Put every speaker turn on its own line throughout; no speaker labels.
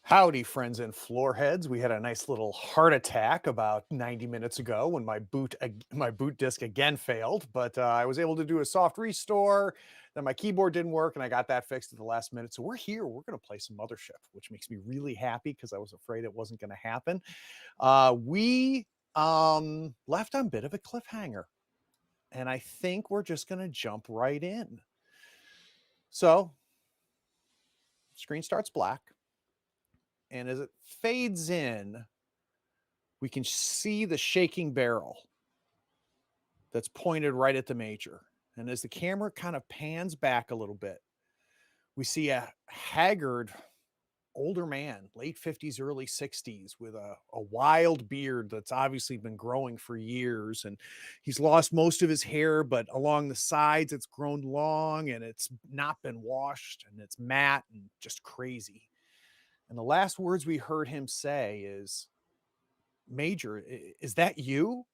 Howdy, friends and floorheads. We had a nice little heart attack about 90 minutes ago when my boot disk again failed, but I was able to do a soft restore. Then my keyboard didn't work, and I got that fixed at the last minute. So we're here. We're going to play some Mothership, which makes me really happy because I was afraid it wasn't going to happen. We left on a bit of a cliffhanger, and I think we're just going to jump right in. So, screen starts black. And as it fades in, we can see the shaking barrel that's pointed right at the Major. And as the camera kind of pans back a little bit, we see a haggard older man, late 50s, early 60s, with a wild beard that's obviously been growing for years. And he's lost most of his hair, but along the sides, it's grown long and it's not been washed and it's matte and just crazy. And the last words we heard him say is, "Major, is that you?"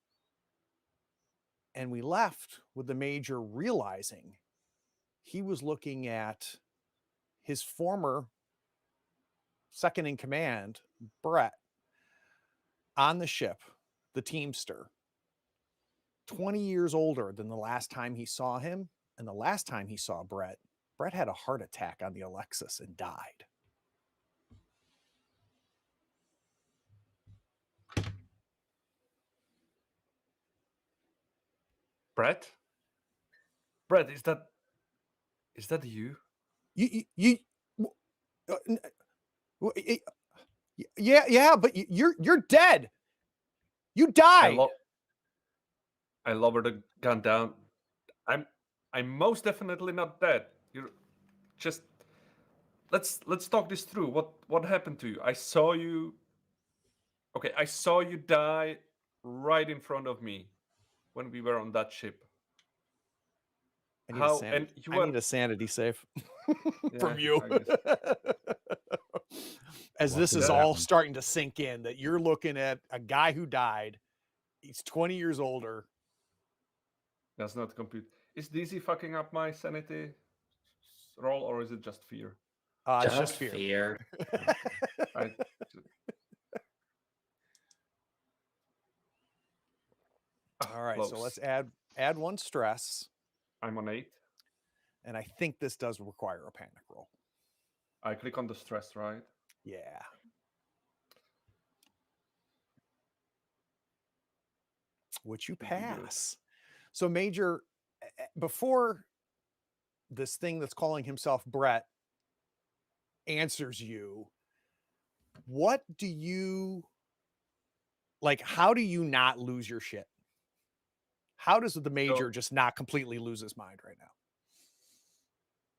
And we left with the Major realizing he was looking at his former second in command, Brett, on the ship, the Teamster, 20 years older than the last time he saw him. And the last time he saw Brett had a heart attack on the Alexis and died.
Brett? Brett, is that you?
You yeah, but you're dead. You died.
I lowered the gun down. I'm most definitely not dead. You're just let's talk this through. What happened to you? I saw you. Okay, I saw you die right in front of me when we were on that ship.
I need a sanity save from you. As this is all starting to sink in, that you're looking at a guy who died. He's 20 years older.
That's not compute. Is DC fucking up my sanity roll, or is it just fear?
It's just fear. All right, close. So let's add one stress.
I'm on 8.
And I think this does require a panic roll.
I click on the stress, right?
Yeah. Which you pass. So Major, before this thing that's calling himself Brett answers you, what do you, like, how do you not lose your shit? How does the Major just not completely lose his mind right now?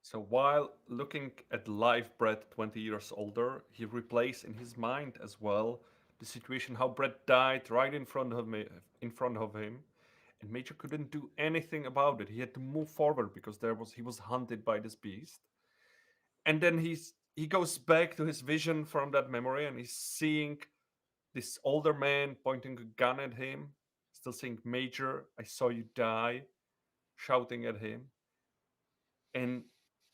So while looking at live Brett 20 years older, he replays in his mind as well the situation how Brett died right in front of him, and Major couldn't do anything about it. He had to move forward because he was hunted by this beast. And then he goes back to his vision from that memory, and he's seeing this older man pointing a gun at him, still saying, "Major, I saw you die," shouting at him. And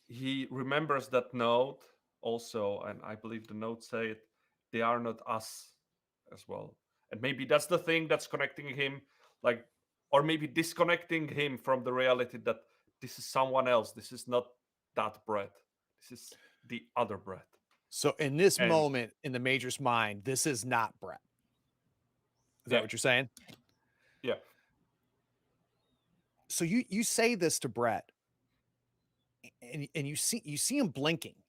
he remembers that note also, and I believe the note said, "They are not us," as well. And maybe that's the thing that's connecting him, like, or maybe disconnecting him from the reality that this is someone else. This is not that Brett. This is the other Brett.
So in this moment in the Major's mind, this is not Brett. Is that what you're saying?
Yeah.
So you say this to Brett, and you see him blinking,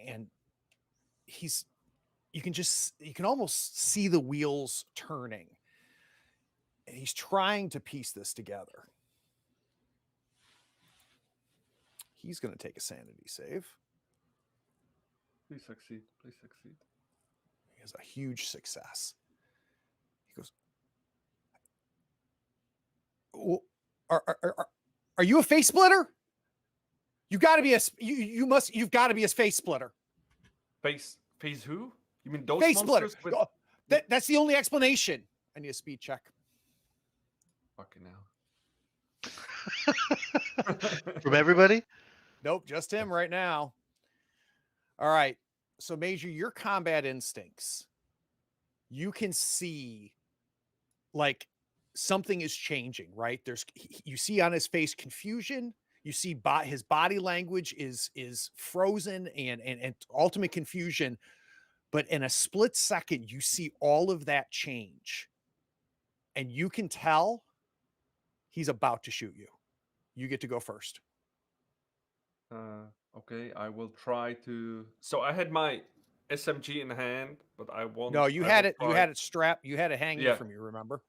and you can almost see the wheels turning, and he's trying to piece this together. He's going to take a sanity save.
Please succeed. Please succeed.
He has a huge success. He goes, "Are you a face splitter? You got to be you've got to be a face splitter."
Face who? You mean those
face
monsters?
Splitter. That's the only explanation. I need a speed check.
Fucking
hell. From everybody?
Nope, just him right now. All right. So Major, your combat instincts, you can see like something is changing, right? You see on his face confusion. You see his body language is frozen and ultimate confusion. But in a split second, you see all of that change, and you can tell he's about to shoot you. You get to go first.
Okay, I will try to. So I had my SMG in hand, but I
No,
want.
you
I
had
will
it. You
try.
had it strapped. You had it hanging
Yeah,
from you. Remember?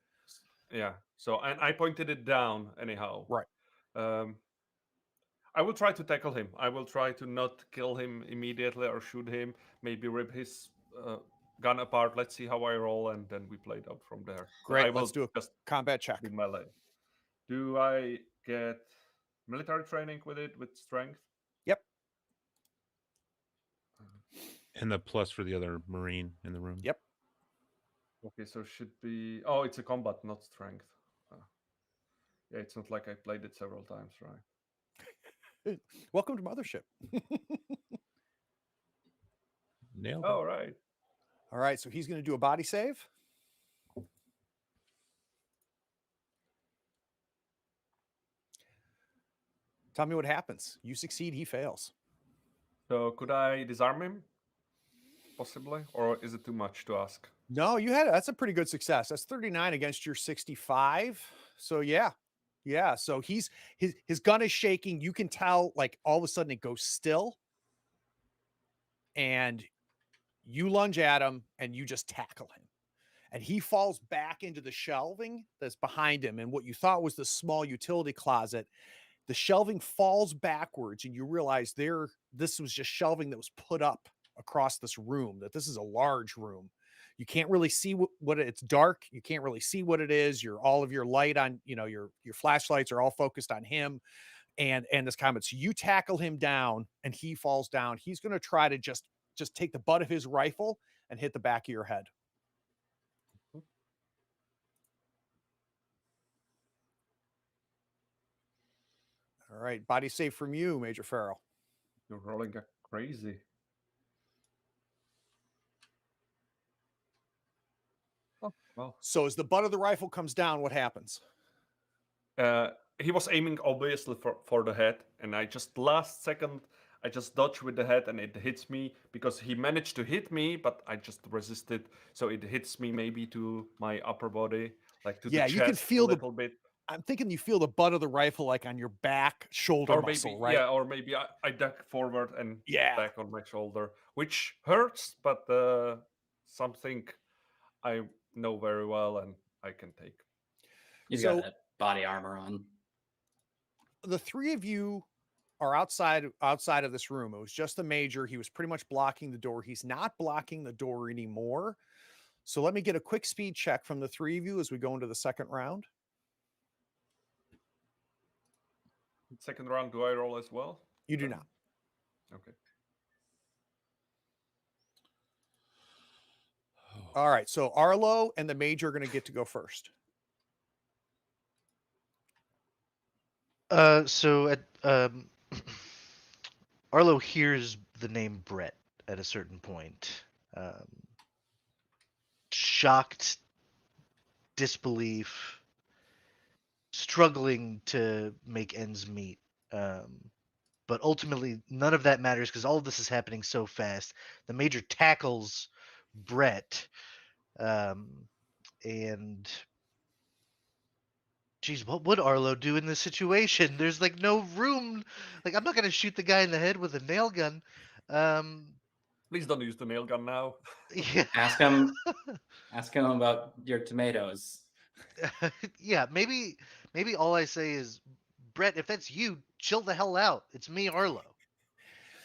yeah. So and I pointed it down anyhow.
Right.
Um, I will try to tackle him. I will try to not kill him immediately or shoot him. Maybe rip his gun apart. Let's see how I roll, and then we play it out from there. But I
Great. Let's
will
do a
just
combat check.
do melee. Do I get military training with it with strength?
Yep.
And the plus for the other Marine in the room.
Yep.
Okay, so should be. Oh, it's a combat, not strength. Yeah, it's not like I played it several times, right?
Welcome to Mothership.
Nailed it.
All right.
All right. So he's going to do a body save. Tell me what happens. You succeed. He fails.
So could I disarm him? Possibly, or is it too much to ask?
No, that's a pretty good success. That's 39 against your 65. So yeah. Yeah. So his gun is shaking. You can tell like all of a sudden it goes still. And you lunge at him and you just tackle him. And he falls back into the shelving that's behind him. And what you thought was the small utility closet, the shelving falls backwards, and you realize this was just shelving that was put up across this room, that this is a large room. You can't really see what it's dark. You can't really see what it is. All of your light on, your flashlights are all focused on him and this comment. So you tackle him down and he falls down. He's going to try to just take the butt of his rifle and hit the back of your head. All right, body save from you, Major Farrell.
You're rolling like crazy. Oh, well.
So as the butt of the rifle comes down, what happens?
He was aiming obviously for the head, and I just last second I just dodge with the head, and it hits me because he managed to hit me, but I just resisted, so it hits me maybe to my upper body, like to the chest,
you can feel
a little bit.
I'm thinking you feel the butt of the rifle like on your back shoulder
Or
muscle,
maybe,
right?
yeah, or maybe I duck forward and
Yeah.
back on my shoulder, which hurts, but something I know very well and I can take.
He's got that body armor on.
The three of you are outside of this room. It was just the Major. He was pretty much blocking the door. He's not blocking the door anymore. So let me get a quick speed check from the three of you as we go into the second round.
Second round, do I roll as well?
You do not.
Okay.
All right. So Arlo and the Major are going to get to go first.
So at Arlo hears the name Brett at a certain point. Shocked, disbelief, struggling to make ends meet. But ultimately, none of that matters because all of this is happening so fast. The Major tackles Brett, and geez, what would Arlo do in this situation? There's like no room. Like I'm not gonna shoot the guy in the head with a nail gun.
Please don't use the nail gun now.
Yeah.
Ask him about your tomatoes.
Yeah, maybe all I say is, Brett, if that's you, chill the hell out. It's me, Arlo.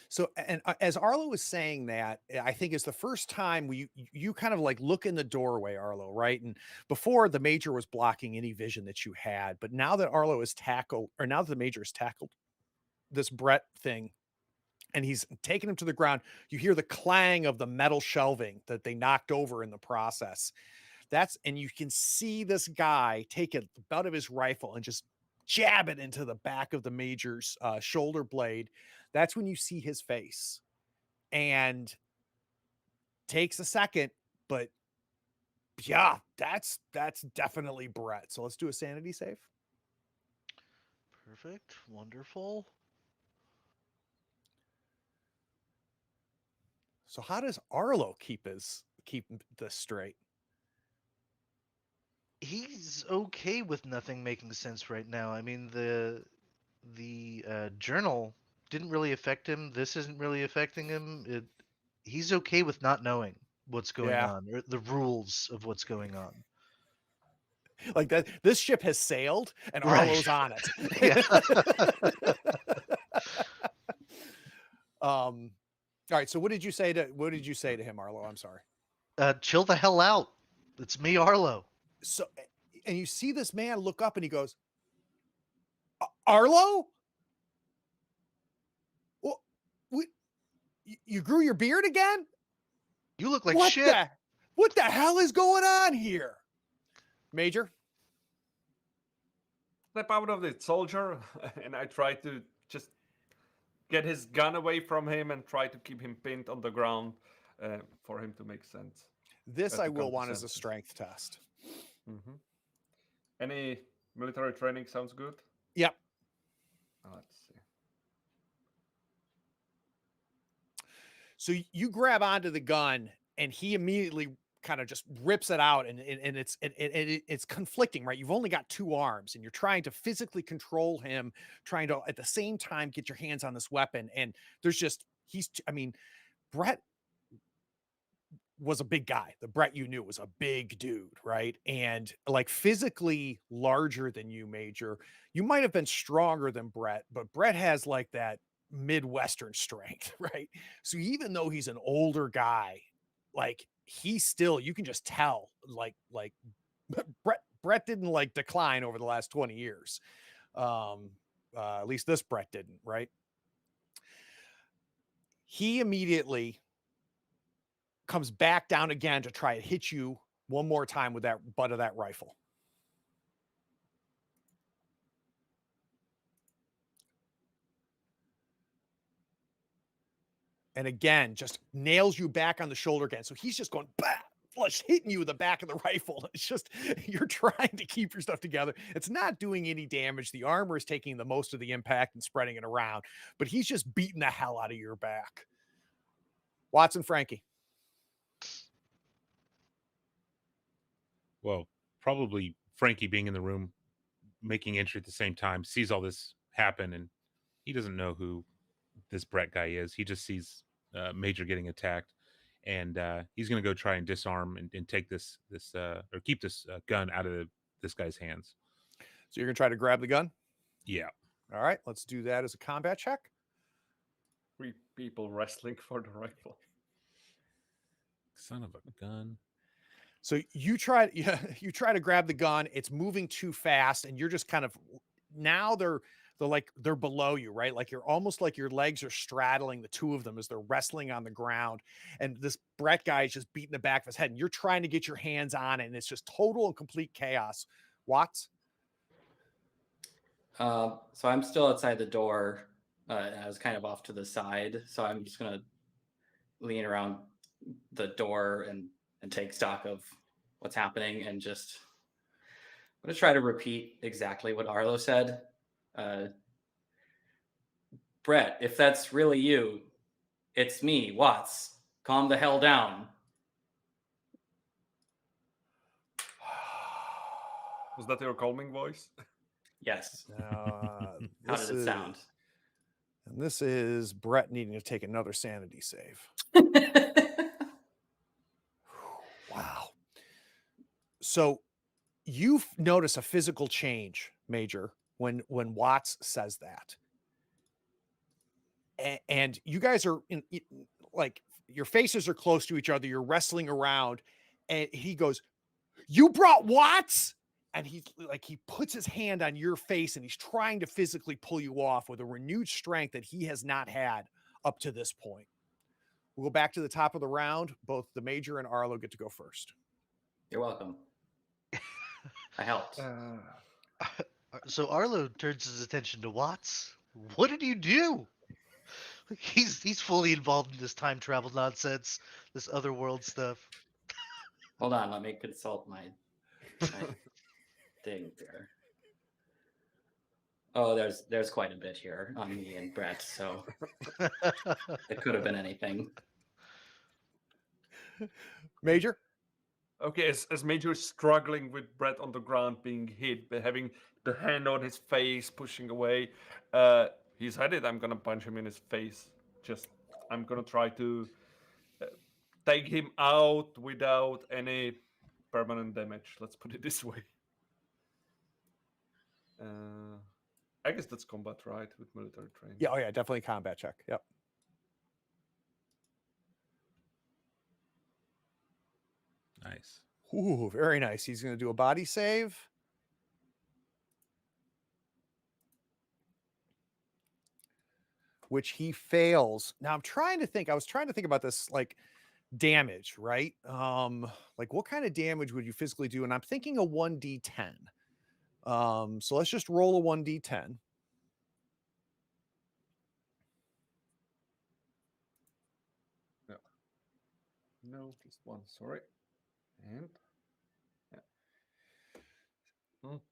So, and as Arlo was saying that, I think it's the first time you kind of like look in the doorway, Arlo, right? And before the Major was blocking any vision that you had, but now that Arlo has tackled, or now that the Major has tackled this Brett thing, and he's taken him to the ground, you hear the clang of the metal shelving that they knocked over in the process. And you can see this guy take the butt of his rifle and just jab it into the back of the Major's shoulder blade. That's when you see his face. And takes a second, but yeah, that's definitely Brett. So let's do a sanity save.
Perfect. Wonderful.
So how does Arlo keep this straight?
He's okay with nothing making sense right now. I mean, the journal didn't really affect him. This isn't really affecting him. He's okay with not knowing what's going
Yeah.
on, or the rules of what's going on.
Like that, this ship has sailed and
Right.
Arlo's on it.
Yeah.
All right. So what did you say to him, Arlo? I'm sorry.
Chill the hell out. It's me, Arlo.
So, and you see this man look up and he goes, Arlo? Well, you grew your beard again?
You look like shit.
What the hell is going on here? Major?
Step out of it, soldier. And I try to just get his gun away from him and try to keep him pinned on the ground for him to make sense.
This
to
I
come
will
to
want as a
senses.
strength test.
Mm-hmm. Any military training sounds good?
Yep.
Let's see.
So you grab onto the gun and he immediately kind of just rips it out and it's conflicting, right? You've only got two arms and you're trying to physically control him, trying to at the same time get your hands on this weapon. And there's just, Brett was a big guy. The Brett you knew was a big dude, right? And like physically larger than you, Major. You might have been stronger than Brett, but Brett has like that Midwestern strength, right? So even though he's an older guy, like he's still, you can just tell, like Brett didn't like decline over the last 20 years. At least this Brett didn't, right? He immediately comes back down again to try to hit you one more time with that butt of that rifle. And again, just nails you back on the shoulder again. So he's just going, bah, flush, hitting you with the back of the rifle. It's just, you're trying to keep your stuff together. It's not doing any damage. The armor is taking the most of the impact and spreading it around, but he's just beating the hell out of your back. Watson, Frankie.
Well, probably Frankie being in the room, making entry at the same time, sees all this happen, and he doesn't know who this Brett guy is. He just sees Major getting attacked, and he's going to go try and disarm and take this or keep this gun out of this guy's hands.
So you're going to try to grab the gun?
Yeah.
All right, let's do that as a combat check.
3 people wrestling for the rifle.
Son of a gun.
So you try to grab the gun. It's moving too fast, and you're just kind of now they're below you, right? Like you're almost like your legs are straddling the two of them as they're wrestling on the ground. And this Brett guy is just beating the back of his head, and you're trying to get your hands on it, and it's just total and complete chaos. Watts?
So I'm still outside the door. I was kind of off to the side, so I'm just gonna lean around the door and take stock of what's happening, and just I'm gonna try to repeat exactly what Arlo said. Brett, if that's really you, it's me, Watts. Calm the hell down.
Was that your calming voice?
Yes.
How
How did it sound?
And this is Brett needing to take another sanity save. Wow. So you notice a physical change, Major, when Watts says that. And you guys are like your faces are close to each other. You're wrestling around, and he goes, "You brought Watts?" And he puts his hand on your face, and he's trying to physically pull you off with a renewed strength that he has not had up to this point. We'll go back to the top of the round. Both the Major and Arlo get to go first.
You're welcome. I helped.
So Arlo turns his attention to Watts. What did you do? He's fully involved in this time travel nonsense, this otherworld stuff.
Hold on, let me consult my thing here. Oh, there's quite a bit here on me and Brett, so it could have been anything.
Major?
Okay, as Major is struggling with Brett on the ground, being hit, but having the hand on his face, pushing away, he's headed. I'm gonna punch him in his face. I'm gonna try to take him out without any permanent damage. Let's put it this way. I guess that's combat, right? With military training.
Yeah, oh yeah, definitely combat check. Yep.
Nice.
Ooh, very nice. He's going to do a body save. Which he fails. Now I'm trying to think. I was trying to think about this like damage, right? Like what kind of damage would you physically do? And I'm thinking a 1d10. So let's just roll a 1d10.
No, just one. Sorry. And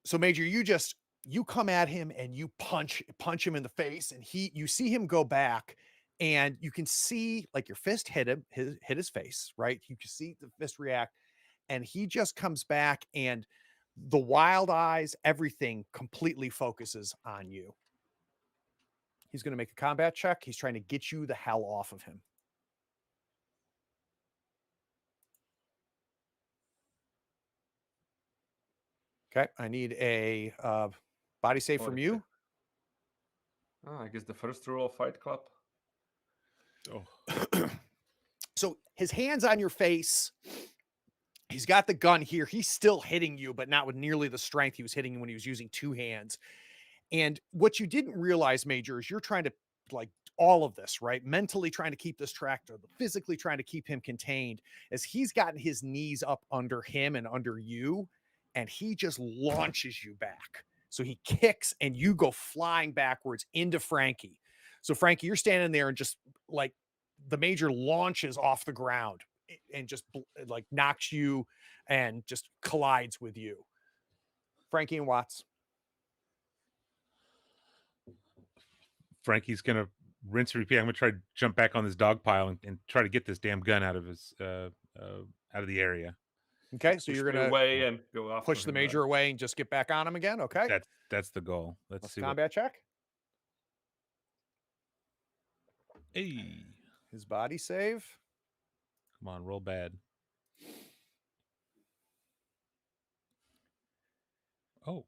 So Major, you come at him and you punch him in the face, and you see him go back, and you can see like your fist hit his face, right? You can see the fist react, and he just comes back, and the wild eyes, everything completely focuses on you. He's going to make a combat check. He's trying to get you the hell off of him. Okay, I need a body save from you.
I guess the first rule of Fight Club.
Oh,
So his hand's on your face. He's got the gun here. He's still hitting you, but not with nearly the strength he was hitting you when he was using two hands. And what you didn't realize, Major, is you're trying to like all of this, right? Mentally trying to keep this tractor, physically trying to keep him contained as he's gotten his knees up under him and under you, and he just launches you back. So he kicks and you go flying backwards into Frankie. So Frankie, you're standing there and just like the Major launches off the ground and just like knocks you and just collides with you. Frankie and Watts.
Frankie's gonna rinse and repeat. I'm gonna try to jump back on this dog pile and try to get this damn gun out of his out of the area.
Okay, so
Push
you're
me
gonna
away and go after
push the
him,
Major
right?
away and just get back on him again. Okay,
That's the goal. Let's
let's
see. What,
combat check.
hey,
His body save.
come on, roll bad. Oh,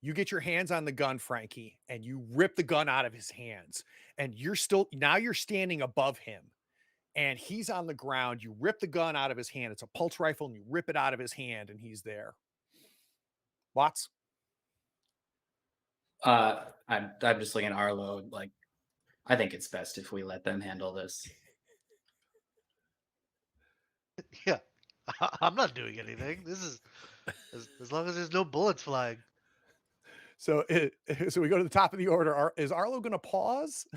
You get your hands on the gun, Frankie, and you rip the gun out of his hands. And you're standing above him, and he's on the ground. You rip the gun out of his hand. It's a pulse rifle, and you rip it out of his hand, and he's there. Watts.
I'm just looking at Arlo. Like, I think it's best if we let them handle this.
Yeah, I'm not doing anything. This is as long as there's no bullets flying.
So we go to the top of the order. Is Arlo going to pause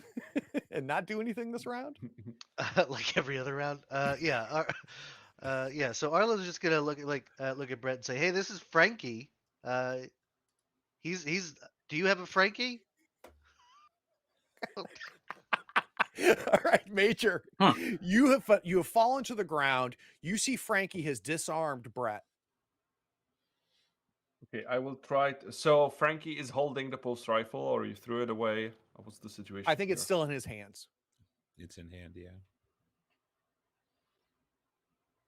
and not do anything this round?
Like every other round. Yeah. Yeah. So Arlo's just gonna look at Brett and say, "Hey, this is Frankie. He's. Do you have a Frankie?"
All right, Major.
Huh.
You have fallen to the ground. You see Frankie has disarmed Brett.
Okay, I will try. So Frankie is holding the pulse rifle, or you threw it away. What's the situation?
I think it's
here?
still in his hands.
it's in hand. Yeah.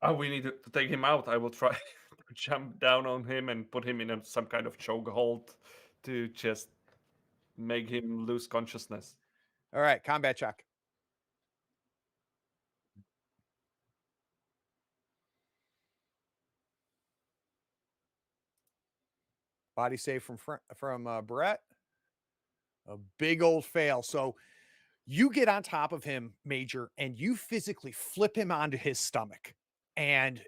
Oh, we need to take him out. I will try to jump down on him and put him in some kind of chokehold to just make him lose consciousness.
All right, combat check. Body save from Brett. A big old fail. So you get on top of him, Major, and you physically flip him onto his stomach. And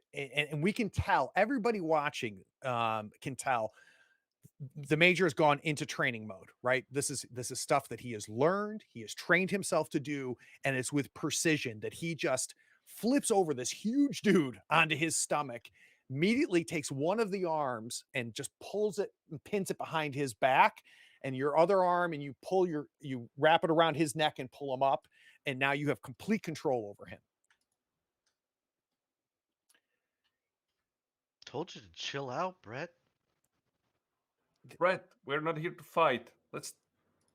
we can tell, everybody watching can tell, the Major has gone into training mode, right? This is stuff that he has learned, he has trained himself to do, and it's with precision that he just flips over this huge dude onto his stomach, immediately takes one of the arms and just pulls it and pins it behind his back, and your other arm, and you wrap it around his neck and pull him up, and now you have complete control over him.
Told you to chill out, Brett.
Brett, we're not here to fight. Let's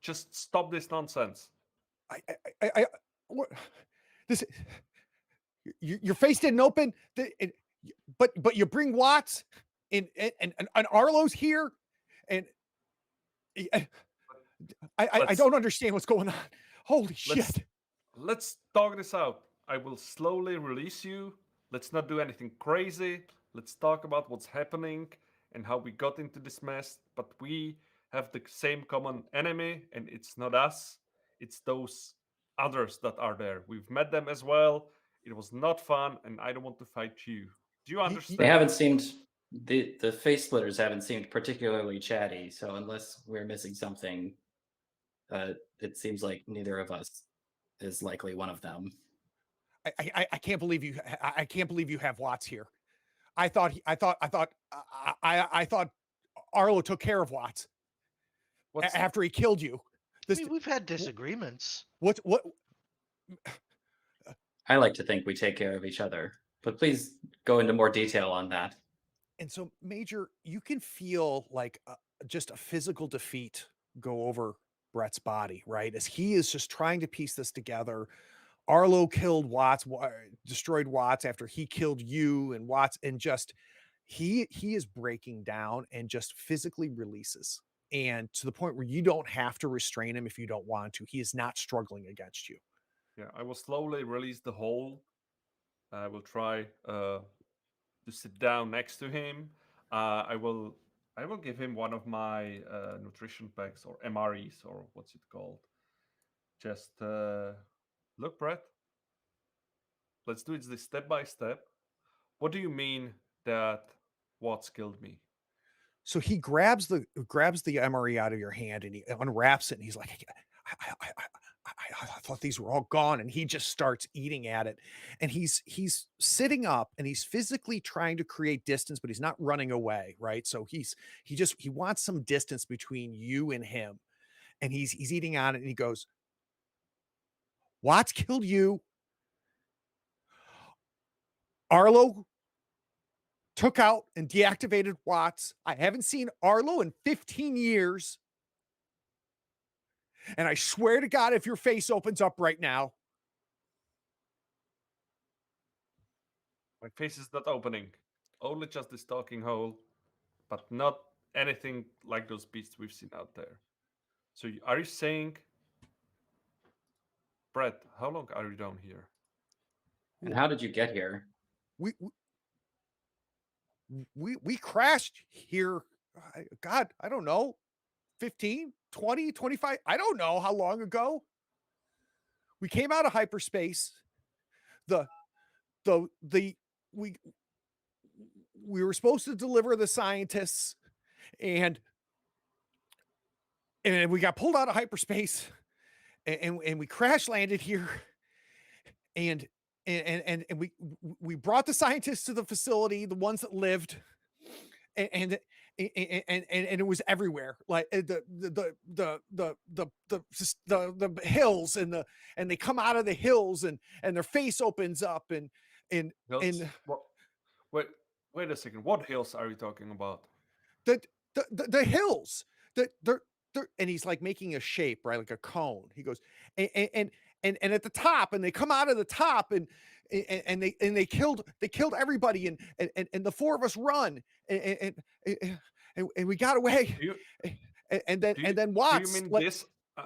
just stop this nonsense.
What, this, your face didn't open, but you bring Watts, and Arlo's here, and I don't understand what's going on. Holy shit!
Let's talk this out. I will slowly release you. Let's not do anything crazy. Let's talk about what's happening and how we got into this mess. But we have the same common enemy, and it's not us. It's those others that are there. We've met them as well. It was not fun, and I don't want to fight you. Do you understand?
They haven't seemed the face splitters haven't seemed particularly chatty. So unless we're missing something, it seems like neither of us is likely one of them.
I can't believe you. I can't believe you have Watts here. I thought Arlo took care of Watts after he killed you.
I mean, we've had disagreements.
What?
I like to think we take care of each other, but please go into more detail on that.
And so, Major, you can feel like just a physical defeat go over Brett's body, right? As he is just trying to piece this together. Arlo killed Watts, destroyed Watts after he killed you and Watts, and just he is breaking down and just physically releases, and to the point where you don't have to restrain him if you don't want to. He is not struggling against you.
Yeah, I will slowly release the hole. I will try to sit down next to him. I will give him one of my nutrition packs or MREs or what's it called. Just look, Brett. Let's do this step by step. What do you mean that Watts killed me?
So he grabs the MRE out of your hand and he unwraps it, and he's like, I thought these were all gone, and he just starts eating at it, and he's sitting up and he's physically trying to create distance, but he's not running away, right? So he wants some distance between you and him, and he's eating on it, and he goes, Watts killed you. Arlo took out and deactivated Watts. I haven't seen Arlo in 15 years. And I swear to God, if your face opens up right now.
My face is not opening. Only just this talking hole, but not anything like those beasts we've seen out there. So are you saying, Brett, how long are you down here?
And how did you get here?
We crashed here. God, I don't know. 15, 20, 25. I don't know how long ago. We came out of hyperspace. We were supposed to deliver the scientists, and we got pulled out of hyperspace, and we crash landed here, and we brought the scientists to the facility, the ones that lived, and it was everywhere, like the hills, and they come out of the hills, and their face opens up, and
wait a second. What hills are you talking about?
The hills, and he's like making a shape, right, like a cone. He goes, and at the top, and they come out of the top, and they killed everybody, and the four of us run, and we got away. And then Watts.
Do you mean this?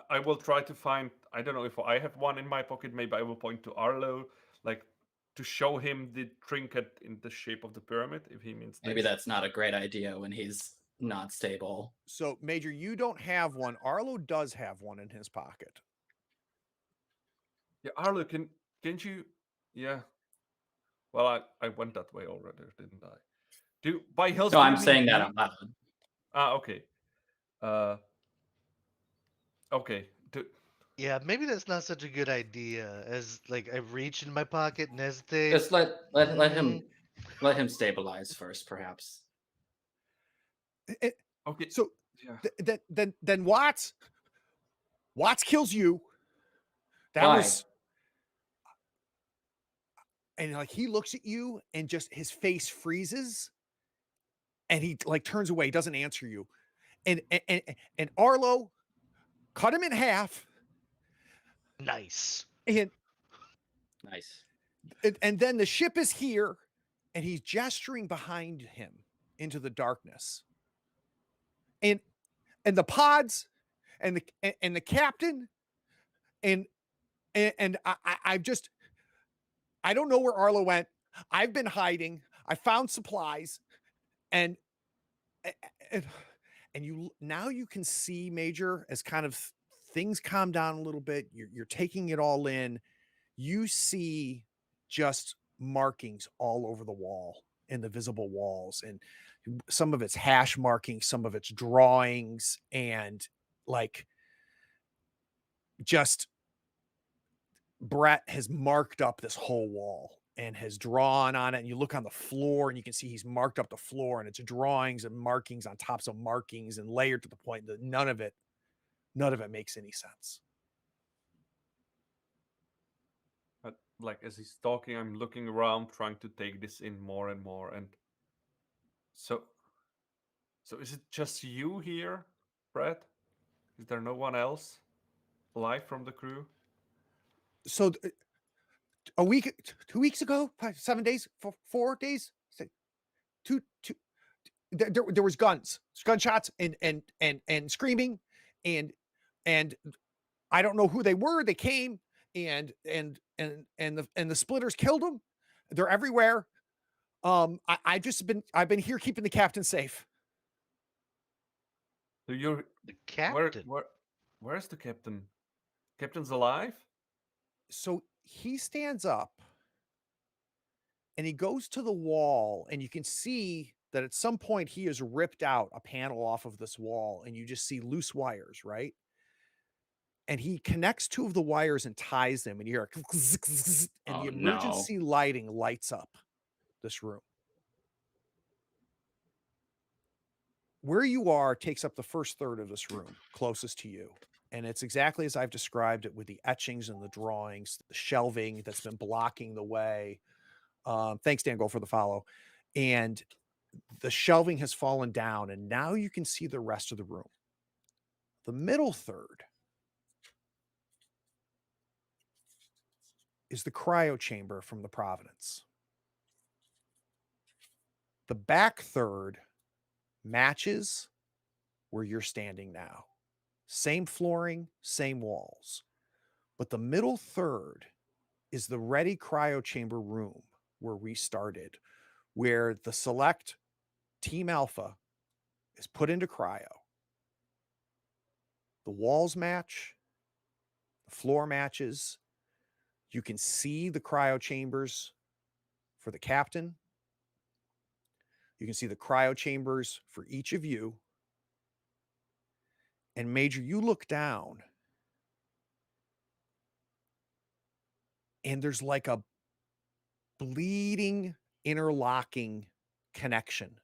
I will try to find. I don't know if I have one in my pocket. Maybe I will point to Arlo, like to show him the trinket in the shape of the pyramid. If he means
maybe
this.
That's not a great idea when he's not stable.
So, Major, you don't have one. Arlo does have one in his pocket.
Yeah, Arlo, can't you? Yeah. Well, I went that way already, didn't I? By hills.
No, I'm saying that out loud.
Okay. Uh, okay.
Yeah, maybe that's not such a good idea. As like I reach in my pocket and hesitate.
Just let
Mm,
him stabilize first, perhaps.
Okay.
So
Yeah.
then Watts kills you. That
Why?
was, and like he looks at you and just his face freezes and he like turns away, doesn't answer you. And Arlo cut him in half
nice.
and
Nice.
and then the ship is here and he's gesturing behind him into the darkness. And the pods and the captain and I've just, I don't know where Arlo went. I've been hiding. I found supplies and and you now you can see, Major, as kind of things calm down a little bit. You're taking it all in. You see just markings all over the wall in the visible walls, and some of it's hash markings, some of it's drawings, and like just Brett has marked up this whole wall and has drawn on it. And you look on the floor and you can see he's marked up the floor, and it's drawings and markings on tops of markings and layered to the point that none of it makes any sense.
But like as he's talking, I'm looking around, trying to take this in more and more. And so, is it just you here, Brett? Is there no one else alive from the crew?
So a week, 2 weeks ago, 7 days, 4 days, two, there was gunshots and screaming and I don't know who they were. They came and the splitters killed them. They're everywhere. I've been here keeping the captain safe.
So you're
The captain.
where's the captain? Captain's alive?
So he stands up and he goes to the wall, and you can see that at some point he has ripped out a panel off of this wall, and you just see loose wires, right? And he connects two of the wires and ties them, and you hear and the
Oh no.
emergency lighting lights up this room. Where you are takes up the first third of this room closest to you. And it's exactly as I've described it, with the etchings and the drawings, the shelving that's been blocking the way. Thanks, Dango, for the follow. And the shelving has fallen down, and now you can see the rest of the room. The middle third is the cryo chamber from the Providence. The back third matches where you're standing now. Same flooring, same walls. But the middle third is the ready cryo chamber room where we started, where the select Team Alpha is put into cryo. The walls match, the floor matches. You can see the cryo chambers for the captain. You can see the cryo chambers for each of you. And Major, you look down and there's like a bleeding, interlocking connection.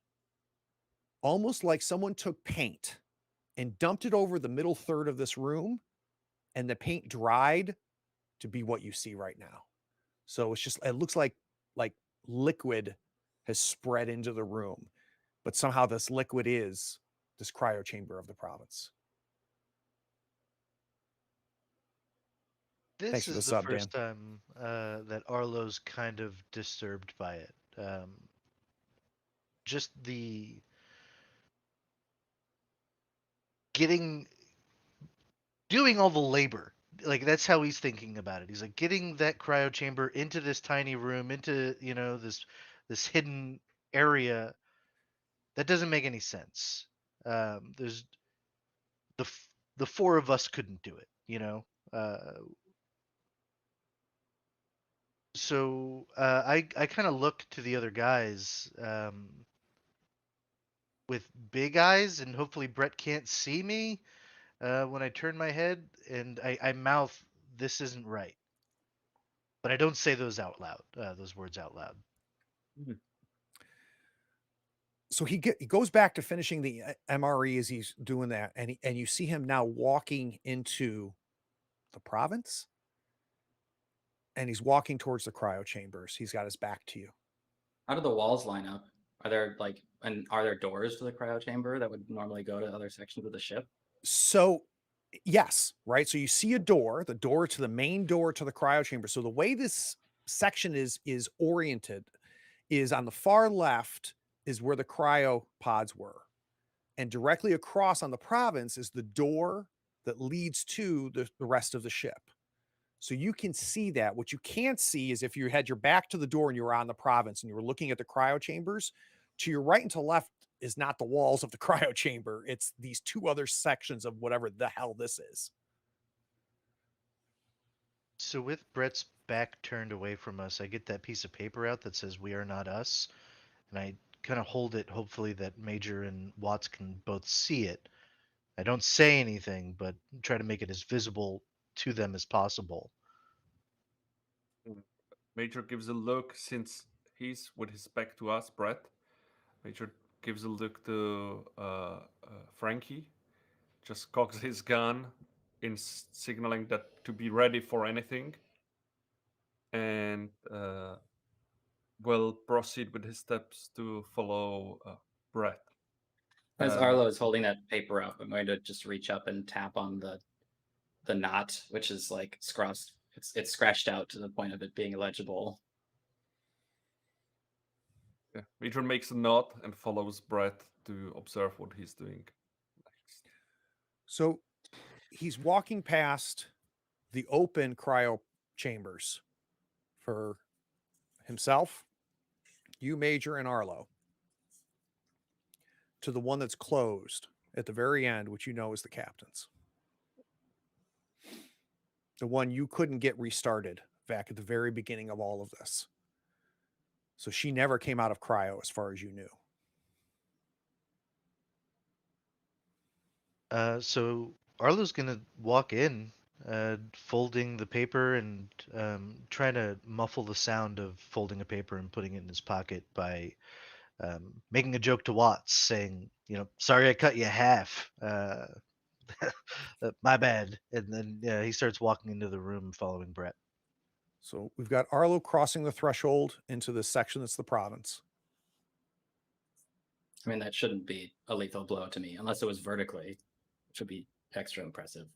Almost like someone took paint and dumped it over the middle third of this room, and the paint dried to be what you see right now. So it's just, it looks like liquid has spread into the room, but somehow this liquid is this cryo chamber of the province. Thanks
This
for the
is the
sub, Dan.
first time that Arlo's kind of disturbed by it. Just the doing all the labor. Like that's how he's thinking about it. He's like getting that cryo chamber into this tiny room, into this hidden area. That doesn't make any sense. There's the four of us couldn't do it. So I kind of look to the other guys with big eyes, and hopefully Brett can't see me when I turn my head, and I mouth, "This isn't right," but I don't say those out loud. Those words out loud.
So he goes back to finishing the MRE as he's doing that, and you see him now walking into the province, and he's walking towards the cryo chambers. He's got his back to you.
How do the walls line up? Are there are there doors to the cryo chamber that would normally go to other sections of the ship?
So, yes, right. So you see a door, the door to the main door to the cryo chamber. So the way this section is oriented is on the far left is where the cryo pods were, and directly across on the province is the door that leads to the rest of the ship. So you can see that. What you can't see is if you had your back to the door and you were on the province and you were looking at the cryo chambers, to your right and to left is not the walls of the cryo chamber. It's these two other sections of whatever the hell this is.
So with Brett's back turned away from us, I get that piece of paper out that says "We are not us," and I kind of hold it, hopefully that Major and Watts can both see it. I don't say anything, but try to make it as visible to them as possible.
Major gives a look, since he's with his back to us, Brett. Major gives a look to Frankie, just cocks his gun in signaling that to be ready for anything, and will proceed with his steps to follow Brett.
As Arlo is holding that paper up, I'm going to just reach up and tap on the knot, which is like scratched. It's scratched out to the point of it being illegible.
Yeah. Major makes a nod and follows Brett to observe what he's doing next.
So he's walking past the open cryo chambers for himself, you, Major, and Arlo, to the one that's closed at the very end, which you know is the captain's. The one you couldn't get restarted back at the very beginning of all of this. So she never came out of cryo as far as you knew.
So Arlo's gonna walk in, folding the paper and trying to muffle the sound of folding a paper and putting it in his pocket by making a joke to Watts, saying, "Sorry I cut you half. My bad." And then he starts walking into the room following Brett.
So we've got Arlo crossing the threshold into this section that's the province.
I mean, that shouldn't be a lethal blow to me, unless it was vertically, which would be extra impressive.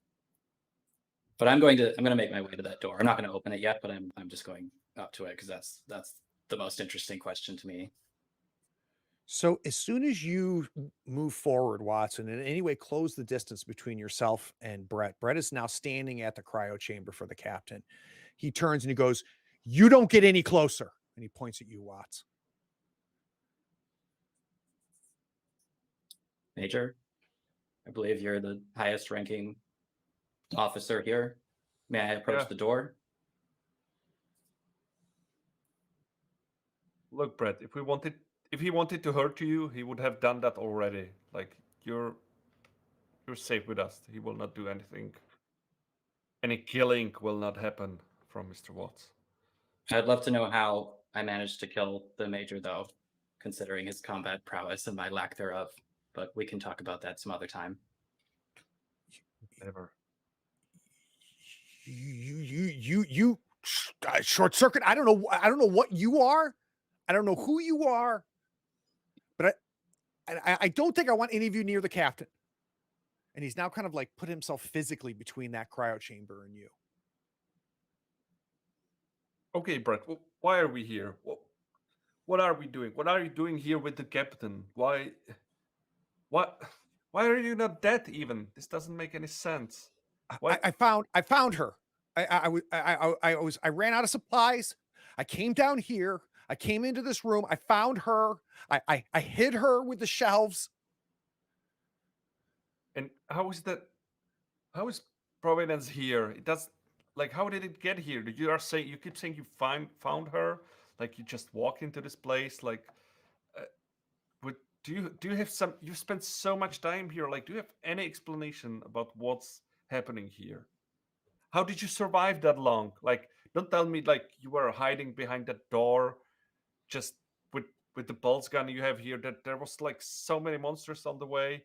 But I'm going to make my way to that door. I'm not going to open it yet, but I'm just going up to it because that's the most interesting question to me.
So as soon as you move forward, Watson, and in any way close the distance between yourself and Brett, Brett is now standing at the cryo chamber for the captain. He turns and he goes, "You don't get any closer." And he points at you, Watts.
Major, I believe you're the highest ranking officer here. May I approach the door?
Look, Brett, if he wanted to hurt you, he would have done that already. Like, you're safe with us. He will not do anything. Any killing will not happen from Mr. Watts.
I'd love to know how I managed to kill the Major, though, considering his combat prowess and my lack thereof. But we can talk about that some other time.
Never.
You short circuit. I don't know what you are. I don't know who you are. But I don't think I want any of you near the captain. And he's now kind of like put himself physically between that cryo chamber and you.
Okay, Brett, why are we here? What are we doing? What are you doing here with the captain? Why are you not dead even? This doesn't make any sense.
I found her. I ran out of supplies. I came down here. I came into this room. I found her. I hid her with the shelves.
And how is Providence here? It does, like, how did it get here? You keep saying you found her, like you just walked into this place, like with do you have some? You spent so much time here. Like, do you have any explanation about what's happening here? How did you survive that long? Like, don't tell me like you were hiding behind that door, just with the pulse gun you have here. That there was like so many monsters on the way.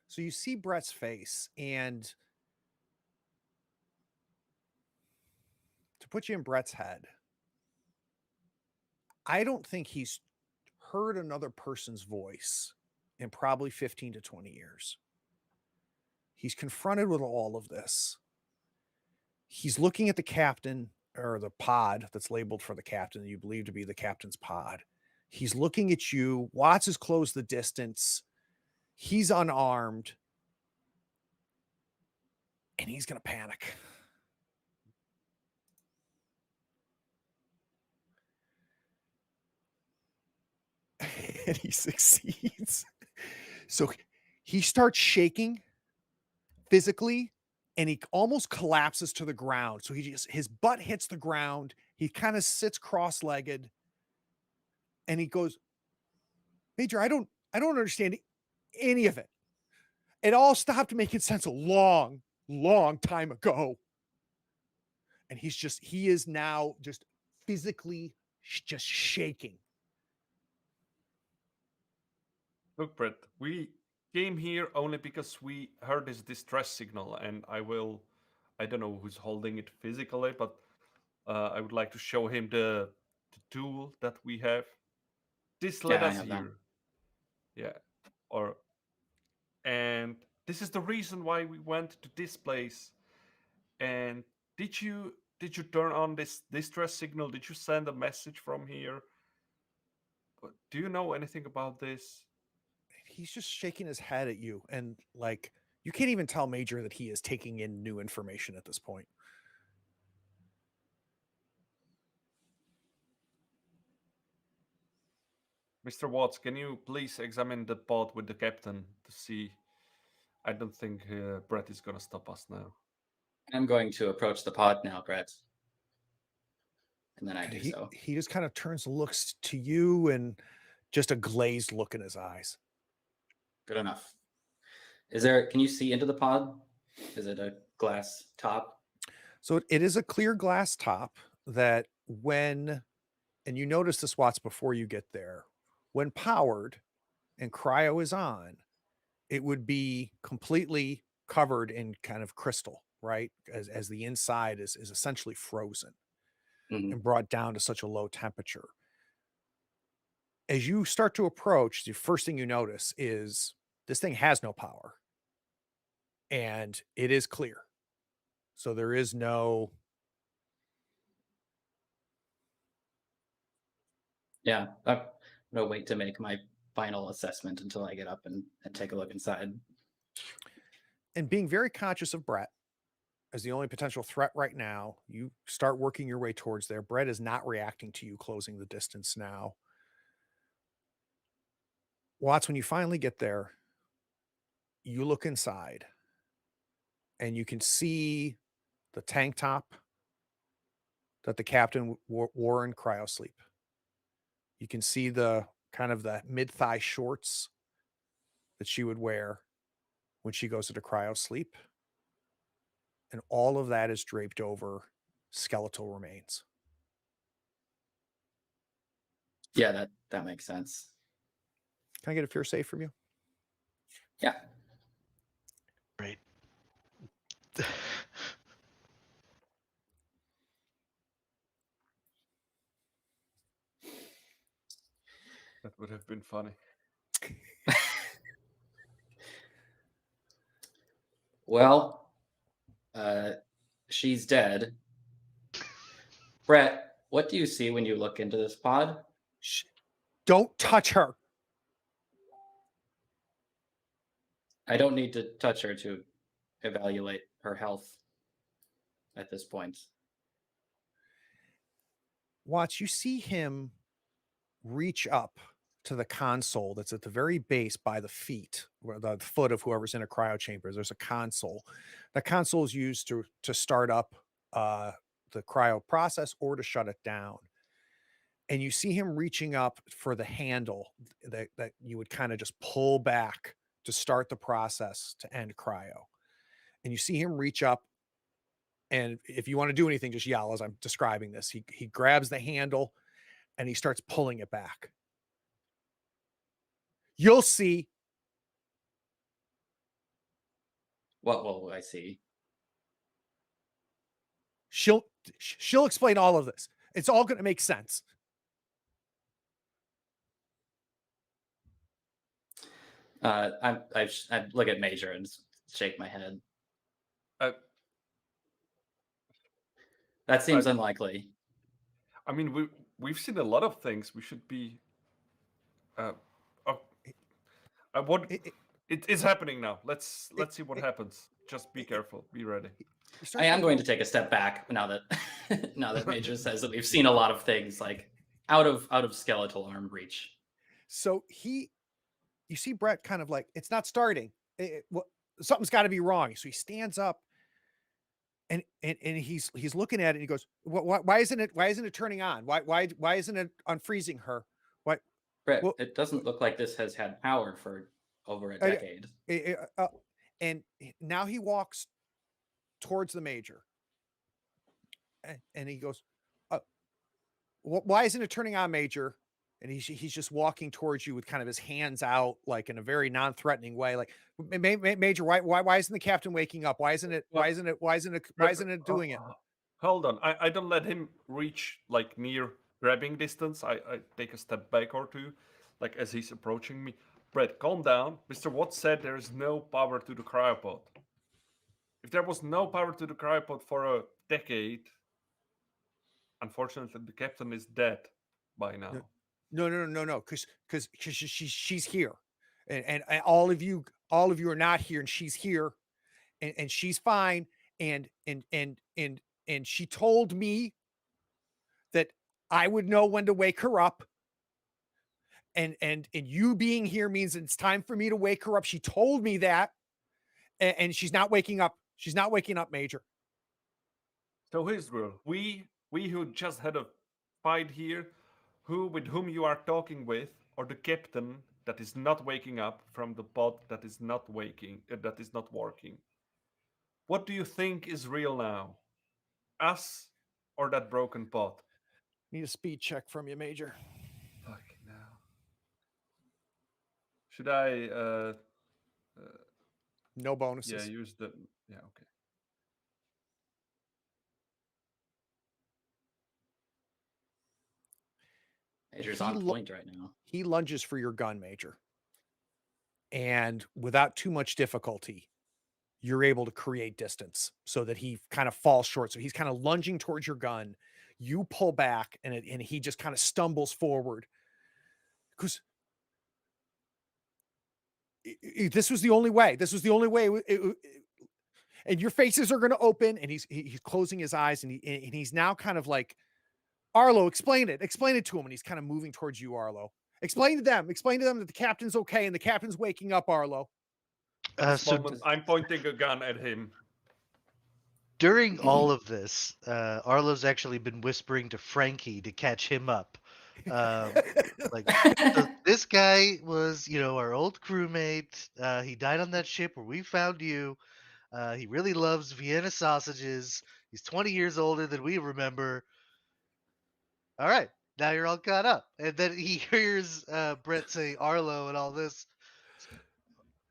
So you see Brett's face, and to put you in Brett's head, I don't think he's heard another person's voice in probably 15 to 20 years. He's confronted with all of this. He's looking at the captain, or the pod that's labeled for the captain that you believe to be the captain's pod. He's looking at you. Watts has closed the distance. He's unarmed. And he's going to panic. And he succeeds. So he starts shaking physically, and he almost collapses to the ground. So his butt hits the ground. He kind of sits cross-legged, and he goes, "Major, I don't understand any of it. It all stopped making sense a long, long time ago." And he is now just physically just shaking.
Look, Brett, we came here only because we heard this distress signal, and I don't know who's holding it physically, but I would like to show him the tool that we have. This led
I
us
have that.
here. Yeah. And this is the reason why we went to this place. And did you turn on this distress signal? Did you send a message from here? Do you know anything about this?
He's just shaking his head at you, and like you can't even tell Major that he is taking in new information at this point.
Mr. Watts, can you please examine the pod with the captain to see? I don't think Brett is gonna stop us now.
I'm going to approach the pod now, Brett. And then I do so.
He just kind of turns and looks to you, and just a glazed look in his eyes.
Good enough. Can you see into the pod? Is it a glass top?
So it is a clear glass top that and you notice this, Watts, before you get there, when powered and cryo is on, it would be completely covered in kind of crystal, right? As the inside is essentially frozen and brought down to such a low temperature. As you start to approach, the first thing you notice is this thing has no power, and it is clear. So there is no...
Yeah, I'm gonna wait to make my final assessment until I get up and take a look inside.
And being very conscious of Brett as the only potential threat right now, you start working your way towards there. Brett is not reacting to you closing the distance now. Watts, when you finally get there, you look inside and you can see the tank top that the captain wore in cryosleep. You can see the kind of the mid-thigh shorts that she would wear when she goes into cryosleep. And all of that is draped over skeletal remains.
Yeah, that makes sense.
Can I get a fear save from you?
Yeah.
Great.
That would have been funny.
Well, she's dead. Brett, what do you see when you look into this pod?
Shh. Don't touch her.
I don't need to touch her to evaluate her health at this point.
Watch, you see him reach up to the console that's at the very base by the feet, where the foot of whoever's in a cryo chamber. There's a console. The console is used to start up the cryo process or to shut it down. and you see him reaching up for the handle that you would kind of just pull back to start the process to end cryo. And you see him reach up, and if you want to do anything, just yell as I'm describing this. He grabs the handle and he starts pulling it back. You'll see.
What will I see?
She'll explain all of this. It's all going to make sense.
I look at Major and shake my head.
Uh,
That seems unlikely.
I mean, we've seen a lot of things. We should be. What it is happening now? Let's see what happens. Just be careful. Be ready.
I am going to take a step back now that now that Major says that we've seen a lot of things like out of skeletal arm reach.
So you see Brett kind of like, it's not starting. Something's got to be wrong. So he stands up and he's looking at it and he goes, why isn't it turning on? Why isn't it unfreezing her? Why?
Brett,
Well,
it doesn't look like this has had power for over a decade.
And now he walks towards the Major and he goes, why isn't it turning on, Major? And he's just walking towards you with kind of his hands out, like in a very non-threatening way. Like, Major, why isn't the captain waking up? Why isn't it doing it?
Hold on. I don't let him reach like near grabbing distance. I take a step back or two, like as he's approaching me. Brett, calm down. Mr. Watts said there is no power to the cryopod. If there was no power to the cryopod for a decade, unfortunately, the captain is dead by now.
No. Because she's here, and all of you are not here, and she's here, and she's fine, and she told me that I would know when to wake her up. And you being here means it's time for me to wake her up. She told me that, and she's not waking up. She's not waking up, Major.
So Israel, we who just had a fight here, with whom you are talking with, or the captain that is not waking up from the pod that is not working. What do you think is real now? Us or that broken pod?
Need a speed check from you, Major.
Fuck now. Should I
no bonuses?
Yeah, use the okay.
Major's on point right now.
He lunges for your gun, Major. And without too much difficulty, you're able to create distance so that he kind of falls short. So he's kind of lunging towards your gun. You pull back and he just kind of stumbles forward. Because this was the only way. This was the only way. And your faces are going to open, and he's closing his eyes, and he's now kind of like, Arlo, explain it to him. And he's kind of moving towards you, Arlo. Explain to them that the captain's okay and the captain's waking up, Arlo.
At this moment, I'm pointing a gun at him.
During all of this, Arlo's actually been whispering to Frankie to catch him up. Like, so this guy was, our old crewmate. He died on that ship where we found you. He really loves Vienna sausages. He's 20 years older than we remember. All right, now you're all caught up. And then he hears Brett say Arlo and all this.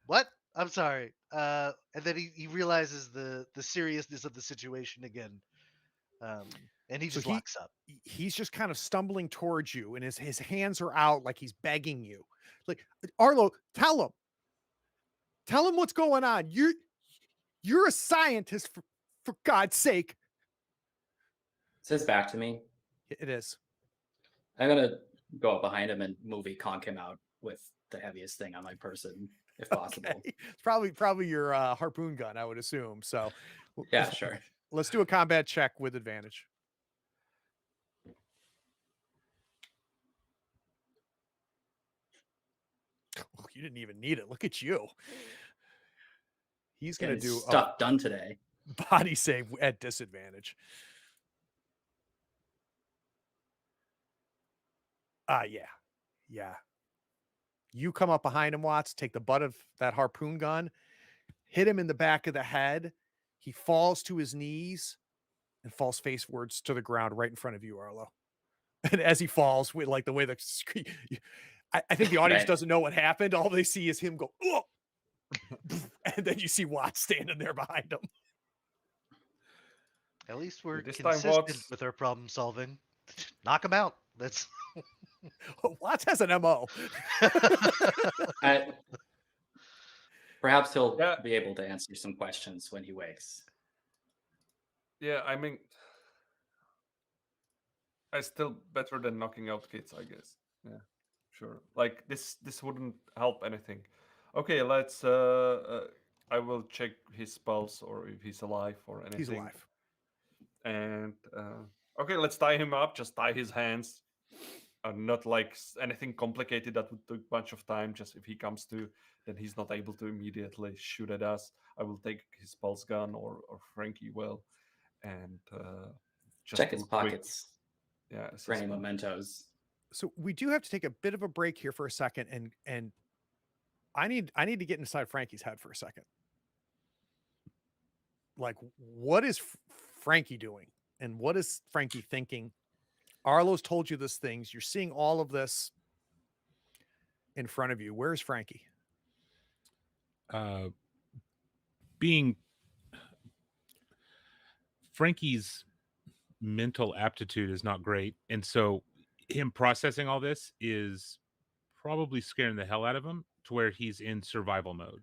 What? I'm sorry. And then he realizes the seriousness of the situation again. And he just locks up.
He's just kind of stumbling towards you, and his hands are out like he's begging you. Like, Arlo, tell him what's going on. You're a scientist, for God's sake.
Is this back to me?
It is.
I'm gonna go up behind him and movie conk him out with the heaviest thing on my person, if possible.
Okay. It's probably your harpoon gun, I would assume. So
yeah, sure.
Let's do a combat check with advantage. Oh, you didn't even need it. Look at you. He's gonna do
stuff done today.
Body save at disadvantage. Yeah. You come up behind him, Watts, take the butt of that harpoon gun, hit him in the back of the head. He falls to his knees and falls facewards to the ground right in front of you, Arlo. And as he falls, with like the way the screen, I think the audience
Right.
doesn't know what happened. All they see is him go, oh, and then you see Watts standing there behind him.
At least we're
This time,
consistent
Watts.
with our problem solving. Knock him out. That's
Watts has an MO.
Perhaps he'll
Yeah.
be able to answer some questions when he wakes.
Yeah, I mean, I still better than knocking out kids, I guess. Yeah, sure. Like this wouldn't help anything. Okay, let's. I will check his pulse or if he's alive or anything.
He's alive.
And okay, let's tie him up. Just tie his hands. Not like anything complicated that would take a bunch of time. Just if he comes to, then he's not able to immediately shoot at us. I will take his pulse gun or Frankie will, and just
Check his
do a quick,
pockets
yeah,
for any
assessment.
mementos.
So we do have to take a bit of a break here for a second, and I need to get inside Frankie's head for a second. Like, what is Frankie doing, and what is Frankie thinking? Arlo's told you these things. You're seeing all of this in front of you. Where's Frankie?
Being Frankie's mental aptitude is not great, and so him processing all this is probably scaring the hell out of him to where he's in survival mode.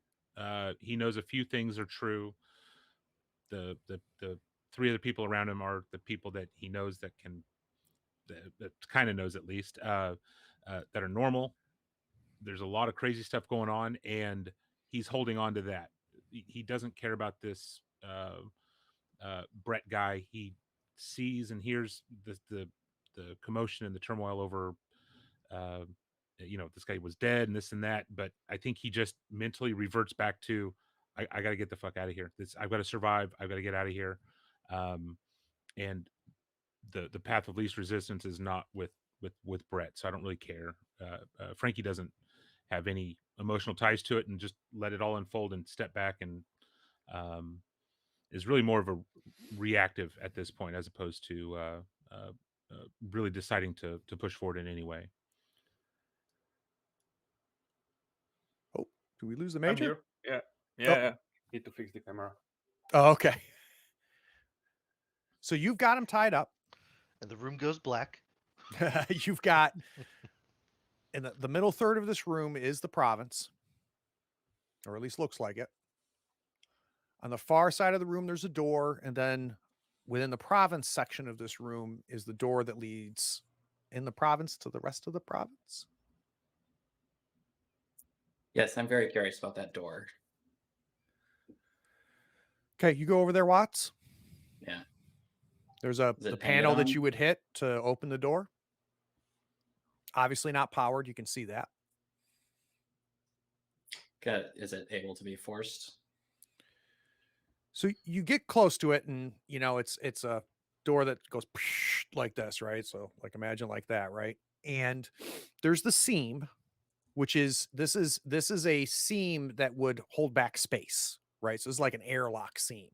He knows a few things are true. The three other people around him are the people that he knows that kind of knows at least that are normal. There's a lot of crazy stuff going on, and he's holding on to that. He doesn't care about this Brett guy. He sees and hears the commotion and the turmoil over this guy was dead and this and that, but I think he just mentally reverts back to I got to get the fuck out of here. I've got to survive. I've got to get out of here. And the path of least resistance is not with Brett, so I don't really care. Frankie doesn't have any emotional ties to it and just let it all unfold and step back and is really more of a reactive at this point as opposed to really deciding to push forward in any way.
Oh, do we lose the
I'm
major?
here. Yeah.
Oh.
Yeah. Need to fix the camera.
Oh, okay. So you've got him tied up.
and the room goes black.
You've got in the middle third of this room is the province, or at least looks like it. On the far side of the room, there's a door, and then within the province section of this room is the door that leads in the province to the rest of the province.
Yes, I'm very curious about that door.
Okay, you go over there, Watts.
Yeah.
There's
Is
the
it
panel
painted
that
on?
you would hit to open the door. Obviously not powered. You can see that.
Is it able to be forced?
So you get close to it, and it's a door that goes like this, right? So like imagine like that, right? And there's the seam, which is this is a seam that would hold back space, right? So it's like an airlock seam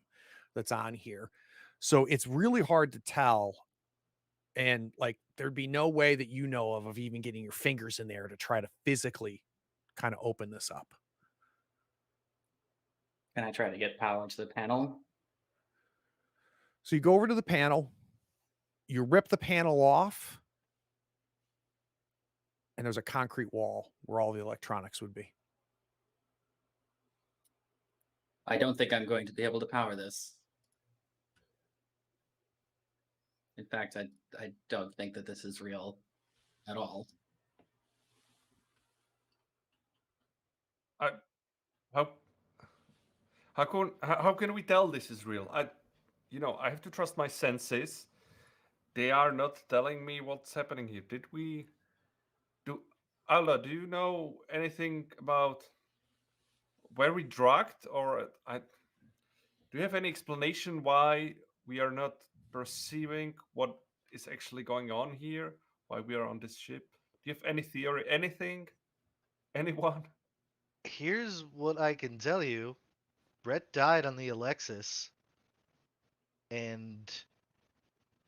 that's on here. So it's really hard to tell, and like there'd be no way that you know of even getting your fingers in there to try to physically kind of open this up.
Can I try to get power to the panel?
So you go over to the panel, you rip the panel off, and there's a concrete wall where all the electronics would be.
I don't think I'm going to be able to power this. In fact, I don't think that this is real at all.
How can we tell this is real? I have to trust my senses. They are not telling me what's happening here. Alda, do you know anything about where we drugged, or do you have any explanation why we are not perceiving what is actually going on here? Why we are on this ship? you have any theory? Anything? Anyone?
Here's what I can tell you. Brett died on the Alexis, and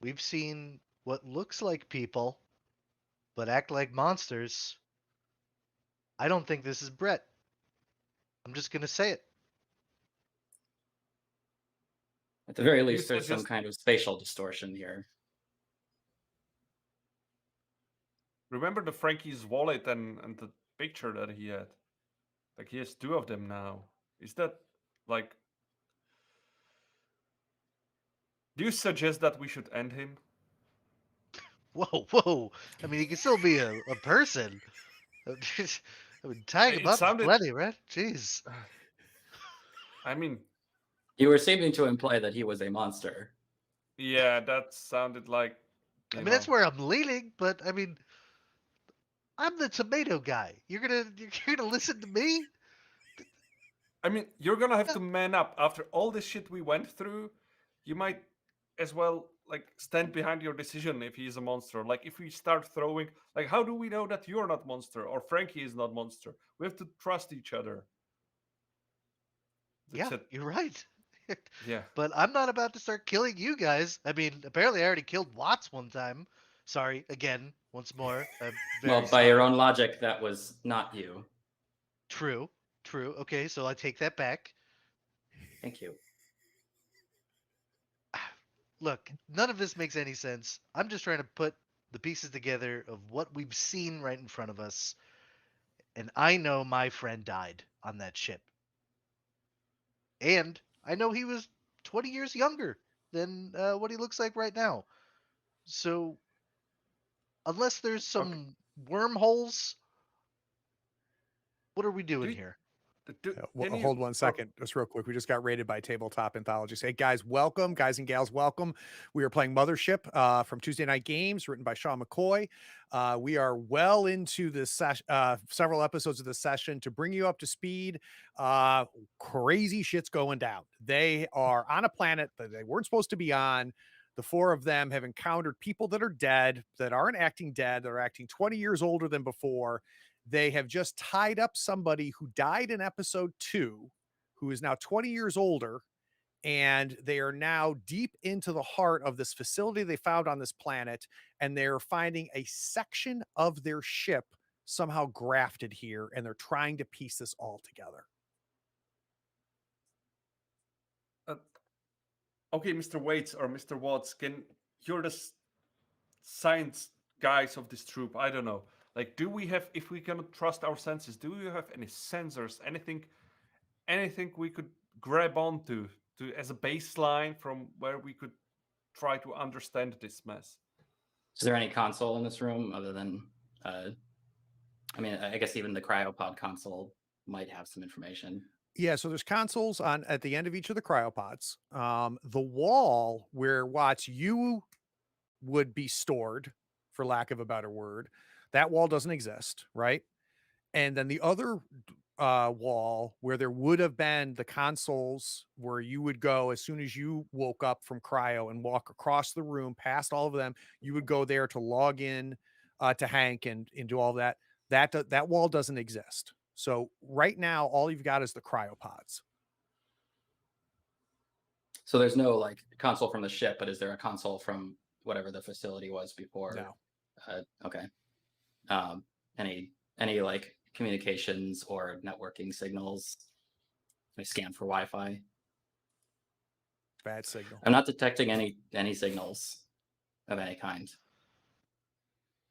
we've seen what looks like people, but act like monsters. I don't think this is Brett. I'm just gonna say it.
At the very
You
least, there's some
suggest-
kind of spatial distortion here.
Remember the Frankie's wallet and the picture that he had? Like he has 2 of them now. Is that like? Do you suggest that we should end him?
Whoa, whoa. I mean, he can still be a person. I mean, tying him
It
up is
sounded-
plenty, right? Jeez.
I mean,
You were seeming to imply that he was a monster.
yeah, that sounded like.
I mean, that's where I'm leaning, but I mean, I'm the tomato guy. You're gonna listen to me?
I mean, you're gonna have to man up after all this shit we went through. You might as well like stand behind your decision if he's a monster. Like if we start throwing, like how do we know that you're not monster or Frankie is not monster? We have to trust each other. That's
Yeah,
it.
you're right.
Yeah.
But I'm not about to start killing you guys. I mean, apparently I already killed Watts one time. Sorry, again, once more. I'm very
Well, by your
sorry.
own logic, that was not you.
True. Okay, so I take that back.
Thank you.
Look, none of this makes any sense. I'm just trying to put the pieces together of what we've seen right in front of us. And I know my friend died on that ship. And I know he was 20 years younger than what he looks like right now. So, unless there's some wormholes, what are we doing
Do-
here?
Hold one second, just real quick. We just got rated by Tabletop Anthologies. Hey guys, welcome, guys and gals, welcome. We are playing Mothership from Tuesday Night Games, written by Sean McCoy. We are well into this several episodes of this session to bring you up to speed. Crazy shit's going down. They are on a planet that they weren't supposed to be on. The 4 of them have encountered people that are dead, that aren't acting dead, that are acting 20 years older than before. They have just tied up somebody who died in episode 2, who is now 20 years older, and they are now deep into the heart of this facility they found on this planet, and they're finding a section of their ship somehow grafted here, and they're trying to piece this all together.
Okay, Mr. Waits or Mr. Watts, you're the science guys of this troop? I don't know. Like, do we have, if we cannot trust our senses, do we have any sensors, anything we could grab onto as a baseline from where we could try to understand this mess?
Is there any console in this room other than? I mean, I guess even the cryopod console might have some information.
Yeah, so there's consoles on at the end of each of the cryopods. The wall where Watts you would be stored, for lack of a better word, that wall doesn't exist, right? And then the other wall where there would have been the consoles where you would go as soon as you woke up from cryo and walk across the room past all of them, you would go there to log in to Hank and do all that. That wall doesn't exist. So right now, all you've got is the cryopods.
So there's no like console from the ship, but is there a console from whatever the facility was before?
No.
Okay. Any like communications or networking signals? I scan for Wi-Fi.
Bad signal.
I'm not detecting any signals of any kind.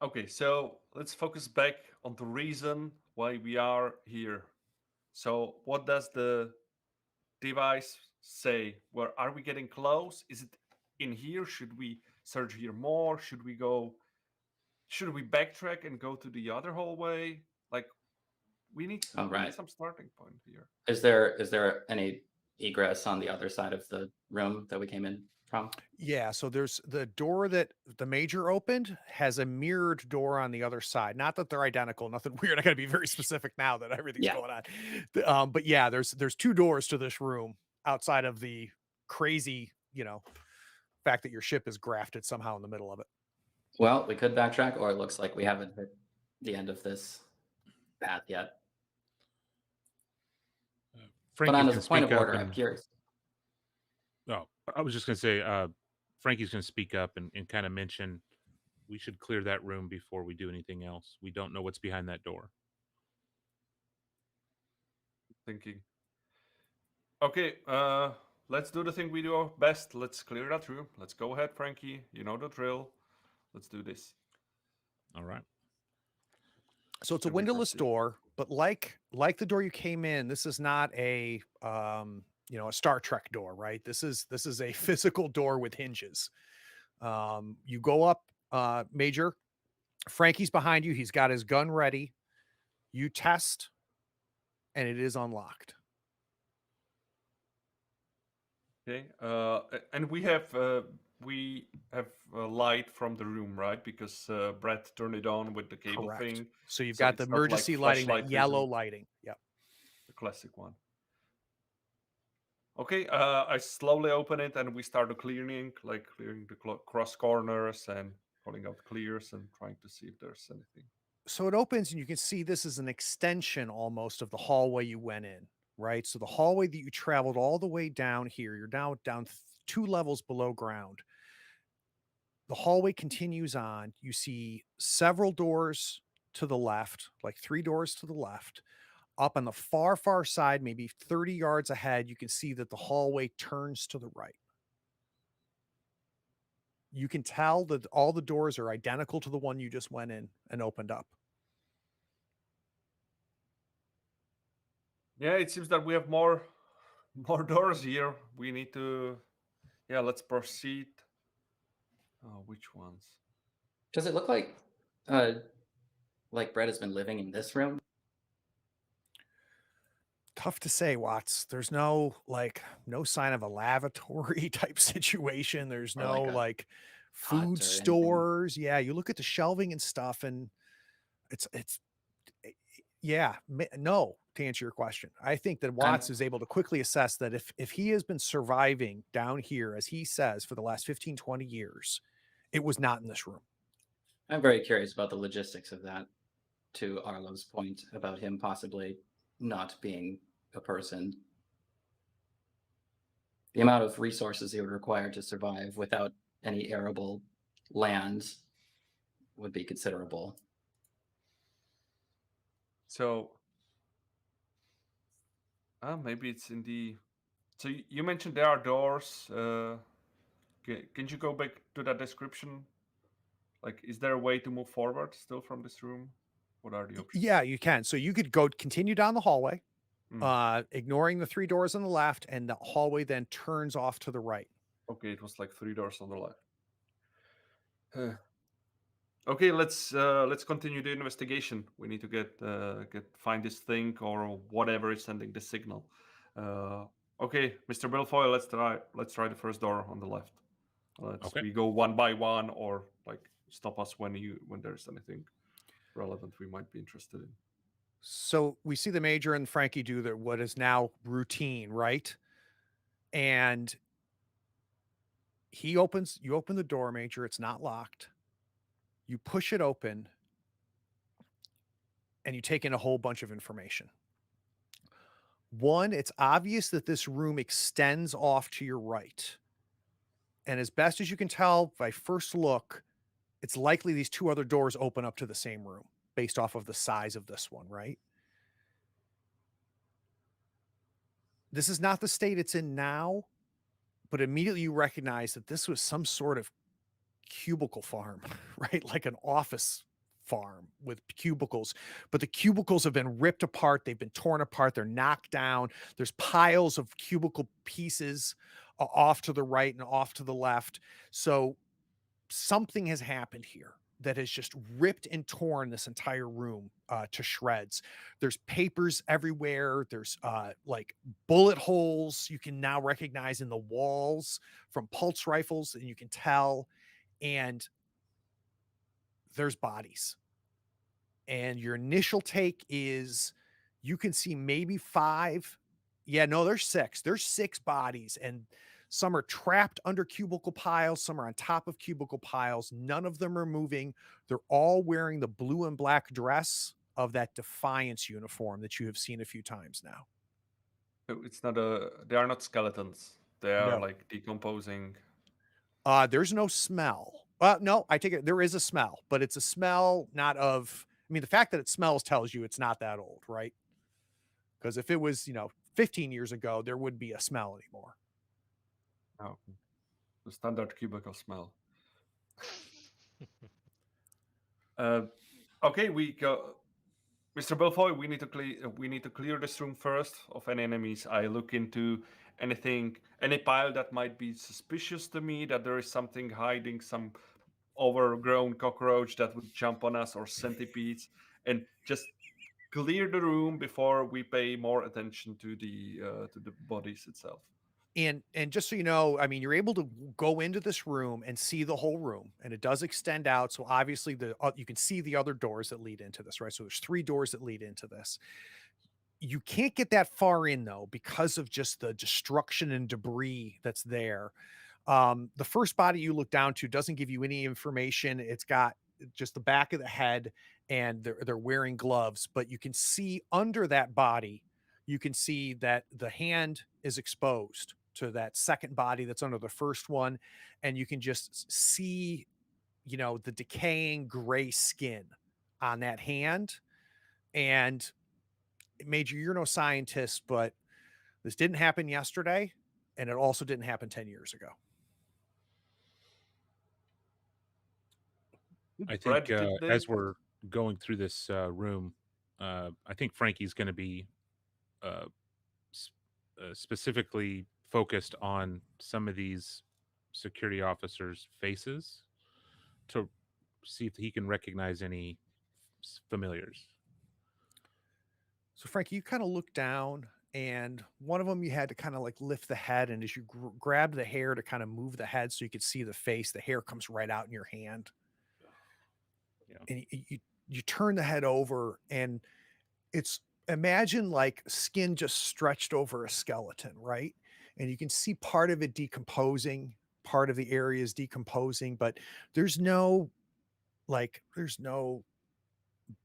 Okay, so let's focus back on the reason why we are here. So what does the device say? Where are we getting close? Is it in here? Should we search here more? Should we backtrack and go to the other hallway? Like we need some starting point here.
Is there any egress on the other side of the room that we came in from?
Yeah, so there's the door that the major opened has a mirrored door on the other side. Not that they're identical, nothing weird. I gotta be very specific now that everything's going on. But yeah, there's 2 doors to this room outside of the crazy, fact that your ship is grafted somehow in the middle of it.
Well, we could backtrack, or it looks like we haven't hit the end of this path yet. But
Frankie's
on
gonna
a point
speak
of
up
order, I'm
and
curious.
oh, I was just gonna say, Frankie's gonna speak up and kind of mention we should clear that room before we do anything else. We don't know what's behind that door.
Thinking. Okay, let's do the thing we do best. Let's clear that room. Let's go ahead, Frankie. You know the drill. Let's do this.
All right.
So it's a
And we
windowless
proceed.
door, but like the door you came in, this is not a a Star Trek door, right? This is a physical door with hinges. You go up, Major. Frankie's behind you. He's got his gun ready. You test, and it is unlocked.
Okay. And we have light from the room, right? Because Brett turned it on with the cable
Correct.
thing.
So you've
So
got
it's
the
not like
emergency lighting, that
flashlight
yellow
vision.
lighting. Yep.
The classic one. Okay, I slowly open it and we start clearing the cross corners and calling out clears and trying to see if there's anything.
So it opens and you can see this is an extension almost of the hallway you went in, right? So the hallway that you traveled all the way down here, you're now down 2 levels below ground. The hallway continues on. You see several doors to the left, like 3 doors to the left. Up on the far, far side, maybe 30 yards ahead, you can see that the hallway turns to the right. You can tell that all the doors are identical to the one you just went in and opened up.
Yeah, it seems that we have more doors here. We need to. Yeah, let's proceed. Oh, which ones?
Does it look like Brett has been living in this room?
Tough to say, Watts. There's no sign of a lavatory type situation. There's
Or
no
like a hut
food
or anything?
stores. Yeah, you look at the shelving and stuff, and it's no, to answer your question. I think that Watts is able to quickly assess that if he has been surviving down here, as he says, for the last 15, 20 years, it was not in this room.
I'm very curious about the logistics of that, to Arlo's point about him possibly not being a person. The amount of resources he would require to survive without any arable land would be considerable.
So, maybe it's in the. So you mentioned there are doors. Can you go back to that description? Like, is there a way to move forward still from this room? What are the options?
Yeah, you can. So you could continue down the hallway, ignoring the 3 doors on the left, and the hallway then turns off to the right.
Okay, it was like 3 doors on the left. Okay, let's continue the investigation. We need to find this thing or whatever is sending the signal. Okay, Mr. Milfoil, let's try the first door on the left.
Okay.
We go one by one, or like stop us when there's anything relevant we might be interested in.
So we see the Major and Frankie do what is now routine, right? And you open the door, Major. It's not locked. You push it open and you take in a whole bunch of information. One, it's obvious that this room extends off to your right. And as best as you can tell by first look, it's likely these 2 other doors open up to the same room based off of the size of this one, right? This is not the state it's in now, but immediately you recognize that this was some sort of cubicle farm, right? Like an office farm with cubicles, but the cubicles have been ripped apart. They've been torn apart. They're knocked down. There's piles of cubicle pieces off to the right and off to the left. So something has happened here that has just ripped and torn this entire room to shreds. There's papers everywhere. There's like bullet holes you can now recognize in the walls from pulse rifles, and you can tell. And there's bodies. And your initial take is you can see maybe 5. Yeah, no, there's 6. There's 6 bodies, and Some are trapped under cubicle piles. Some are on top of cubicle piles. None of them are moving. They're all wearing the blue and black dress of that Defiance uniform that you have seen a few times now.
It's not a. They are not skeletons. They are
No.
like decomposing.
There's no smell. No, I take it there is a smell, but it's a smell not of. I mean, the fact that it smells tells you it's not that old, right? Because if it was, 15 years ago, there would be a smell anymore.
Oh, the standard cubicle smell. Okay, we go. Mr. Belfoy, we need to clear this room first of any enemies. I look into any pile that might be suspicious to me, that there is something hiding, some overgrown cockroach that would jump on us, or centipedes, and just clear the room before we pay more attention to the bodies itself.
And just so you know, I mean, you're able to go into this room and see the whole room, and it does extend out. So obviously, you can see the other doors that lead into this, right? So there's 3 doors that lead into this. You can't get that far in though because of just the destruction and debris that's there. The first body you look down to doesn't give you any information. It's got just the back of the head, and they're wearing gloves, but you can see under that body, you can see that the hand is exposed to that second body that's under the first one, and you can just see, the decaying gray skin on that hand. And Major, you're no scientist, but this didn't happen yesterday, and it also didn't happen 10 years ago.
I
Brad,
think
did they?
as we're going through this room, I think Frankie's going to be uh, specifically focused on some of these security officers' faces to see if he can recognize any familiars.
So, Frankie, you kind of look down, and one of them you had to kind of like lift the head, and as you grab the hair to kind of move the head so you could see the face, the hair comes right out in your hand.
Yeah.
And you turn the head over, and it's imagine like skin just stretched over a skeleton, right? And you can see part of it decomposing, part of the area is decomposing, but there's no there's no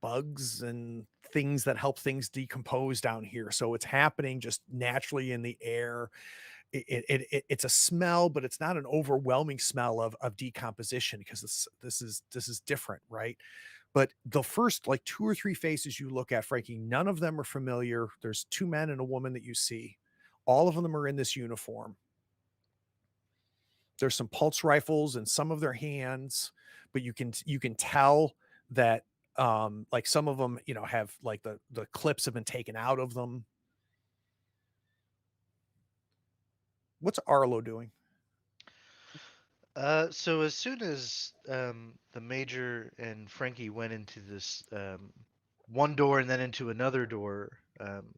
bugs and things that help things decompose down here. So it's happening just naturally in the air. It's a smell, but it's not an overwhelming smell of decomposition, because this is different, right? But the first like 2 or 3 faces you look at, Frankie, none of them are familiar. There's 2 men and a woman that you see. All of them are in this uniform. There's some pulse rifles in some of their hands, but you can tell that like some of them, have like the clips have been taken out of them. What's Arlo doing?
So as soon as the major and Frankie went into this one door and then into another door,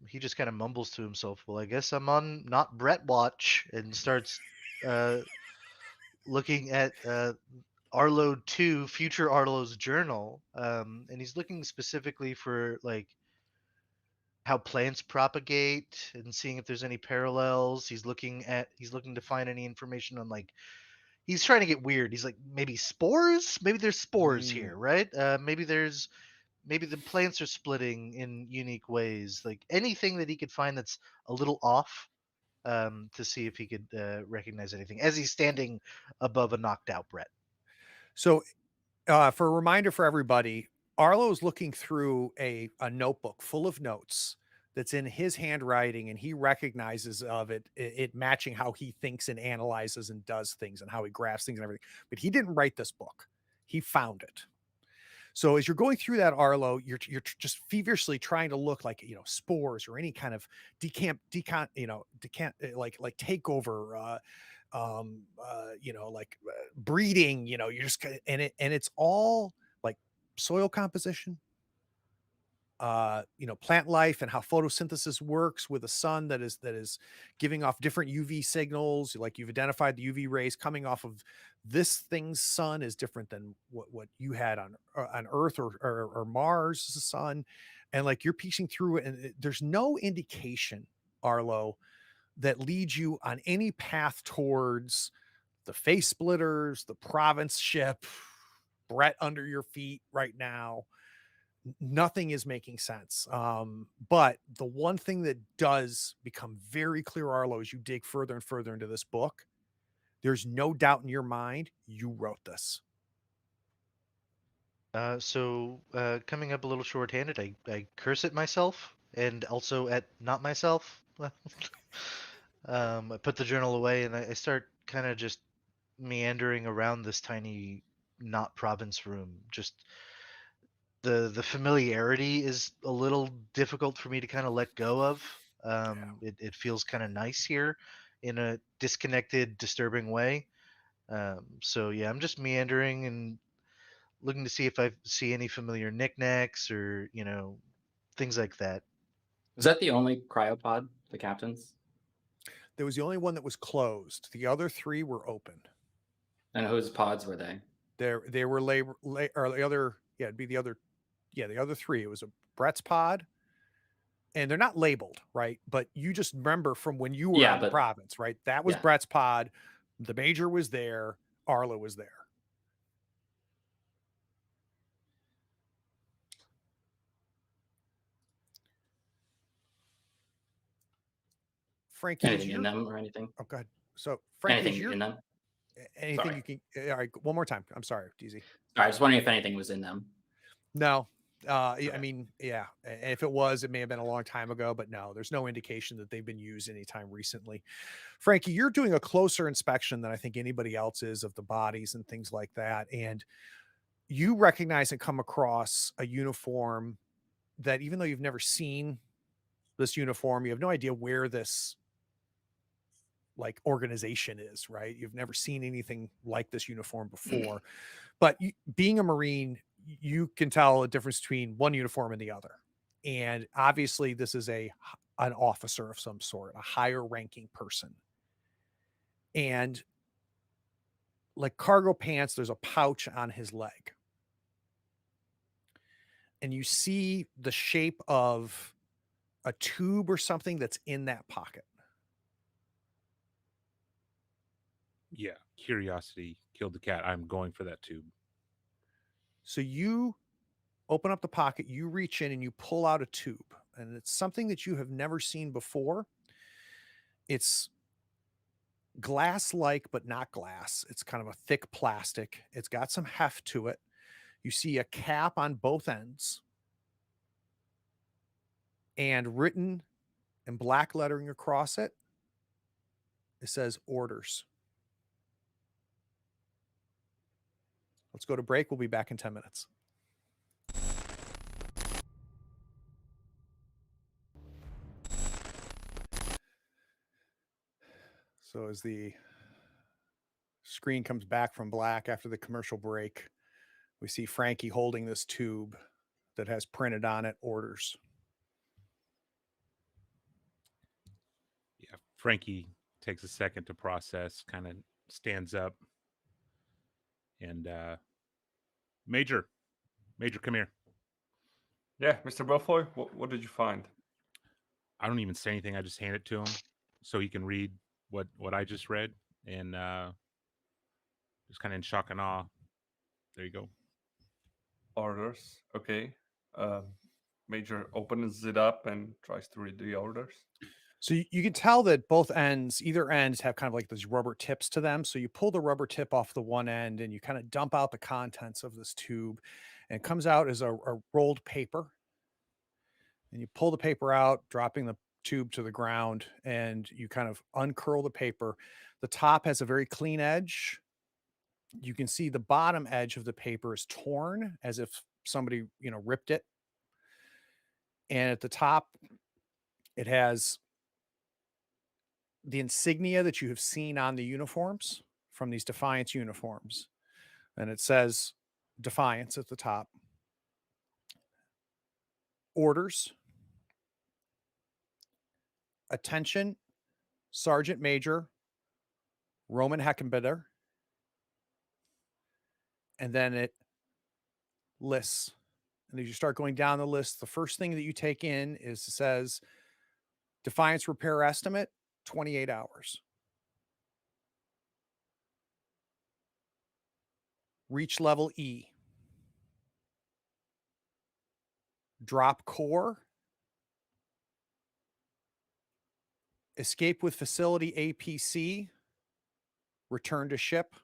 he just kind of mumbles to himself, "Well, I guess I'm on not Brett watch," and starts looking at Arlo 2, future Arlo's journal, and he's looking specifically for like how plants propagate and seeing if there's any parallels. He's looking to find any information on like he's trying to get weird. He's like, maybe spores? Maybe there's spores here, right? Maybe the plants are splitting in unique ways. Like anything that he could find that's a little off, to see if he could recognize anything as he's standing above a knocked out Brett.
So, for a reminder for everybody, Arlo is looking through a notebook full of notes that's in his handwriting, and he recognizes of it matching how he thinks and analyzes and does things and how he graphs things and everything. But he didn't write this book; he found it. So as you're going through that, Arlo, you're just feverishly trying to look like spores or any kind of like takeover, breeding. You're just and it's all like soil composition, plant life, and how photosynthesis works with a sun that is giving off different UV signals. Like you've identified the UV rays coming off of this thing's sun is different than what you had on Earth or Mars' sun, and like you're piecing through it, and there's no indication, Arlo, that leads you on any path towards the face splitters, the province ship, Brett under your feet right now. Nothing is making sense. But the one thing that does become very clear, Arlo, as you dig further and further into this book, there's no doubt in your mind you wrote this.
So coming up a little short-handed, I curse at myself and also at not myself. I put the journal away and I start kind of just meandering around this tiny not province room. Just the familiarity is a little difficult for me to kind of let go of. It feels kind of nice here in a disconnected, disturbing way. So yeah, I'm just meandering and looking to see if I see any familiar knickknacks or things like that.
Was that the only cryopod, the captain's?
There was the only one that was closed. The other three were open.
And whose pods were they?
They were or the other, yeah, it'd be the other, yeah, the other three. It was a Brett's pod, and they're not labeled, right? But you just remember from when you were on the province, right? That was Brett's pod. The Major was there. Arlo was there. Frankie,
anything in them or anything?
Oh, go ahead. So, Frankie,
anything in them?
Anything sorry. You can? All right, one more time. I'm sorry, DZ.
Sorry, I was wondering if anything was in them.
No. Okay. I mean, yeah. If it was, it may have been a long time ago, but no, there's no indication that they've been used anytime recently. Frankie, you're doing a closer inspection than I think anybody else is of the bodies and things like that. And you recognize and come across a uniform that, even though you've never seen this uniform, you have no idea where this like organization is, right? You've never seen anything like this uniform before, but being a Marine, you can tell a difference between one uniform and the other. And obviously this is an officer of some sort, a higher ranking person. And like cargo pants, there's a pouch on his leg. And you see the shape of a tube or something that's in that pocket.
Yeah, curiosity killed the cat. I'm going for that tube.
So you open up the pocket, you reach in and you pull out a tube, and it's something that you have never seen before. It's glass-like, but not glass. It's kind of a thick plastic. It's got some heft to it. You see a cap on both ends, and written in black lettering across it, it says orders. Let's go to break. We'll be back in 10 minutes. So as the screen comes back from black after the commercial break, we see Frankie holding this tube that has printed on it orders.
Yeah, Frankie takes a second to process, kind of stands up, and Major, come here.
Yeah, Mr. Belfoy, what did you find?
I don't even say anything. I just hand it to him so he can read what I just read, and just kind of in shock and awe. There you go.
Orders. Okay. Major opens it up and tries to read the orders.
So you can tell that either ends have kind of like those rubber tips to them. So you pull the rubber tip off the one end and you kind of dump out the contents of this tube, and it comes out as a rolled paper. And you pull the paper out, dropping the tube to the ground, and you kind of uncurl the paper. The top has a very clean edge. You can see the bottom edge of the paper is torn as if somebody, ripped it. And at the top, it has the insignia that you have seen on the uniforms from these Defiance uniforms. And it says Defiance at the top. Orders. Attention, Sergeant Major Roman Heckenbitter. And then it lists. And as you start going down the list, the first thing that you take in is it says Defiance repair estimate 28 hours. Reach level E. Drop core. Escape with facility APC. Return to ship.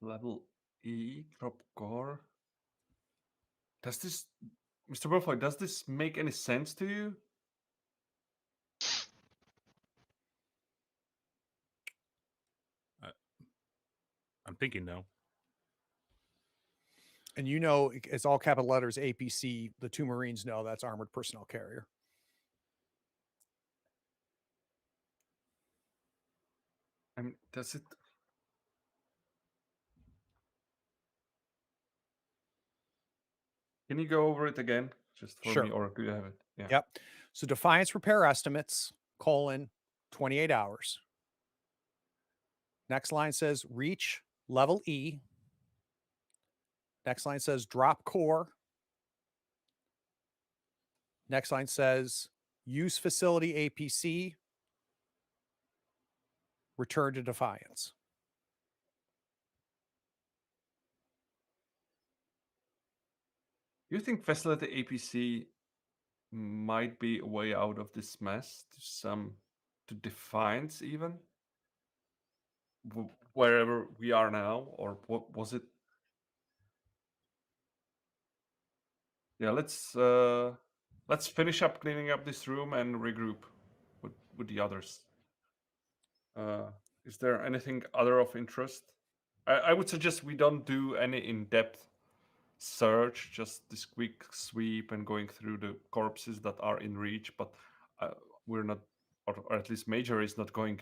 Level E, drop core. Does this, Mr. Butterfly, does this make any sense to you?
I'm thinking no.
And you know, it's all capital letters APC. The two Marines know that's armored personnel carrier.
I mean, does it? Can you go over it again, just for
Sure.
me, or do you have it? Yeah.
Yep. So Defiance repair estimates, 28 hours. Next line says reach level E. Next line says drop core. Next line says use facility APC. Return to Defiance.
You think facility APC might be a way out of this mess to Defiance even? Wherever we are now, or what was it? Yeah, let's finish up cleaning up this room and regroup with the others. Is there anything other of interest? I would suggest we don't do any in-depth search, just this quick sweep and going through the corpses that are in reach, but we're not, or at least Major is not going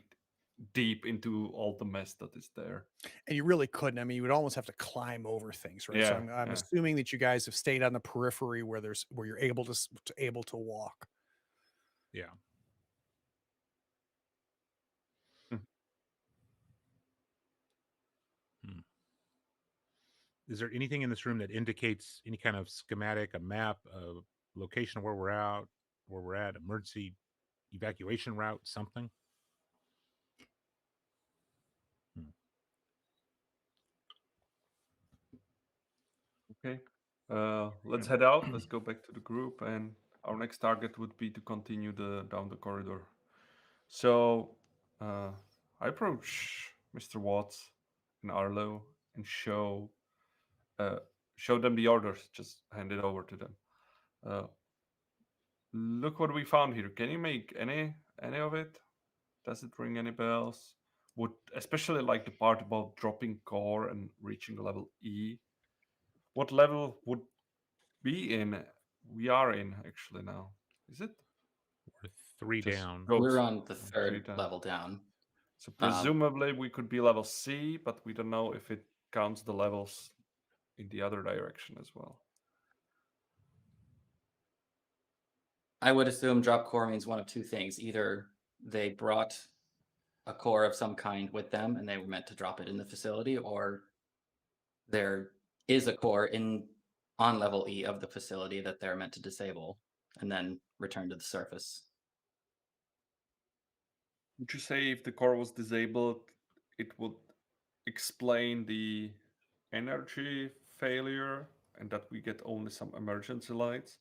deep into all the mess that is there.
And you really couldn't. I mean, you would almost have to climb over things, right? So
Yeah,
I'm
yeah.
assuming that you guys have stayed on the periphery where you're able to walk.
Yeah. Is there anything in this room that indicates any kind of schematic, a map, a location of where we're at, emergency evacuation route, something?
Okay. Let's head out. Let's go back to the group, and our next target would be to continue down the corridor. So I approach Mr. Watts and Arlo and show them the orders. Just hand it over to them. Look what we found here. Can you make any of it? Does it ring any bells? Would especially like the part about dropping core and reaching level E. What level would be in? We are in actually now. Is it?
We're 3
Just
down.
go
We're
to-
on the
three
third
down.
level down.
So presumably we could be level C, but we don't know if it counts the levels in the other direction as well.
I would assume drop core means one of two things. Either they brought a core of some kind with them and they were meant to drop it in the facility, or there is a core on level E of the facility that they're meant to disable and then return to the surface.
Would you say if the core was disabled, it would explain the energy failure and that we get only some emergency lights?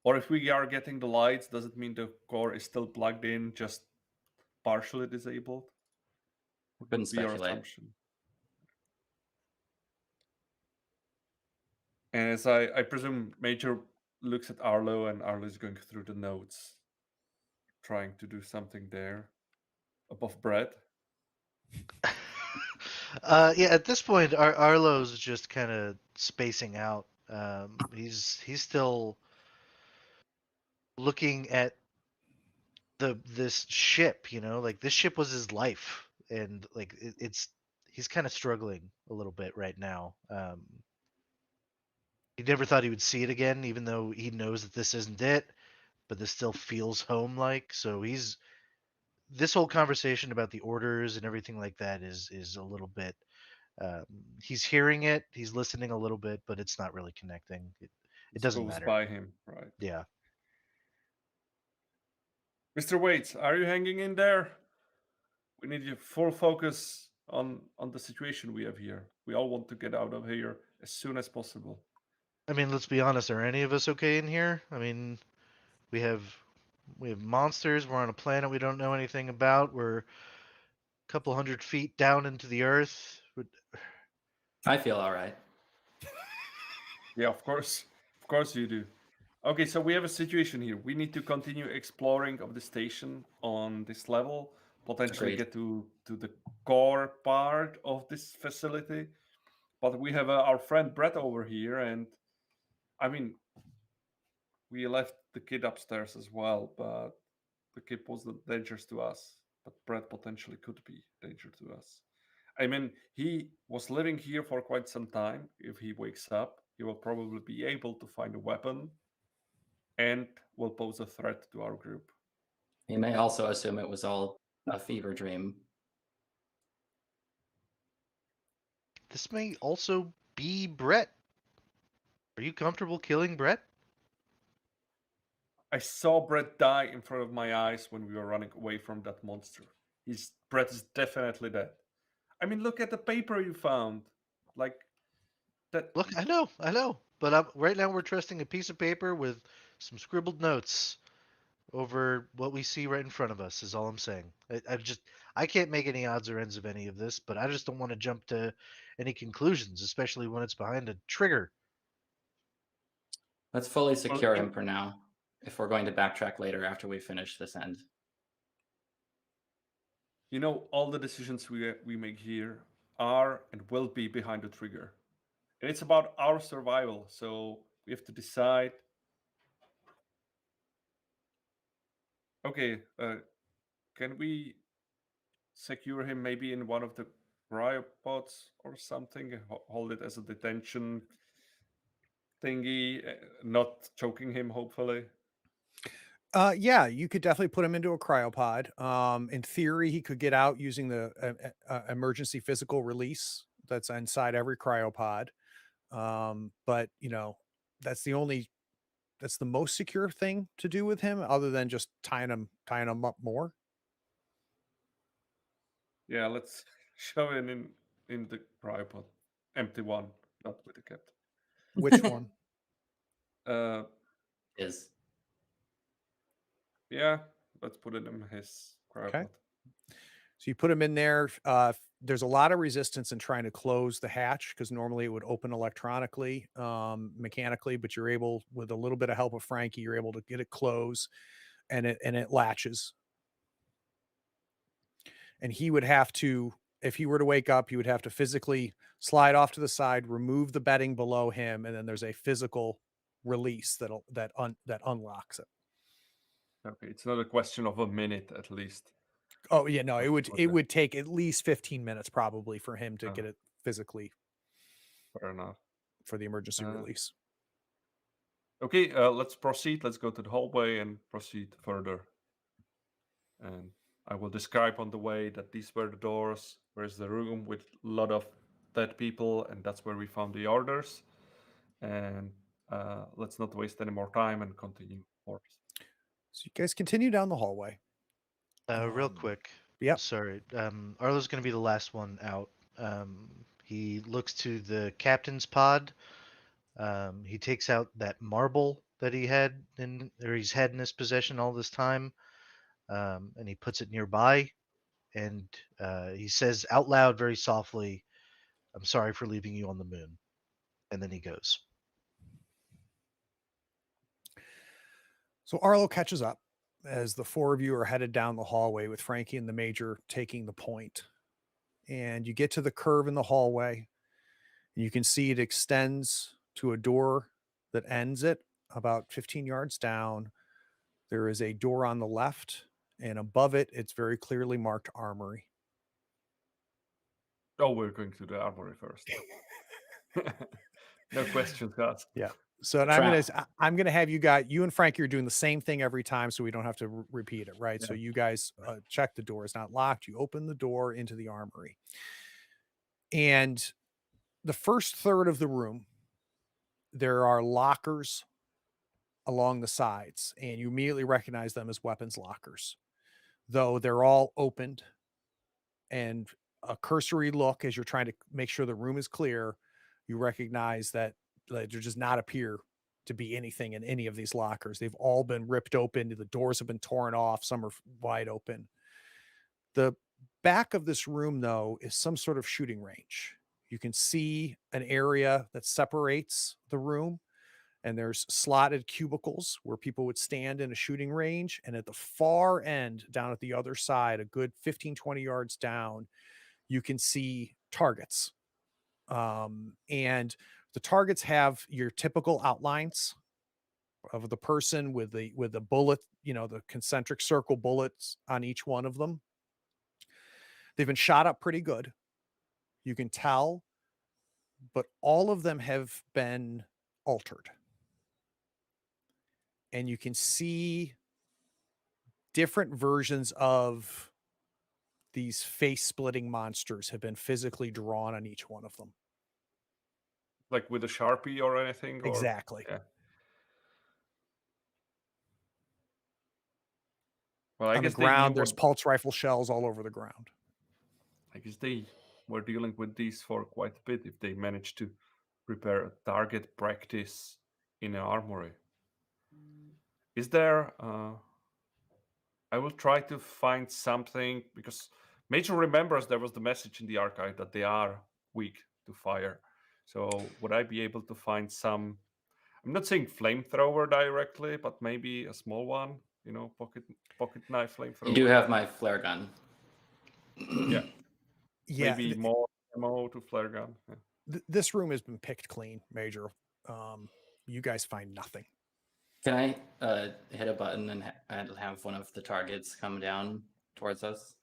Or if we are getting the lights, does it mean the core is still plugged in, just partially disabled? What
Couldn't
would be our
speculate.
assumption? And as I presume Major looks at Arlo, and Arlo is going through the notes, trying to do something there above Brett.
Yeah, at this point, Arlo's just kind of spacing out. He's still looking at this ship. Like this ship was his life, and like he's kind of struggling a little bit right now. He never thought he would see it again, even though he knows that this isn't it. But this still feels home-like. So this whole conversation about the orders and everything like that is a little bit. He's hearing it, he's listening a little bit, but it's not really connecting. It doesn't
goes
matter.
by him, right?
Yeah.
Mr. Waits, are you hanging in there? We need your full focus on the situation we have here. We all want to get out of here as soon as possible.
I mean, let's be honest. Are any of us okay in here? I mean, we have monsters. We're on a planet we don't know anything about. We're a couple hundred feet down into the earth.
I feel all right.
Yeah, of course you do. Okay, so we have a situation here. We need to continue exploring of the station on this level, potentially
Agreed.
get to the core part of this facility. But we have our friend Brett over here, and I mean, we left the kid upstairs as well, but the kid wasn't dangerous to us. But Brett potentially could be danger to us. I mean, he was living here for quite some time. If he wakes up, he will probably be able to find a weapon and will pose a threat to our group.
You may also assume it was all a fever dream.
This may also be Brett. Are you comfortable killing Brett?
I saw Brett die in front of my eyes when we were running away from that monster. Brett is definitely dead. I mean, look at the paper you found. Like that.
Look, I know. But right now we're trusting a piece of paper with some scribbled notes over what we see right in front of us. Is all I'm saying. I can't make any odds or ends of any of this, but I just don't want to jump to any conclusions, especially when it's behind a trigger.
Let's fully secure
Okay.
him for now, if we're going to backtrack later after we finish this end.
You know, all the decisions we make here are and will be behind the trigger. And it's about our survival, so we have to decide. Okay, can we secure him maybe in one of the cryopods or something? Hold it as a detention thingy, not choking him, hopefully.
Yeah, you could definitely put him into a cryopod. In theory, he could get out using the emergency physical release that's inside every cryopod. But that's the most secure thing to do with him, other than just tying him up more.
Yeah, let's shove him in the cryopod, empty one, not with the captain.
Which one?
Is
Yeah, let's put it in his cryopod.
Okay. So you put him in there. There's a lot of resistance in trying to close the hatch, because normally it would open electronically, mechanically, but you're able, with a little bit of help of Frankie, you're able to get it closed, and it latches. And he would have to, if he were to wake up, he would have to physically slide off to the side, remove the bedding below him, and then there's a physical release that unlocks it.
Okay, it's not a question of a minute at least.
Oh yeah, no, it
Okay.
would take at least 15 minutes probably for him to
Oh.
get it physically
Fair enough.
for the emergency release.
Okay, let's proceed. Let's go to the hallway and proceed further. And I will describe on the way that these were the doors. Where's the room with a lot of dead people, and that's where we found the orders. And let's not waste any more time and continue forward.
So you guys continue down the hallway.
Real quick.
Yep.
Sorry. Arlo's going to be the last one out. He looks to the captain's pod. He takes out that marble that he's had in his possession all this time, and he puts it nearby. And he says out loud, very softly, "I'm sorry for leaving you on the moon." And then he goes.
So Arlo catches up as the four of you are headed down the hallway, with Frankie and the Major taking the point. And you get to the curve in the hallway, and you can see it extends to a door that ends it about 15 yards down. There is a door on the left, and above it, it's very clearly marked armory.
Oh, we're going to the armory first. No questions asked.
Yeah. So, and I'm gonna have you and Frankie are doing the same thing every time, so we don't have to repeat it, right?
Yeah.
So you guys check the door; it's not locked. You open the door into the armory, and the first third of the room there are lockers along the sides, and you immediately recognize them as weapons lockers, though they're all opened. And a cursory look as you're trying to make sure the room is clear, you recognize that there does not appear to be anything in any of these lockers. They've all been ripped open. The doors have been torn off. Some are wide open. The back of this room, though, is some sort of shooting range. You can see an area that separates the room, and there's slotted cubicles where people would stand in a shooting range. And at the far end, down at the other side, a good 15, 20 yards down, you can see targets. And the targets have your typical outlines of the person with the bullet, the concentric circle bullets on each one of them. They've been shot up pretty good. You can tell, but all of them have been altered. And you can see different versions of these face-splitting monsters have been physically drawn on each one of them.
Like with a Sharpie or anything? Or,
Exactly.
yeah. Well, I
On the
guess they knew
ground, there's
what,
pulse rifle shells all over the ground.
I guess they were dealing with these for quite a bit if they managed to prepare a target practice in an armory. Is there? I will try to find something, because Major remembers there was the message in the archive that they are weak to fire. So would I be able to find some? I'm not saying flamethrower directly, but maybe a small one. Pocket knife flamethrower.
You do have my flare gun.
Yeah.
Yeah,
Maybe more ammo to flare gun. Yeah.
this room has been picked clean, Major. You guys find nothing.
Can I hit a button and have one of the targets come down towards us?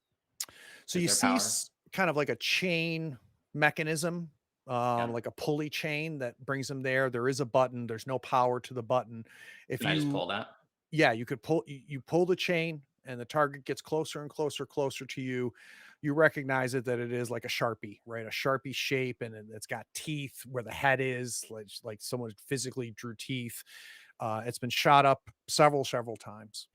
So
Is
you
there
see
power?
kind of like a chain mechanism,
Yeah.
like a pulley chain that brings them there. There is a button. There's no power to the button. If
Can I just pull that?
Yeah, you could you pull the chain, and the target gets closer and closer to you. You recognize that it is like a Sharpie, right? A Sharpie shape, and it's got teeth where the head is, like someone physically drew teeth. It's been shot up several times.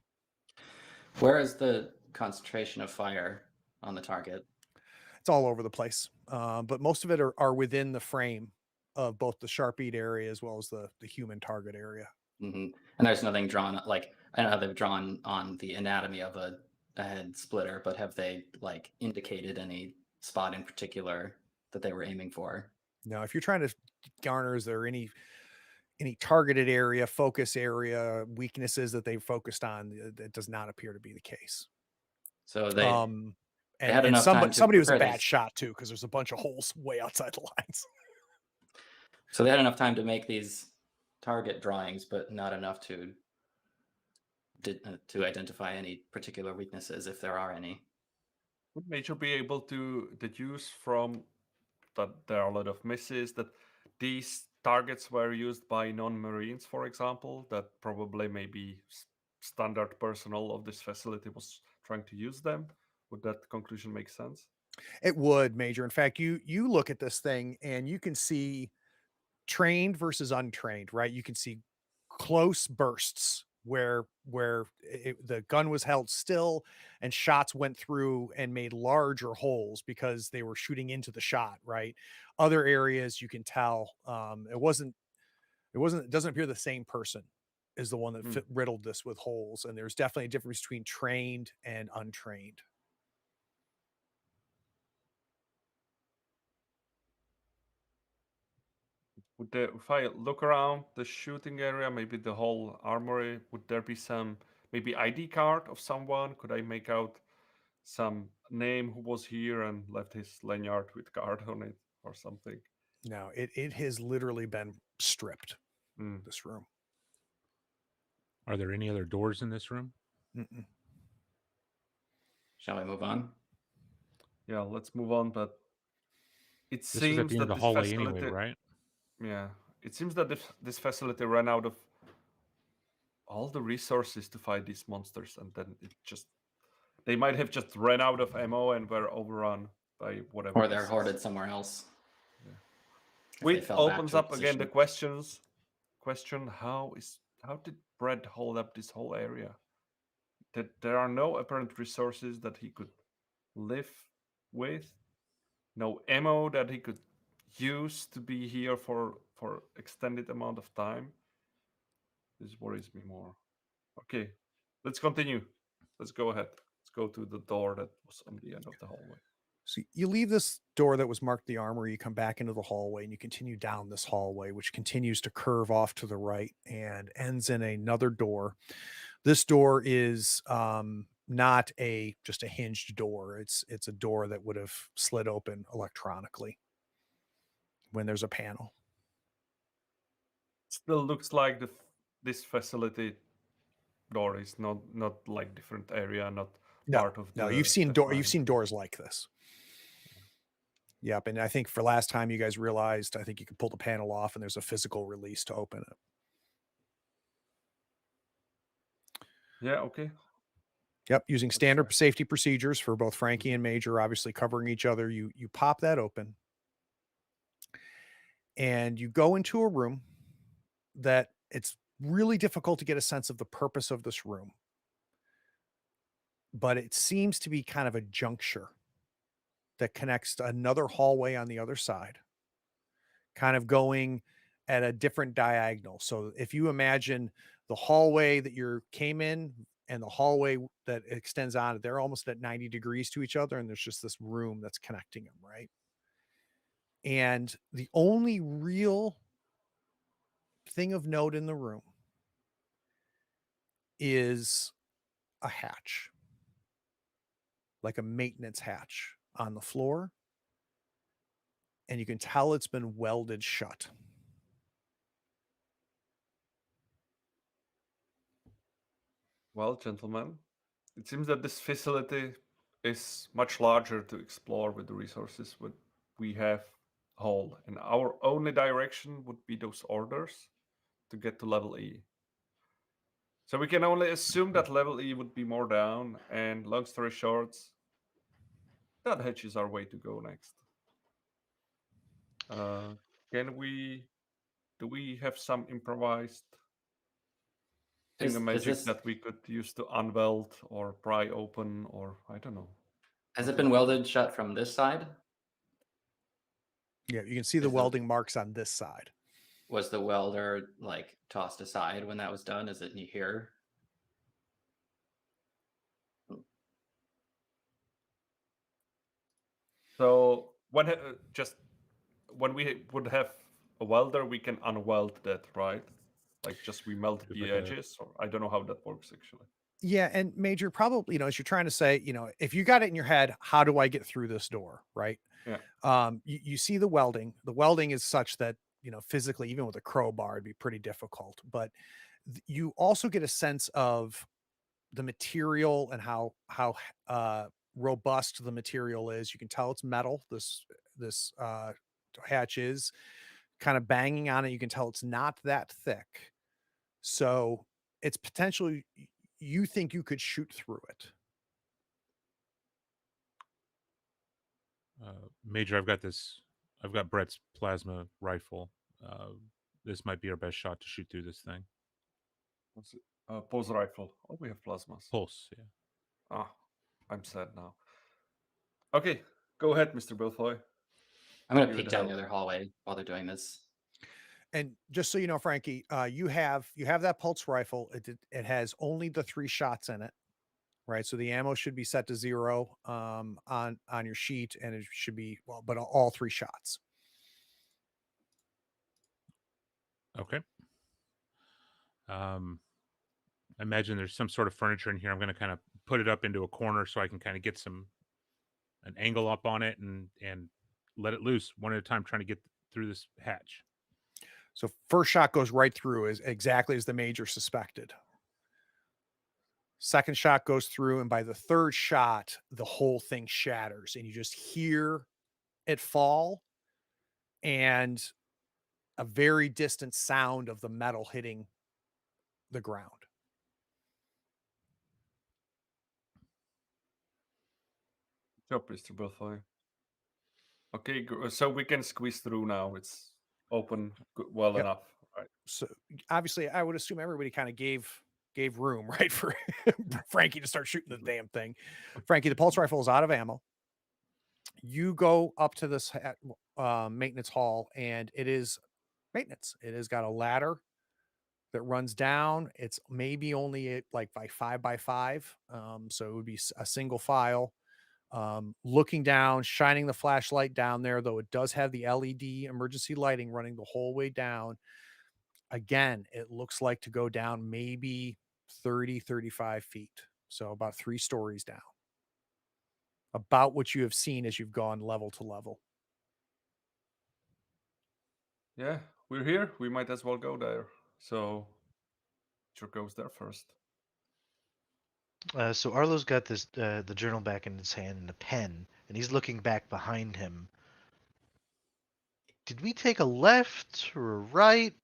Where is the concentration of fire on the target?
It's all over the place, but most of it are within the frame of both the Sharpied area as well as the human target area.
And there's nothing drawn, like, I know they've drawn on the anatomy of a head splitter, but have they like indicated any spot in particular that they were aiming for?
Now, if you're trying to garner, is there any targeted area, focus area, weaknesses that they've focused on? It does not appear to be the case.
So they
and,
had enough time to
somebody was a
prepare
bad
these.
shot too, because there's a bunch of holes way outside the lines.
So they had enough time to make these target drawings, but not enough to identify any particular weaknesses, if there are any.
Would Major be able to deduce from that there are a lot of misses, that these targets were used by non-Marines, for example, that probably maybe standard personnel of this facility was trying to use them? Would that conclusion make sense?
It would, Major. In fact, you look at this thing and you can see trained versus untrained, right? You can see close bursts where the gun was held still and shots went through and made larger holes because they were shooting into the shot, right? Other areas you can tell it doesn't appear the same person is the one that riddled this with holes, and there's definitely a difference between trained and untrained.
If I look around the shooting area, maybe the whole armory, would there be some maybe ID card of someone? Could I make out some name who was here and left his lanyard with card on it or something?
No, it has literally been stripped, this room.
Are there any other doors in this room?
Mm-mm.
Shall we move on?
Yeah, let's move on. But it
This was at
seems
the end of
that
the
this
hallway
facility,
anyway, right?
yeah, it seems that this facility ran out of all the resources to fight these monsters, and then they might have just ran out of ammo and were overrun by whatever.
Or they're hoarded somewhere else.
Yeah.
If they
Which
fell back
opens
to a
up again the
position.
questions: question: how did Brett hold up this whole area? That there are no apparent resources that he could live with, no ammo that he could use to be here for extended amount of time. This worries me more. Okay, let's continue. Let's go ahead. Let's go to the door that was on the end of the hallway.
So you leave this door that was marked the armory, you come back into the hallway and you continue down this hallway, which continues to curve off to the right and ends in another door. This door is not just a hinged door. It's a door that would have slid open electronically when there's a panel.
Still looks like this facility door is not like different area, not part of the.
No, you've seen doors like this. Yep, and I think for last time you guys realized, I think you can pull the panel off and there's a physical release to open it.
Yeah, okay.
Yep, using standard safety procedures for both Frankie and Major, obviously covering each other. You pop that open and you go into a room that it's really difficult to get a sense of the purpose of this room. But it seems to be kind of a juncture that connects to another hallway on the other side, kind of going at a different diagonal. So if you imagine the hallway that you came in and the hallway that extends on, they're almost at 90 degrees to each other. And there's just this room that's connecting them, right? And the only real thing of note in the room is a hatch, like a maintenance hatch on the floor. And you can tell it's been welded shut.
Well, gentlemen, it seems that this facility is much larger to explore with the resources what we have whole, and our only direction would be those orders to get to level E. So we can only assume that level E would be more down, and long story short, that hatch is our way to go next. Do we have some improvised thingamagic that we could use to unweld or pry open, or I don't know?
Has it been welded shut from this side?
Yeah, you can see the welding marks on this side.
Was the welder like tossed aside when that was done? Is it here?
So when when we would have a welder, we can unweld that, right? Like just we melt the edges, or I don't know how that works actually.
Yeah, and Major, probably, as you're trying to say, if you got it in your head, how do I get through this door, right?
Yeah.
You see the welding. The welding is such that, physically, even with a crowbar, it'd be pretty difficult. But you also get a sense of the material and how robust the material is. You can tell it's metal. This hatch is kind of banging on it. You can tell it's not that thick. So it's potentially, you think you could shoot through it.
Major, I've got Brett's plasma rifle. This might be our best shot to shoot through this thing.
What's it? Pulse rifle. Oh, we have plasmas.
Pulse, yeah.
Ah, I'm sad now. Okay, go ahead, Mr. Belfoy.
I'm gonna peek down the other hallway while they're doing this.
And just so you know, Frankie, you have that pulse rifle. It has only the 3 shots in it, right? So the ammo should be set to 0 on your sheet, and it should be but all 3 shots.
Okay. I imagine there's some sort of furniture in here. I'm going to kind of put it up into a corner so I can kind of get an angle up on it and let it loose one at a time, trying to get through this hatch.
So first shot goes right through, as exactly as the Major suspected. Second shot goes through, and by the third shot, the whole thing shatters, and you just hear it fall and a very distant sound of the metal hitting the ground.
Good job, Mr. Belfoy. Okay, so we can squeeze through now. It's open well enough.
So obviously, I would assume everybody kind of gave room, right, for Frankie to start shooting the damn thing. Frankie, the pulse rifle is out of ammo. You go up to this maintenance hall, and it is maintenance. It has got a ladder that runs down. It's maybe only like by 5x5, so it would be a single file. Looking down, shining the flashlight down there, though it does have the LED emergency lighting running the whole way down. Again, it looks like to go down maybe 35 feet. So about 3 stories down. About what you have seen as you've gone level to level.
Yeah, we're here. We might as well go there. So, Major goes there first.
So Arlo's got this the journal back in his hand and a pen, and he's looking back behind him. Did we take a left or a right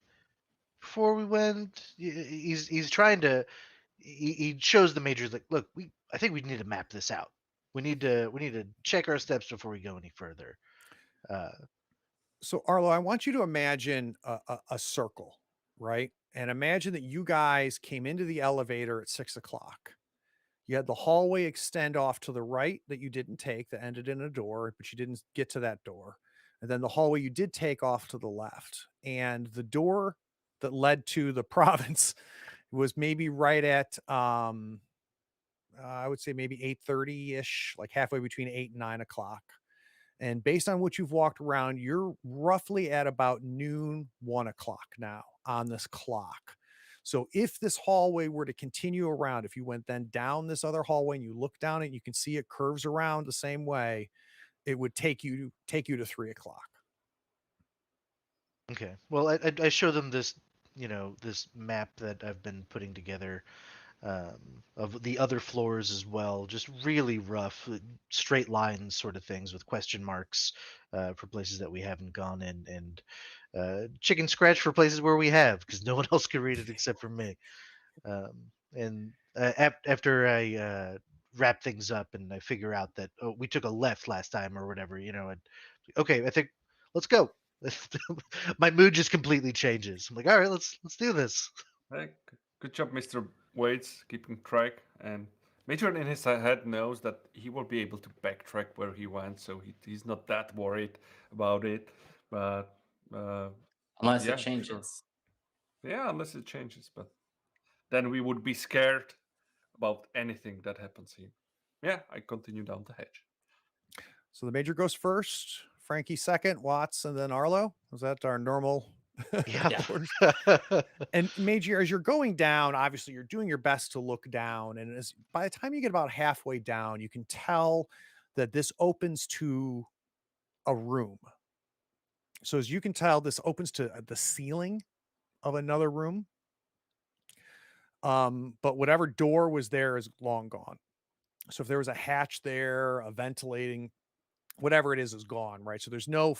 before we went? He's trying to. He shows the majors like, look, I think we need to map this out. We need to check our steps before we go any further.
So Arlo, I want you to imagine a circle, right? And imagine that you guys came into the elevator at 6:00. You had the hallway extend off to the right that you didn't take, that ended in a door, but you didn't get to that door. And then the hallway you did take off to the left. And the door that led to the province was maybe right at I would say maybe 8:30-ish, like halfway between 8 and 9:00. And based on what you've walked around, you're roughly at about noon, 1:00 now on this clock. So if this hallway were to continue around, if you went then down this other hallway and you look down it, you can see it curves around the same way, it would take you to 3:00.
Okay. Well, I show them this, this map that I've been putting together of the other floors as well. Just really rough, straight lines sort of things with question marks for places that we haven't gone in, and chicken scratch for places where we have, because no one else can read it except for me. And after I wrap things up and I figure out that we took a left last time or whatever, okay, I think let's go. My mood just completely changes. I'm like, all right, let's do this.
Hey, good job, Mr. Waits, keeping track. And Major in his head knows that he will be able to backtrack where he went, so he's not that worried about it. But
Unless
yeah,
it
sure.
changes.
Yeah, unless it changes. But then we would be scared about anything that happens here. Yeah, I continue down the hedge.
So the major goes first, Frankie second, Watts, and then Arlo. Was that our normal?
Yeah.
And Major, as you're going down, obviously you're doing your best to look down. And by the time you get about halfway down, you can tell that this opens to a room. So as you can tell, this opens to the ceiling of another room. But whatever door was there is long gone. So if there was a hatch there, a ventilating, whatever it is gone, right? So there's no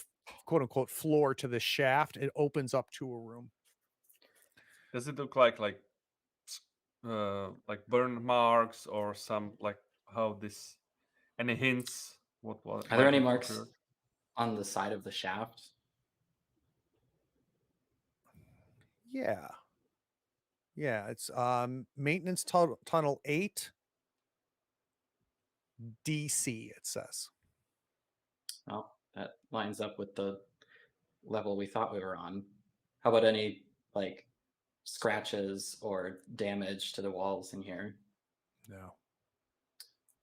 quote unquote floor to this shaft. It opens up to a room.
Does it look like burn marks or some like how this? Any hints? What
Are there any
might have
marks
occurred?
on the side of the shaft?
Yeah. Yeah, it's maintenance tunnel 8 DC, it says.
Oh, that lines up with the level we thought we were on. How about any like scratches or damage to the walls in here?
No.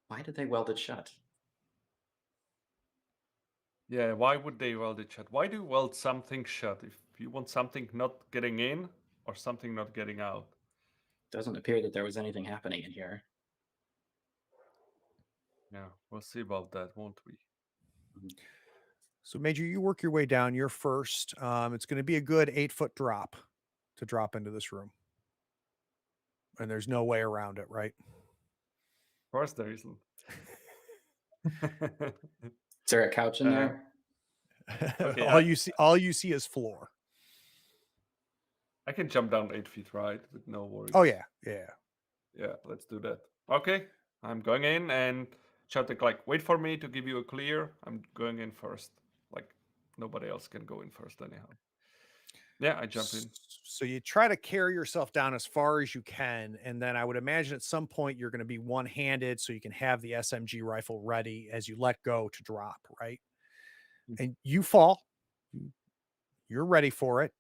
Why did they weld it shut?
Yeah, why would they weld it shut? Why do you weld something shut if you want something not getting in or something not getting out?
Doesn't appear that there was anything happening in here.
Yeah, we'll see about that, won't we?
So Major, you work your way down. You're first. It's going to be a good 8-foot drop to drop into this room. And there's no way around it, right?
Of course there isn't.
Is there a couch in there?
Okay,
all you see is floor.
I can jump down 8 feet, right? With no worries.
Oh yeah.
Yeah, let's do that. Okay, I'm going in and shouting like, wait for me to give you a clear. I'm going in first. Like nobody else can go in first anyhow. Yeah, I jump in.
So you try to carry yourself down as far as you can, and then I would imagine at some point you're going to be one-handed so you can have the SMG rifle ready as you let go to drop, right? And you fall. You're ready for it.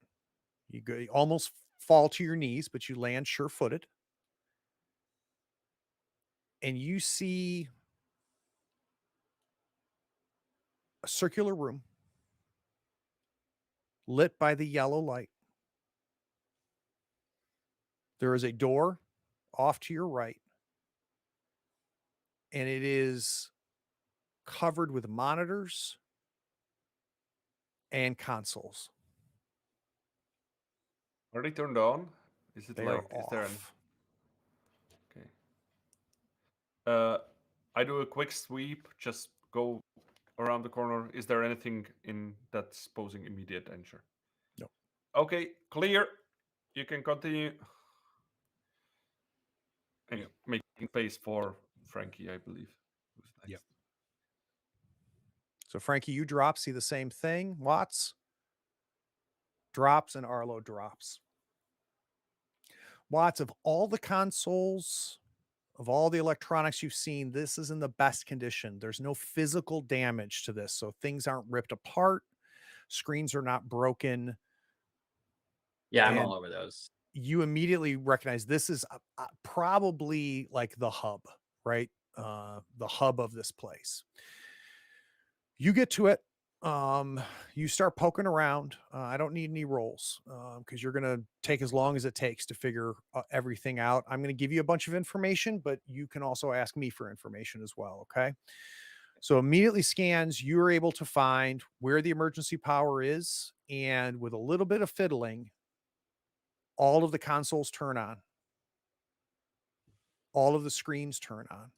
You almost fall to your knees, but you land sure-footed. And you see a circular room lit by the yellow light. There is a door off to your right, and it is covered with monitors and consoles.
Are they turned on? Is it
They
like
are
is there an
off.
okay? I do a quick sweep, just go around the corner. Is there anything in that's posing immediate danger?
No.
Okay, clear. You can continue. And making space for Frankie, I believe. Who's next?
Yep.
So Frankie, you drop, see the same thing. Watts drops and Arlo drops. Watts, of all the consoles, of all the electronics you've seen, this is in the best condition. There's no physical damage to this. So things aren't ripped apart. Screens are not broken.
Yeah, I'm
And
all over those.
you immediately recognize this is probably like the hub, right? The hub of this place. You get to it. You start poking around. I don't need any rolls because you're going to take as long as it takes to figure everything out. I'm going to give you a bunch of information, but you can also ask me for information as well. Okay. So immediately scans, you're able to find where the emergency power is. And with a little bit of fiddling, all of the consoles turn on. All of the screens turn on.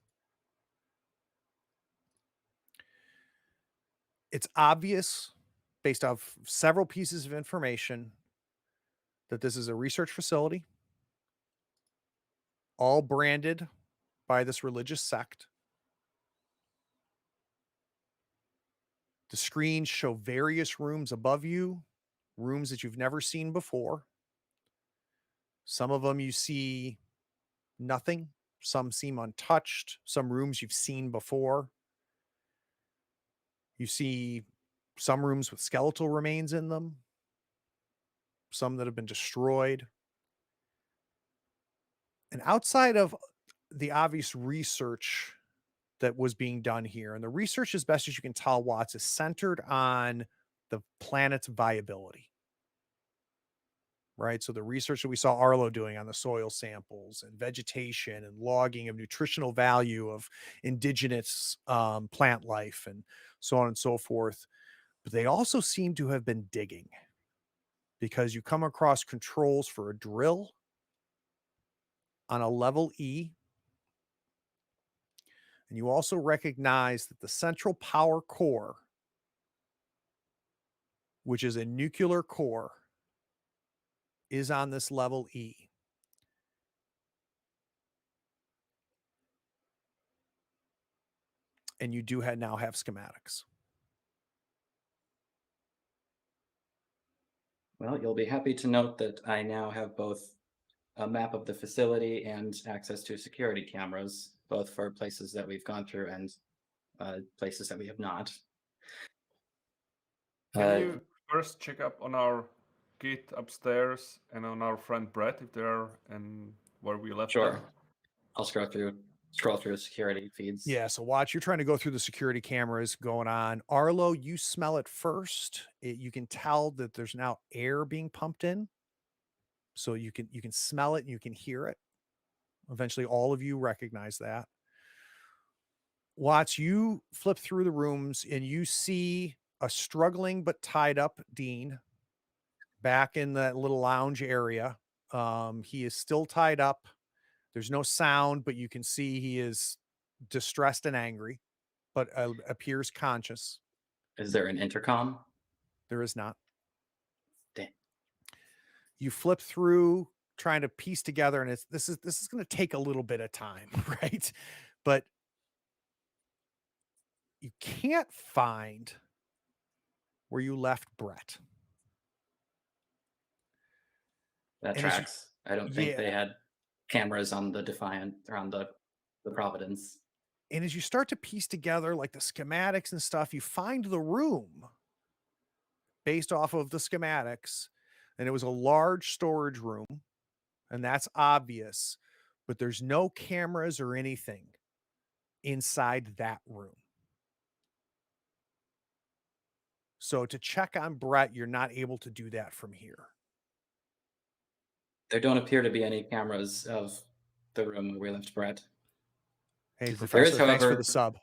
It's obvious, based off several pieces of information, that this is a research facility, all branded by this religious sect. The screens show various rooms above you, rooms that you've never seen before. Some of them you see nothing. Some seem untouched. Some rooms you've seen before. You see some rooms with skeletal remains in them, some that have been destroyed. And outside of the obvious research that was being done here, and the research, as best as you can tell, Watts, is centered on the planet's viability. Right. So the research that we saw Arlo doing on the soil samples and vegetation and logging of nutritional value of indigenous plant life and so on and so forth. But they also seem to have been digging, because you come across controls for a drill on a level E. And you also recognize that the central power core, which is a nuclear core, is on this level E. And you do now have schematics.
Well, you'll be happy to note that I now have both a map of the facility and access to security cameras, both for places that we've gone through and places that we have not.
Can you first check up on our gate upstairs and on our friend Brett if they're and where we left
Sure.
them?
I'll scroll through security feeds.
Yeah, so Watch, you're trying to go through the security cameras going on. Arlo, you smell it first. You can tell that there's now air being pumped in. So you can smell it and you can hear it. Eventually all of you recognize that. Watts, you flip through the rooms and you see a struggling but tied up Dean back in that little lounge area. He is still tied up. There's no sound, but you can see he is distressed and angry, but appears conscious.
Is there an intercom?
There is not.
Damn.
You flip through trying to piece together, and this is going to take a little bit of time, right? But you can't find where you left Brett.
That
And as you,
tracks. I don't think
yeah,
they had cameras on the Defiant or on the Providence.
and as you start to piece together like the schematics and stuff, you find the room based off of the schematics, and it was a large storage room, and that's obvious, but there's no cameras or anything inside that room. So to check on Brett, you're not able to do that from here.
There don't appear to be any cameras of the room where we left Brett.
Hey,
Is it-
There is,
Professor, thanks for
however,
the sub.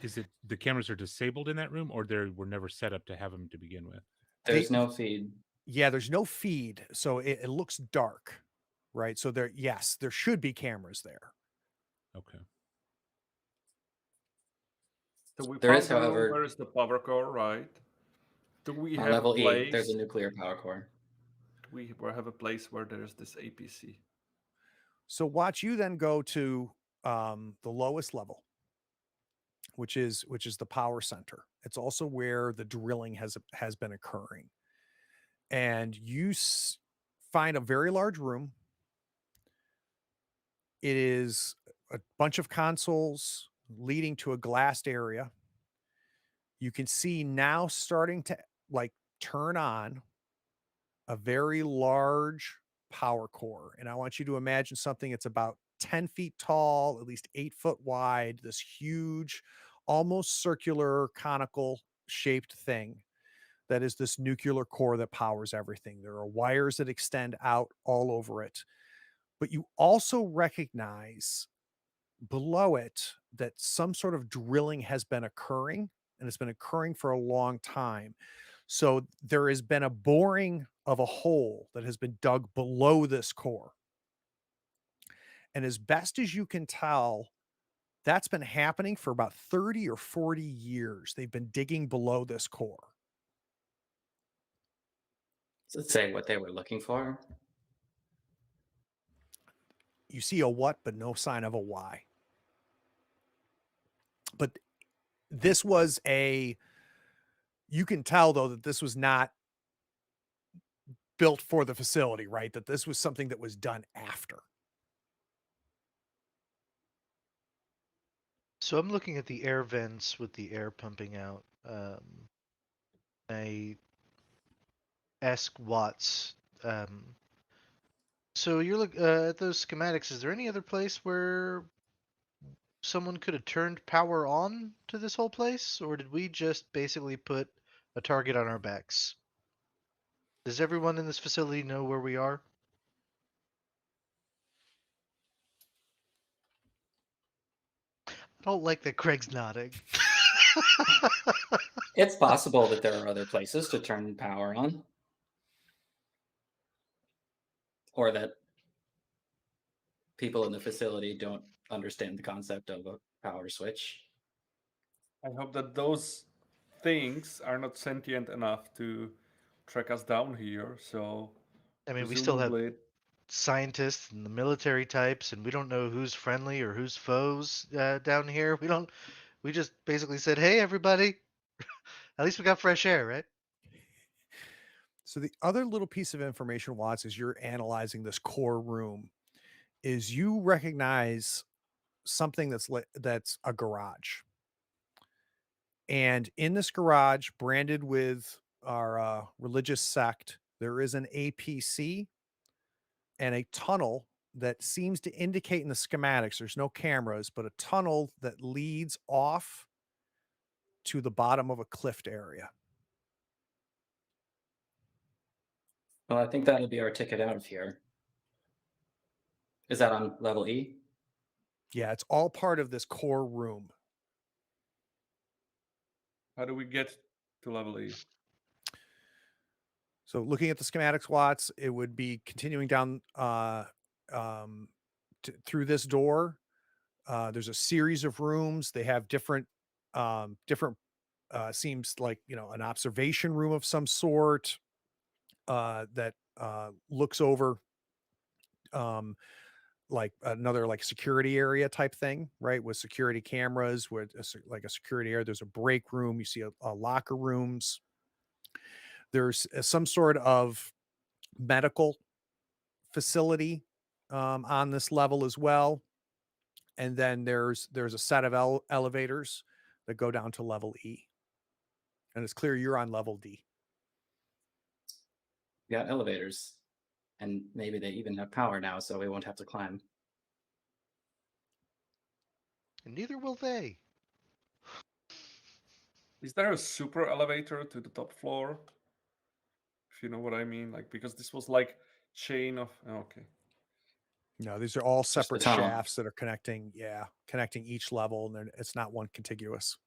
Is it the cameras are disabled in that room, or they were never set up to have them to begin with?
there's
They,
no feed.
yeah, there's no feed, so it looks dark, right? So there, yes, there should be cameras there.
Okay.
So we
There
found
is,
the room
however,
where is the power core, right? Do we
on
have a
level E,
place?
there's a nuclear power core.
Do we have a place where there's this APC?
So watch you then go to the lowest level, which is the power center. It's also where the drilling has been occurring, and you find a very large room. It is a bunch of consoles leading to a glassed area. You can see now starting to like turn on a very large power core. And I want you to imagine something that's about 10 feet tall, at least 8 foot wide, this huge, almost circular, conical shaped thing that is this nuclear core that powers everything. There are wires that extend out all over it. But you also recognize below it that some sort of drilling has been occurring, and it's been occurring for a long time. So there has been a boring of a hole that has been dug below this core. And as best as you can tell, that's been happening for about 30 or 40 years. They've been digging below this core.
Does it say what they were looking for?
You see a what, but no sign of a why. But this was you can tell though that this was not built for the facility, right? That this was something that was done after.
So I'm looking at the air vents with the air pumping out. I ask Watts. So you're at those schematics. Is there any other place where someone could have turned power on to this whole place, or did we just basically put a target on our backs? Does everyone in this facility know where we are? I don't like that Craig's nodding.
It's possible that there are other places to turn power on. Or that people in the facility don't understand the concept of a power switch.
I hope that those things are not sentient enough to track us down here. So
I mean, we still have
presumably,
scientists and the military types, and we don't know who's friendly or who's foes down here. We just basically said, hey, everybody, at least we got fresh air, right?
So the other little piece of information, Watts, as you're analyzing this core room, is you recognize something that's a garage. And in this garage, branded with our religious sect, there is an APC and a tunnel that seems to indicate in the schematics, there's no cameras, but a tunnel that leads off to the bottom of a cliffed area.
Well, I think that'll be our ticket out of here. Is that on level E?
Yeah, it's all part of this core room.
how do we get to level E?
So looking at the schematics, Watts, it would be continuing down through this door. There's a series of rooms. They have different seems like, an observation room of some sort that looks over like another like security area type thing, right? With security cameras, with like a security area. There's a break room. You see a locker rooms. There's some sort of medical facility on this level as well. And then there's a set of elevators that go down to level E. And it's clear you're on level D.
We got elevators, and maybe they even have power now, so we won't have to climb.
And neither will they.
Is there a super elevator to the top floor? If you know what I mean, like because this was like chain of okay.
No, these are all
Just the
separate
tunnel.
shafts that are connecting each level, and it's not one contiguous.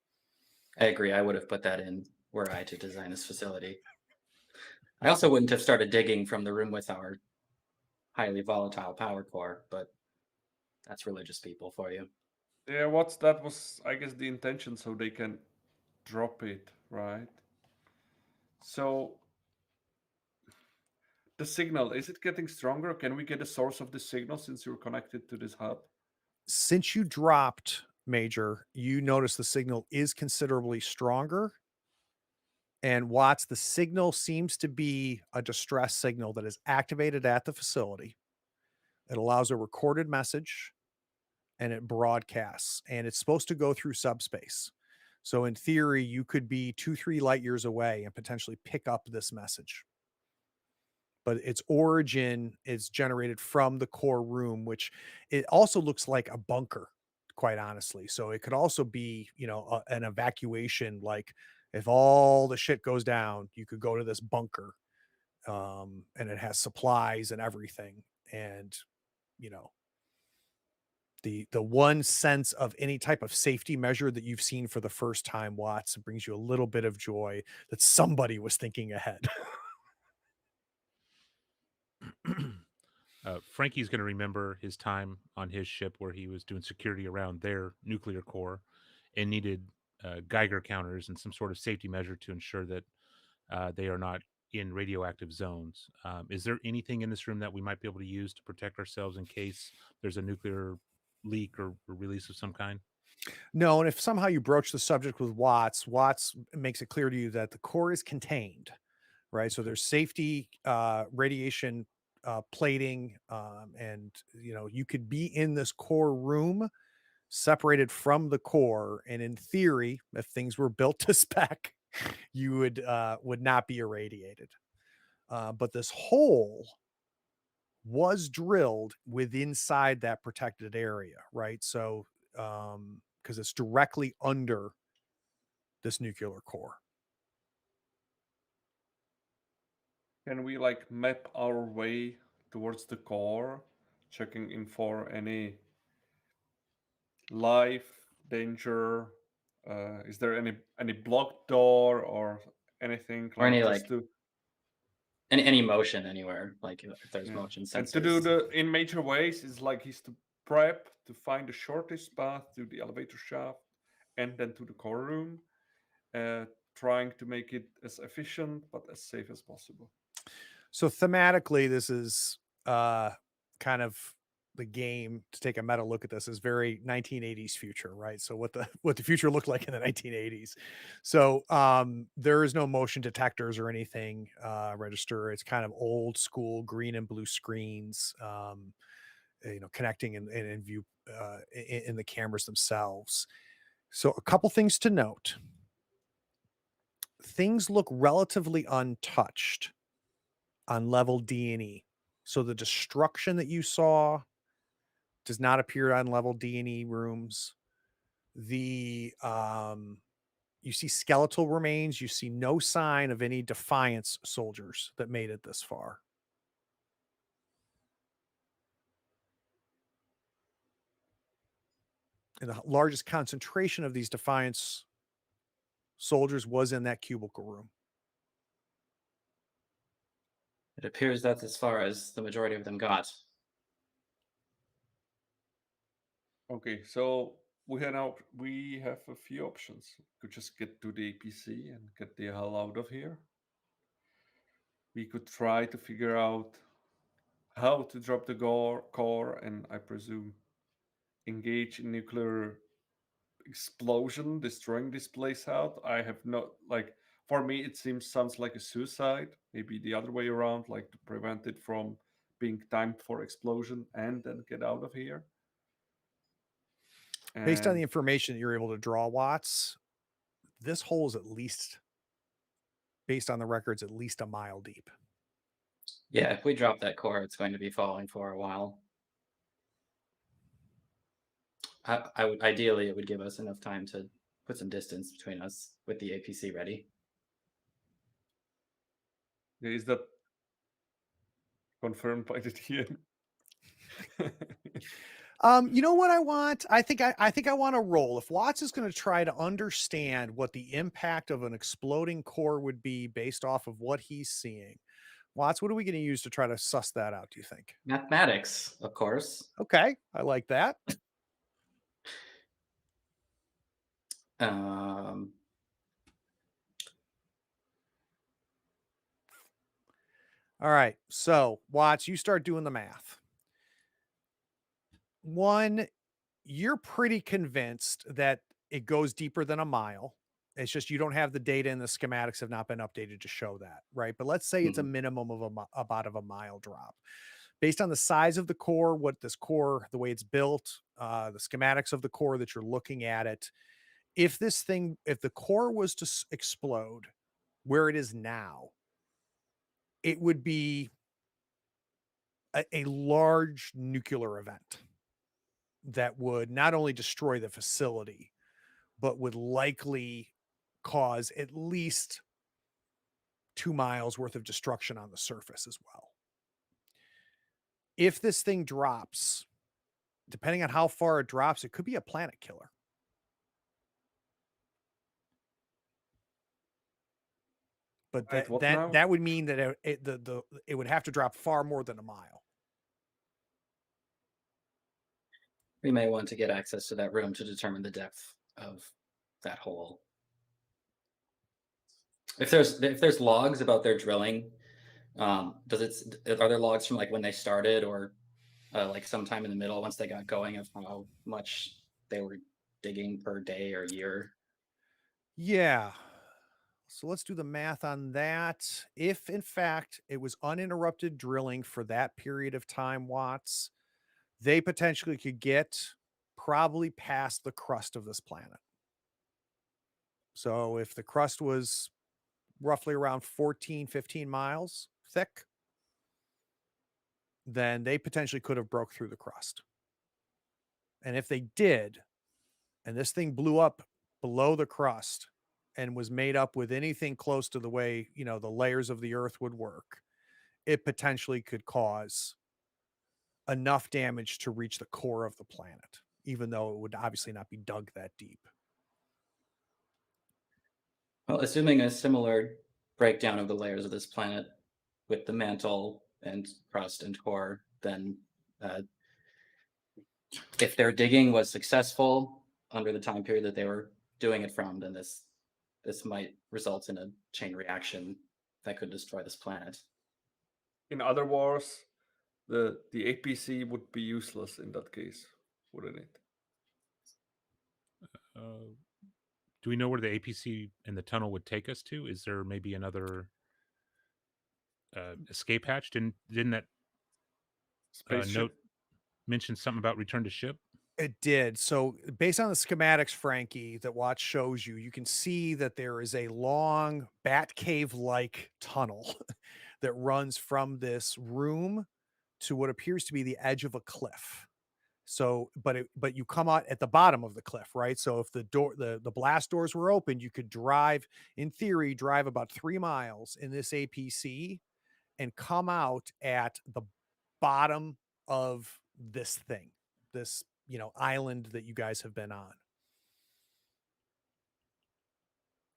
I agree. I would have put that in were I to design this facility. I also wouldn't have started digging from the room with our highly volatile power core, but that's religious people for you.
Yeah, that was I guess the intention, so they can drop it, right? So the signal, is it getting stronger? Can we get a source of the signal since you're connected to this hub?
Since you dropped, Major, you notice the signal is considerably stronger. And Watts, the signal seems to be a distress signal that is activated at the facility. It allows a recorded message and it broadcasts, and it's supposed to go through subspace. So in theory, you could be 2-3 light years away and potentially pick up this message. But its origin is generated from the core room, which it also looks like a bunker, quite honestly. So it could also be, an evacuation. Like if all the shit goes down, you could go to this bunker, and it has supplies and everything. And you know, the one sense of any type of safety measure that you've seen for the first time, Watts, brings you a little bit of joy that somebody was thinking ahead.
Frankie's going to remember his time on his ship where he was doing security around their nuclear core and needed Geiger counters and some sort of safety measure to ensure that they are not in radioactive zones. Is there anything in this room that we might be able to use to protect ourselves in case there's a nuclear leak or release of some kind?
No, and if somehow you broach the subject with Watts makes it clear to you that the core is contained, right? So there's safety, radiation plating, and you could be in this core room separated from the core, and in theory, if things were built to spec, you would not be irradiated. But this hole was drilled inside that protected area, right? So, because it's directly under this nuclear core.
Can we like map our way towards the core, checking in for any life danger? Is there any blocked door or anything
Or any
like just
like
to
any motion anywhere, like if there's
yeah.
motion
And to do
sensors.
the in major ways is like he's to prep to find the shortest path to the elevator shaft and then to the core room, trying to make it as efficient but as safe as possible.
So thematically, this is kind of the game. To take a meta look at this is very 1980s future, right? So what the future looked like in the 1980s. So there is no motion detectors or anything register. It's kind of old school green and blue screens, connecting in view in the cameras themselves. So a couple things to note. Things look relatively untouched on level D and E. So the destruction that you saw does not appear on level D and E rooms. The you see skeletal remains, you see no sign of any Defiance soldiers that made it this far. And the largest concentration of these Defiance soldiers was in that cubicle room.
It appears that's as far as the majority of them got.
Okay, so we have a few options. We could just get to the APC and get the hell out of here. We could try to figure out how to drop the core and I presume engage in nuclear explosion, destroying this place out. I have not like for me it sounds like a suicide. Maybe the other way around, like to prevent it from being timed for explosion and then get out of here.
Based on the
And
information that you're able to draw, Watts, this hole is at least, based on the records, at least a mile deep.
Yeah, if we drop that core, it's going to be falling for a while. I would ideally it would give us enough time to put some distance between us with the APC ready.
is that confirmed by the TM?
You know what I want? I think I want to roll. If Watts is going to try to understand what the impact of an exploding core would be based off of what he's seeing, Watts, what are we going to use to try to suss that out, do you think?
Mathematics, of course.
Okay, I like that.
Um,
All right. So, Watts, you start doing the math. One, you're pretty convinced that it goes deeper than a mile. It's just you don't have the data and the schematics have not been updated to show that, right? But let's say it's a
Mhm.
minimum of about a mile drop. Based on the size of the core, what this core, the way it's built, the schematics of the core that you're looking at it, if the core was to explode where it is now, it would be a large nuclear event that would not only destroy the facility, but would likely cause at least 2 miles worth of destruction on the surface as well. If this thing drops, depending on how far it drops, it could be a planet killer. But
Right, what now?
that would mean that it would have to drop far more than a mile.
We may want to get access to that room to determine the depth of that hole. If there's logs about their drilling, are there logs from like when they started or like sometime in the middle once they got going of how much they were digging per day or year?
Yeah. So let's do the math on that. If in fact it was uninterrupted drilling for that period of time, Watts, they potentially could get probably past the crust of this planet. So if the crust was roughly around 14, 15 miles thick, then they potentially could have broke through the crust. And if they did, and this thing blew up below the crust and was made up with anything close to the way, the layers of the earth would work, it potentially could cause enough damage to reach the core of the planet, even though it would obviously not be dug that deep.
Well, assuming a similar breakdown of the layers of this planet with the mantle and crust and core, then if their digging was successful under the time period that they were doing it from, then this might result in a chain reaction that could destroy this planet.
In other wars, the APC would be useless in that case, wouldn't it?
Do we know where the APC and the tunnel would take us to? Is there maybe another escape hatch? Didn't that
Spaceship.
note mention something about return to ship?
It did. So based on the schematics, Frankie, that Watch shows you, you can see that there is a long bat cave-like tunnel that runs from this room to what appears to be the edge of a cliff. So, but you come out at the bottom of the cliff, right? So if the blast doors were open, you could in theory, drive about 3 miles in this APC and come out at the bottom of this thing, this island that you guys have been on.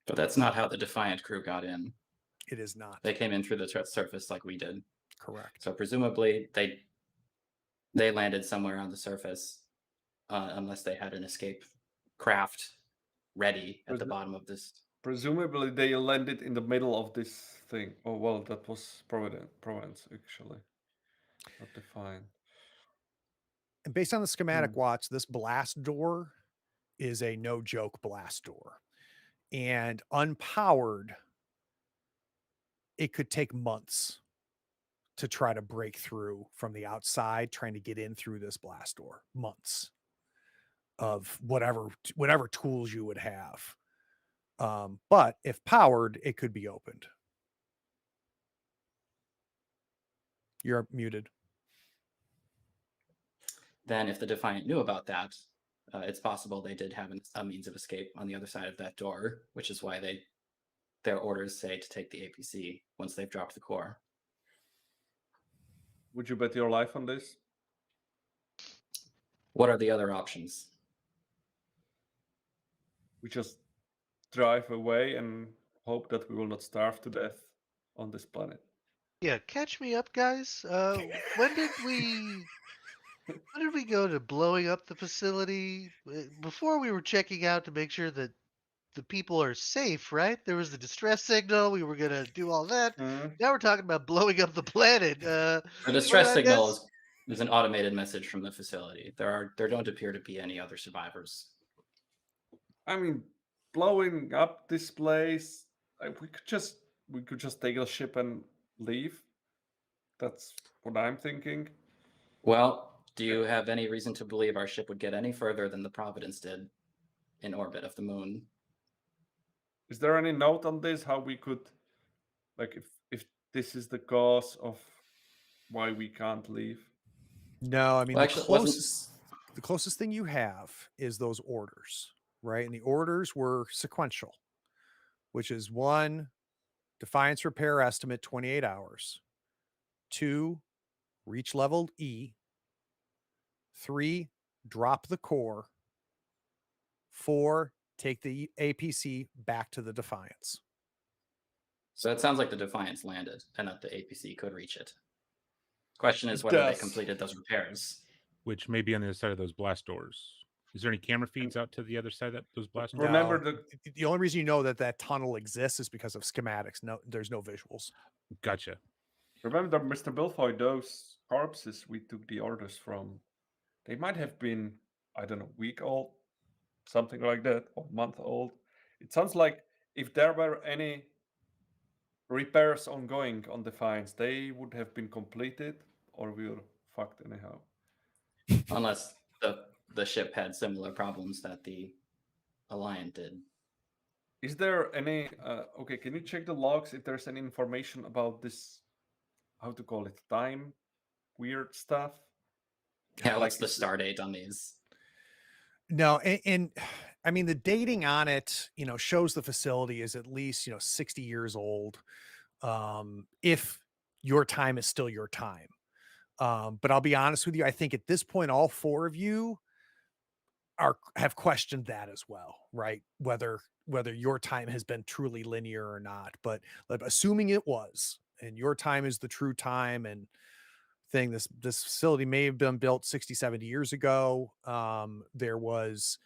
But that's not how the Defiant crew got in.
It is not.
They came in through the surface like we did.
Correct.
So presumably they landed somewhere on the surface, unless they had an escape craft ready at the bottom of this.
Presumably they landed in the middle of this thing. Oh well, that was Provence actually, not Defiant.
And based on the schematic, Watch, this blast door is a no joke blast door. And unpowered, it could take months to try to break through from the outside, trying to get in through this blast door. Months of whatever tools you would have. But if powered, it could be opened. You're muted.
Then if the Defiant knew about that, it's possible they did have a means of escape on the other side of that door, which is why their orders say to take the APC once they've dropped the core.
Would you bet your life on this?
What are the other options?
We just drive away and hope that we will not starve to death on this planet.
Yeah, catch me up, guys. When did we go to blowing up the facility? Before we were checking out to make sure that the people are safe, right? There was the distress signal. We were gonna do all that.
Mhm.
Now we're talking about blowing up the planet.
The
what
distress
about,
signal
guys?
is an automated message from the facility. There don't appear to be any other survivors.
I mean, blowing up this place, we could just take the ship and leave. That's what I'm thinking.
Well, do you have any reason to believe our ship would get any further than the Providence did in orbit of the moon?
Is there any note on this? How we could, like, if this is the cause of why we can't leave?
No, I mean
Well,
the
actually, it wasn't.
closest thing you have is those orders, right? And the orders were sequential, which is 1, Defiance repair estimate 28 hours. 2, reach level E. 3, drop the core. 4, take the APC back to the Defiance.
So it sounds like the Defiance landed and that the APC could reach it. Question is
It
whether they
does.
completed those repairs.
Which may be on the other side of those blast doors. Is there any camera feeds out to the other side of those blast doors?
Remember
No,
the
the only reason you know that tunnel exists is because of schematics. No, there's no visuals.
Gotcha.
remember, Mr. Bilfoy, those corpses we took the orders from, they might have been, I don't know, week old, something like that, or month old. It sounds like if there were any repairs ongoing on Defiance, they would have been completed, or we were fucked anyhow.
Unless the ship had similar problems that the Alliant did.
Is there any? Okay, can you check the logs if there's any information about this? How to call it? Time weird stuff.
Yeah, what's the
is it-
star date on these?
No, and I mean the dating on it, shows the facility is at least 60 years old. If your time is still your time. But I'll be honest with you, I think at this point, all 4 of you have questioned that as well, right? Whether your time has been truly linear or not. But assuming it was, and your time is the true time and thing, this facility may have been built 60, 70 years ago. There was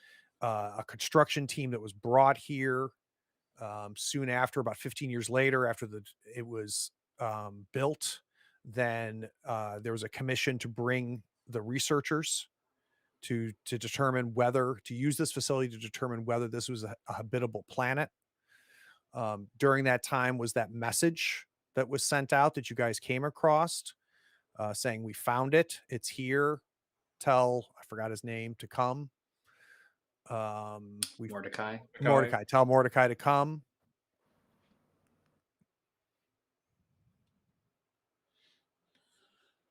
a construction team that was brought here soon after, about 15 years later, after it was built. Then there was a commission to bring the researchers to determine whether to use this facility to determine whether this was a habitable planet. During that time was that message that was sent out that you guys came across, saying we found it, it's here. Tell, I forgot his name, to come.
Mordecai.
Mordecai. Tell Mordecai to come.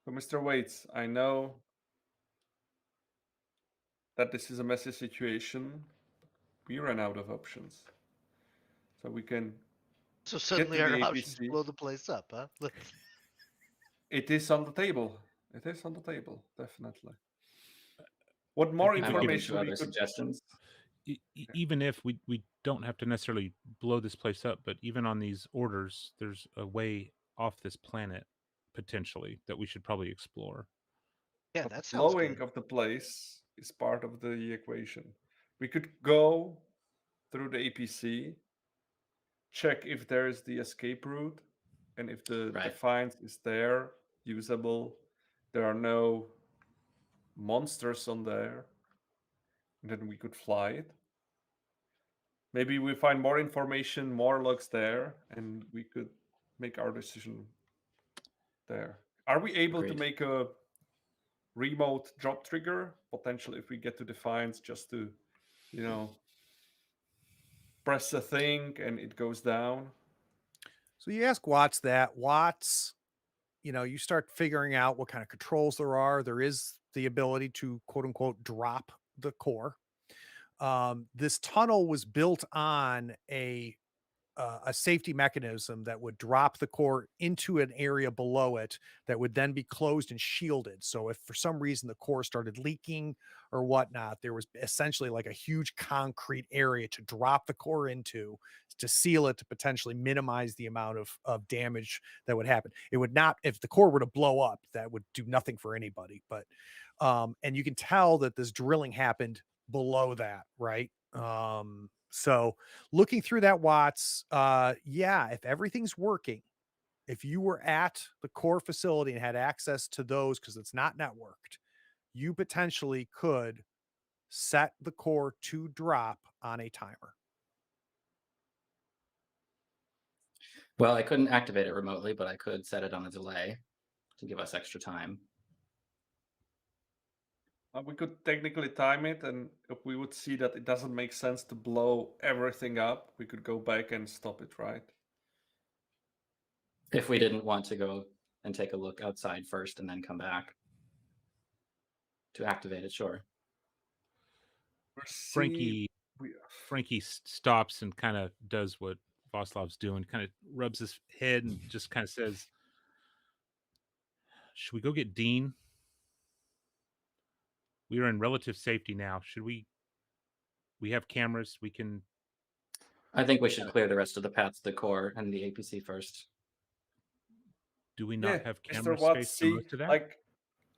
So, Mr. Waits, I know that this is a messy situation. We ran out of options, so we can.
So suddenly
to
our
the
options
APC.
blow the place up, huh?
It is on the table. It is on the table, definitely. What more
think we
I'm
could-
open
information
to
we
other
could?
suggestions.
Even if we don't have to necessarily blow this place up, but even on these orders, there's a way off this planet potentially that we should probably explore.
Yeah,
But
that sounds
blowing
good.
of the place is part of the equation. We could go through the APC, check if there is the escape route, and if the
Right.
Defiance is there, usable, there are no monsters on there, and then we could fly it. Maybe we find more information, more logs there, and we could make our decision there. Are we able to
Agreed.
make a remote drop trigger potentially if we get to Defiance, just to, press a thing and it goes down?
So you ask Watts that. Watts, you start figuring out what kind of controls there are. There is the ability to quote unquote drop the core. This tunnel was built on a safety mechanism that would drop the core into an area below it that would then be closed and shielded. So if for some reason the core started leaking or whatnot, there was essentially like a huge concrete area to drop the core into, to seal it, to potentially minimize the amount of damage that would happen. It would not, if the core were to blow up, that would do nothing for anybody. But and you can tell that this drilling happened below that, right? So looking through that, Watts, yeah, if everything's working, if you were at the core facility and had access to those, because it's not networked, you potentially could set the core to drop on a timer.
Well, I couldn't activate it remotely, but I could set it on a delay to give us extra time.
We could technically time it, and if we would see that it doesn't make sense to blow everything up, we could go back and stop it, right?
If we didn't want to go and take a look outside first and then come back to activate it, sure.
Frankie stops and kind of does what Voslav's doing, kind of rubs his head and just kind of says, should we go get Dean? We are in relative safety now. Should we have cameras? We can.
I think we should clear the rest of the path to the core and the APC first.
Do we not have
Mr.
camera
Watts,
space for most of that?
like,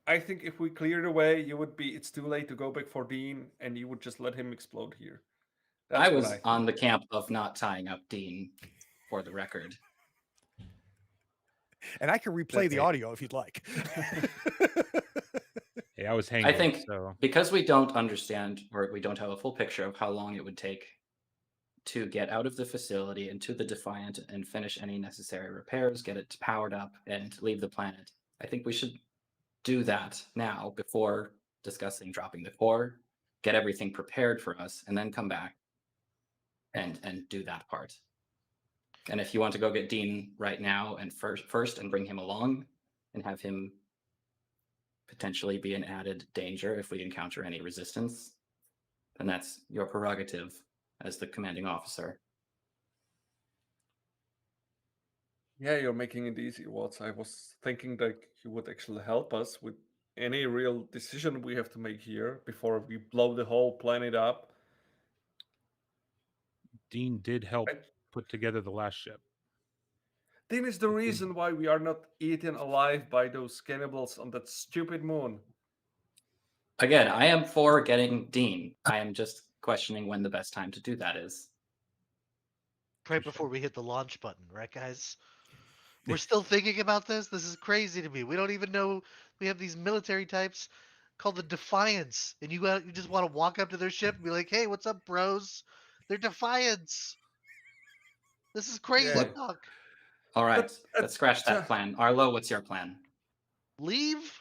I think if we cleared away, it's too late to go back for Dean, and you would just let him explode here.
I was on the camp of not tying up Dean, for the record.
And I can replay the audio if you'd like.
Hey, I was hanging.
I think
so.
Because we don't understand, or we don't have a full picture of how long it would take to get out of the facility into the Defiant and finish any necessary repairs, get it powered up, and leave the planet. I think we should do that now before discussing dropping the core, get everything prepared for us, and then come back and do that part. And if you want to go get Dean right now and first and bring him along and have him potentially be an added danger if we encounter any resistance, then that's your prerogative as the commanding officer.
Yeah, you're making it easy, Watts. I was thinking that you would actually help us with any real decision we have to make here before we blow the whole planet up.
Dean did help put together the last ship.
Dean is the reason why we are not eaten alive by those cannibals on that stupid moon.
Again, I am for getting Dean. I am just questioning when the best time to do that is.
Right before we hit the launch button, right, guys? We're still thinking about this? This is crazy to me. We don't even know we have these military types called the Defiance, and you just want to walk up to their ship and be like, hey, what's up, bros? They're Defiance. This is crazy talk.
All right, let's scratch that plan. Arlo, what's your plan?
Leave?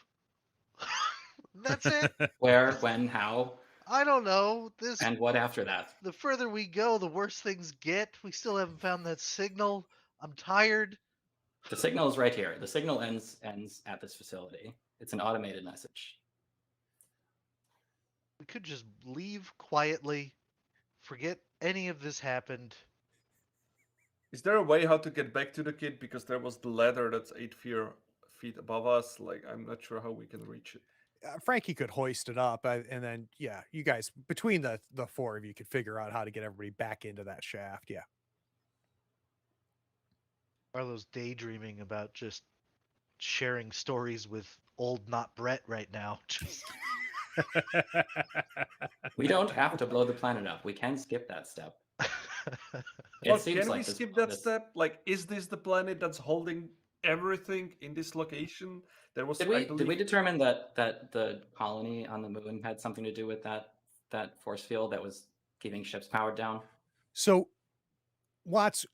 That's it?
Where, when, how?
I don't know.
And what after that?
The further we go, the worse things get. We still haven't found that signal. I'm tired.
The signal is right here. The signal ends at this facility. It's an automated message.
We could just leave quietly, forget any of this happened.
Is there a way how to get back to the kid? Because there was the ladder that's 8 feet above us. Like, I'm not sure how we can reach it.
Frankie could hoist it up, and then you guys between the four of you could figure out how to get everybody back into that shaft. Yeah.
Arlo's daydreaming about just sharing stories with old not Brett right now.
We don't have to blow the planet up. We can skip that step.
Can we skip that step? Like, is this the planet that's holding everything in this location? There was.
Did we determine that the colony on the moon had something to do with that force field that was keeping ships powered down?
So, Watts,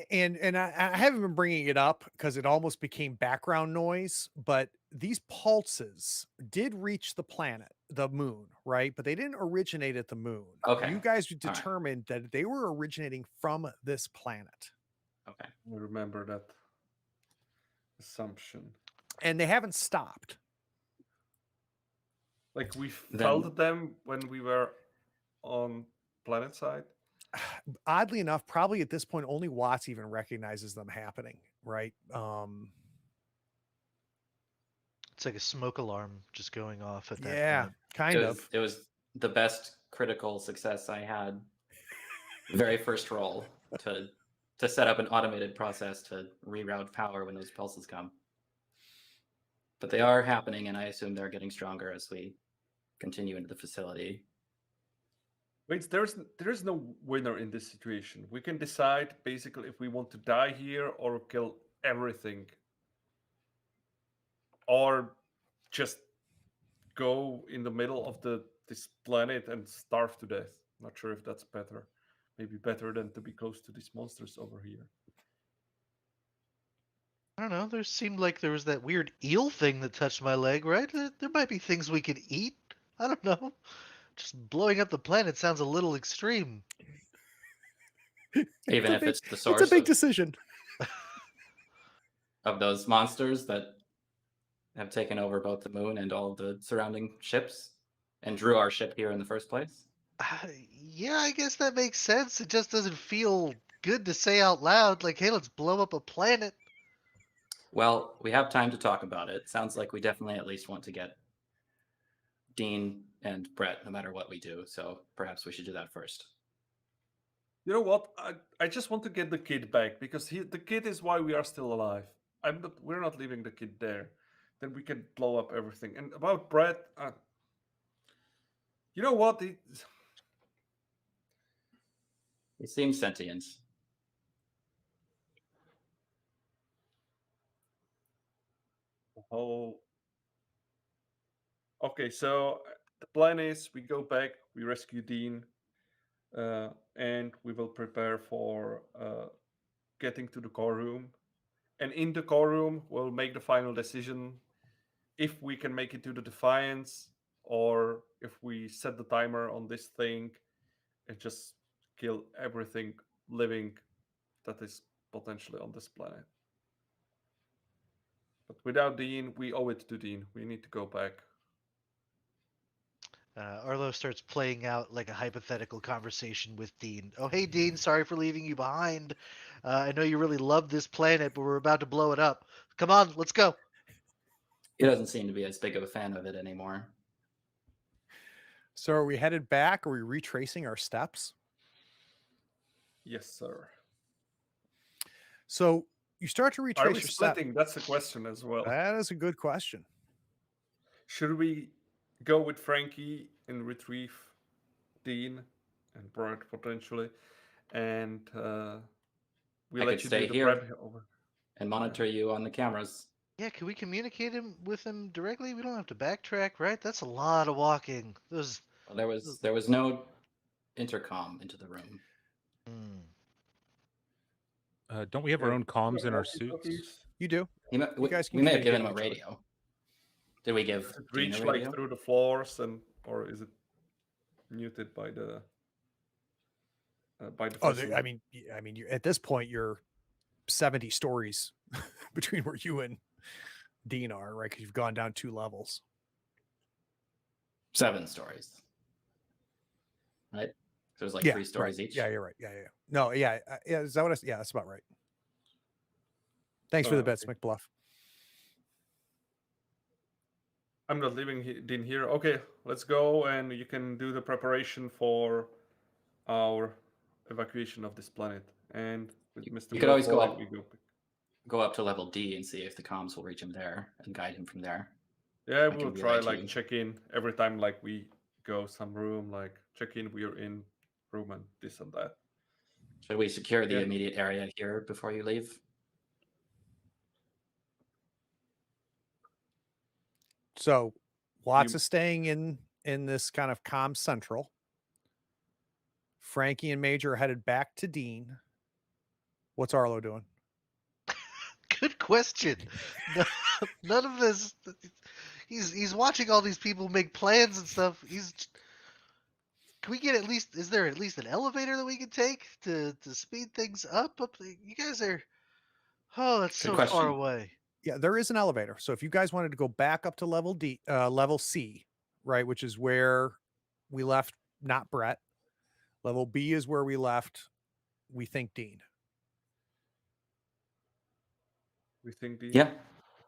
and I haven't been bringing it up because it almost became background noise, but these pulses did reach the moon, right? But they didn't originate at the moon.
Okay.
You guys
right.
determined that they were originating from this planet,
Okay.
I remember that assumption.
and they haven't stopped.
Like we
Then-
felt them when we were on planet side.
Oddly enough, probably at this point, only Watts even recognizes them happening, right?
It's like a smoke alarm just going off at that
Yeah,
point.
kind of.
It was the best critical success I had. Very first roll to set up an automated process to reroute power when those pulses come. But they are happening, and I assume they're getting stronger as we continue into the facility.
Wait, there's no winner in this situation. We can decide basically if we want to die here or kill everything, or just go in the middle of this planet and starve to death. Not sure if that's better. Maybe better than to be close to these monsters over here.
I don't know. There seemed like there was that weird eel thing that touched my leg, right? There might be things we could eat. I don't know. Just blowing up the planet sounds a little extreme.
Even if it's the source
It's a big decision.
of those monsters that have taken over both the moon and all the surrounding ships and drew our ship here in the first place.
Yeah, I guess that makes sense. It just doesn't feel good to say out loud, like, hey, let's blow up a planet.
Well, we have time to talk about it. Sounds like we definitely at least want to get Dean and Brett, no matter what we do. So perhaps we should do that first.
You know what? I just want to get the kid back because the kid is why we are still alive. We're not leaving the kid there. Then we can blow up everything. And about Brett, you know what?
He seems sentient.
Oh. Okay, so the plan is we go back, we rescue Dean, and we will prepare for getting to the core room. And in the core room, we'll make the final decision if we can make it to the Defiance or if we set the timer on this thing and just kill everything living that is potentially on this planet. But without Dean, we owe it to Dean. We need to go back.
Arlo starts playing out like a hypothetical conversation with Dean. Oh, hey, Dean, sorry for leaving you behind. I know you really love this planet, but we're about to blow it up. Come on, let's go.
He doesn't seem to be as big of a fan of it anymore.
So are we headed back? Are we retracing our steps?
Yes, sir.
So you start to
Are
retrace
we
your steps.
splitting? That's the question as well.
That is a good question.
Should we go with Frankie and retrieve Dean and Brett potentially, and we
I
let
could
you
stay
do the
here.
prep over?
And monitor you on the cameras.
Yeah, can we communicate with him directly? We don't have to backtrack, right? That's a lot of walking. Those.
Well, there was no intercom into the room.
Don't we have our
Yeah,
own comms in our
walkie-talkies?
suits?
You do.
We
guys can
may have given him a
communicate with each other.
radio. Did we give
Does it
Dean
reach
a
like
radio?
through the floors, or is it muted by the
Oh,
facility?
I mean, you're, at this point, you're 70 stories between where you and Dean are, right? Because you've gone down 2 levels.
7 stories. Right? So there's like 3 stories
right.
each.
Yeah, you're right. Yeah. No, yeah. Is that what yeah, that's about right. Thanks for the bets,
okay.
McBluff.
I'm not leaving Dean here. Okay, let's go, and you can do the preparation for our evacuation of this planet. And with Mr.
You could always go
Milfoy,
up.
we
Go up to level D and see if the comms will reach him there and guide him from there.
Yeah,
I
we'll
can
try
relay to
like
you.
check in every time like we go some room, like check in, we are in room and this and that.
Should we secure the
Yeah.
immediate area here before you leave?
So Watts is staying in this kind of comm central. Frankie and Major are headed back to Dean. What's Arlo doing?
Good question. No, none of this. He's watching all these people make plans and stuff. Can we get at least? Is there at least an elevator that we can take to speed things up? You guys are. Oh, that's
Good
so far
question.
away.
Yeah, there is an elevator. So if you guys wanted to go back up to level C, right, which is where we left not Brett. Level B is where we left, we think, Dean.
We think the
Yeah.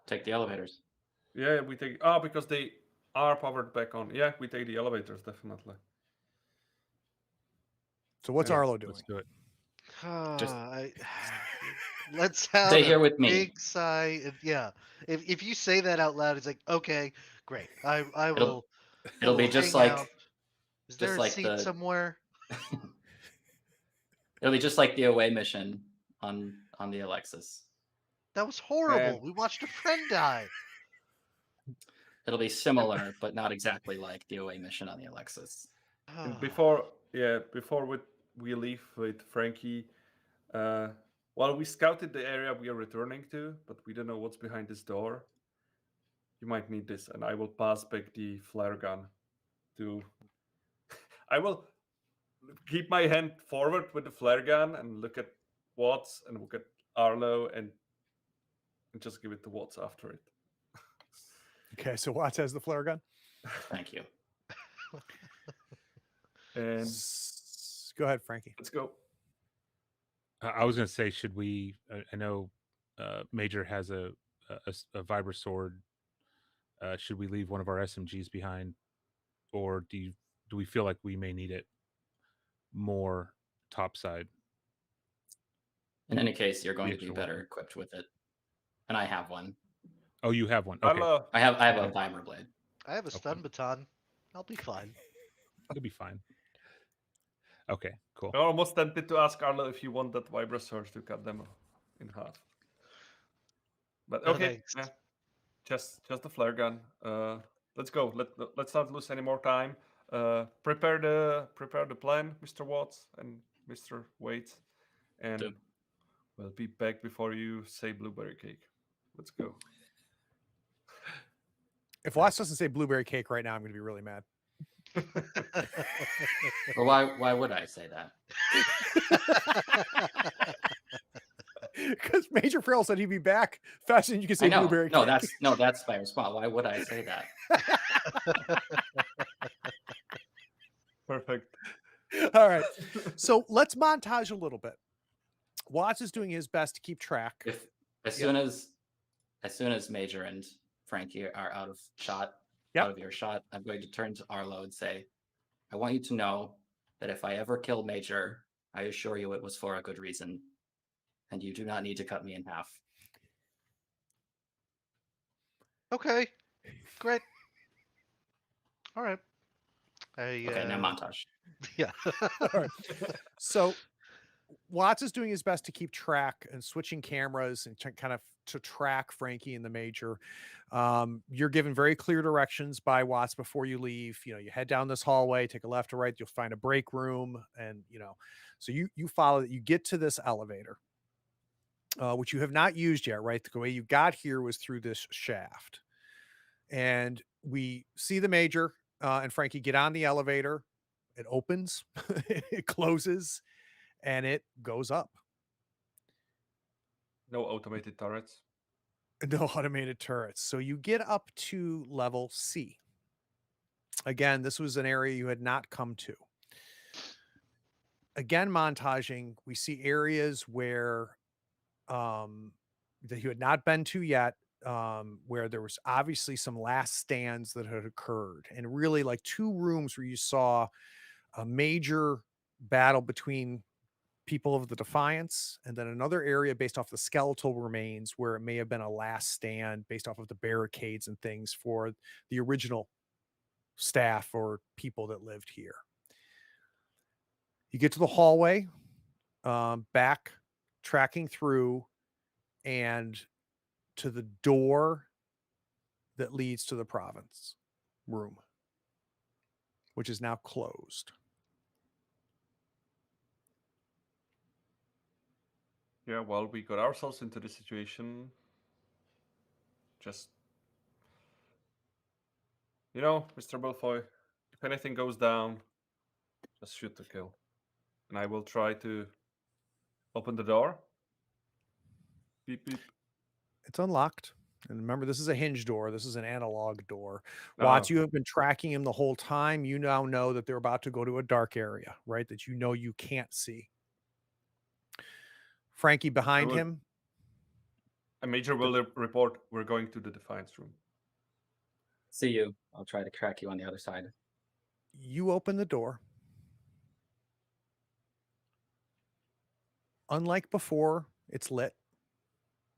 Take the elevators.
Yeah, we take because they are powered back on. Yeah, we take the elevators definitely.
So what's
Yeah,
Arlo doing?
Let's do it.
Just
Let's have
stay
a
here with me.
big sigh. Yeah, if you say that out loud, it's like, okay, great. I will.
It'll be
will
just
hang
like
out. Is there
just
a
like
seat
the
somewhere?
it'll be just like the away mission on the Alexis.
That was horrible.
And-
We watched a friend die.
It'll be similar, but not exactly like the away mission on the Alexis.
And before we leave with Frankie, while we scouted the area we are returning to, but we don't know what's behind this door. You might need this, and I will pass back the flare gun to. I will keep my hand forward with the flare gun and look at Watts and look at Arlo and just give it to Watts after it.
Okay, so Watts has the flare gun.
Thank you.
And
Go ahead, Frankie.
let's go.
I was going to say, should we? I know Major has a vibra sword. Should we leave one of our SMGs behind, or do we feel like we may need it more topside?
In any case, you're going to be
extra
better
weapon.
equipped with it. And I have one.
Oh, you have one. Okay,
I'll,
I have a vibra blade.
I have a stun baton. I'll be fine.
you'll be fine. Okay, cool.
I'm almost tempted to ask Arlo if you want that vibra surge to cut them in half. But
No,
okay,
thanks.
just the flare gun. Let's go. Let's not lose any more time. Prepare the plan, Mr. Watts and Mr. Waite, and
Yep.
we'll be back before you say blueberry cake. Let's go.
If Watts doesn't say blueberry cake right now, I'm going to be really mad.
Well, why would I say that?
Because Major Frill said he'd be back faster than you can say
I know.
blueberry
No,
cake.
that's my response. Why would I say that?
Perfect.
All right. So let's montage a little bit. Watts is doing his best to keep track.
As soon as Major and Frankie are out of shot,
Yep.
out of your shot, I'm going to turn to Arlo and say, I want you to know that if I ever kill Major, I assure you it was for a good reason. And you do not need to cut me in half.
Okay, great. All right.
Okay, now montage.
Yeah.
All right. So Watts is doing his best to keep track and switching cameras and kind of to track Frankie and the Major. You're given very clear directions by Watts before you leave. You head down this hallway, take a left or right, you'll find a break room, and so you follow that. You get to this elevator, which you have not used yet, right? The way you got here was through this shaft, and we see the Major and Frankie get on the elevator. It opens, it closes, and it goes up.
No automated turrets.
No automated turrets. So you get up to level C. Again, this was an area you had not come to. Again, montaging, we see areas where that you had not been to yet, where there was obviously some last stands that had occurred, and really like two rooms where you saw a major battle between people of the Defiance, and then another area based off the skeletal remains where it may have been a last stand based off of the barricades and things for the original staff or people that lived here. You get to the hallway, back tracking through, and to the door that leads to the province room, which is now closed.
Yeah, well, we got ourselves into this situation. Just, Mr. Belfoy, if anything goes down, just shoot to kill. And I will try to open the door. Beep, beep.
It's unlocked. And remember, this is a hinge door. This is an analog door.
Ah,
Watts, you
okay.
have been tracking him the whole time. You now know that they're about to go to a dark area, right? That you can't see. Frankie behind
will-
him.
A major will report we're going to the Defiance room.
See you. I'll try to track you on the other side.
You open the door. Unlike before, it's lit.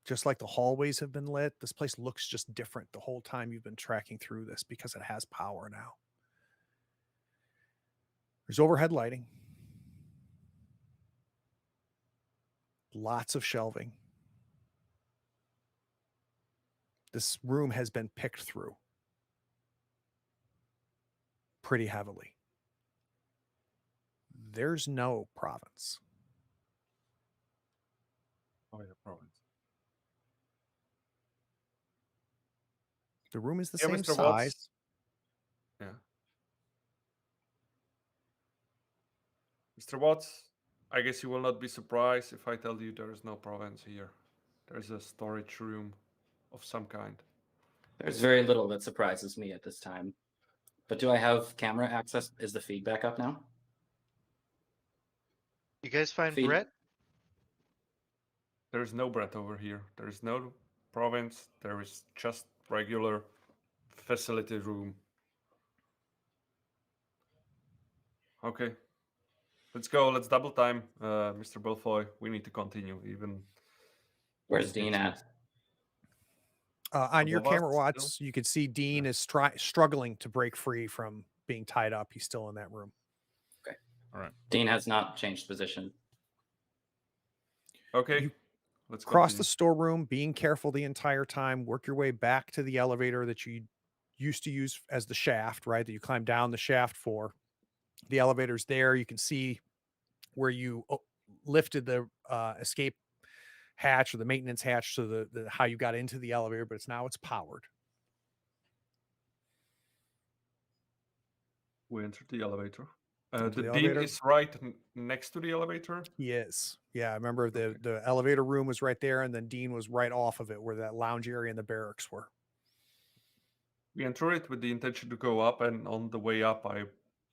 Just like the hallways have been lit, this place looks just different the whole time you've been tracking through this because it has power now. There's overhead lighting. Lots of shelving. This room has been picked through pretty heavily. There's no province.
Oh, yeah, province.
The room is the
Yeah,
same
Mr.
size.
Watts. Yeah. Mr. Watts, I guess you will not be surprised if I tell you there is no province here. There is a storage room of some kind.
There's very little that surprises me at this time. But do I have camera access? Is the feedback up now?
You guys find
Feed-
Brett?
There is no Brett over here. There is no province. There is just regular facility room. Okay. Let's go. Let's double time, Mr. Belfoy. We need to continue. Even
Where's Dean at?
On your
Above us
camera,
still?
Watts, you can see Dean is struggling to break free from being tied up. He's still in that room.
All right.
Dean has not changed position.
Okay.
You
Let's
Cross
continue.
the storeroom, being careful the entire time. Work your way back to the elevator that you used to use as the shaft, right? That you climb down the shaft for. The elevator's there. You can see where you lifted the escape hatch or the maintenance hatch to the how you got into the elevator, but it's powered.
We entered the elevator.
Into
The
the
dean
elevator?
is right next to the elevator.
He is. Yeah, I remember the
Okay.
the elevator room was right there, and then Dean was right off of it where that lounge area and the barracks were.
We enter it with the intention to go up, and on the way up, I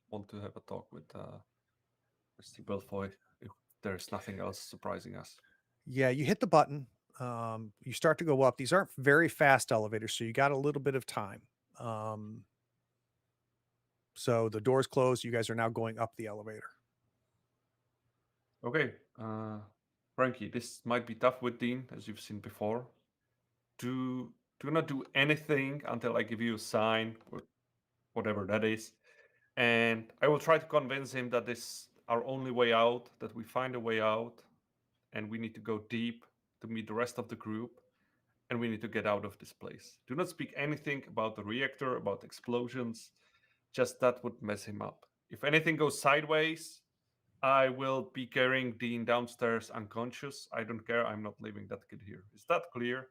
want to have a talk with Mr. Belfoy if there's nothing else surprising us.
Yeah, you hit the button. You start to go up. These aren't very fast elevators, so you got a little bit of time. So the doors closed. You guys are now going up the elevator.
Okay, Frankie, this might be tough with Dean, as you've seen before. Do not do anything until I give you a sign, whatever that is, and I will try to convince him that this is our only way out, that we find a way out, and we need to go deep to meet the rest of the group, and we need to get out of this place. Do not speak anything about the reactor, about explosions, just that would mess him up. If anything goes sideways, I will be carrying Dean downstairs unconscious. I don't care. I'm not leaving that kid here. Is that clear?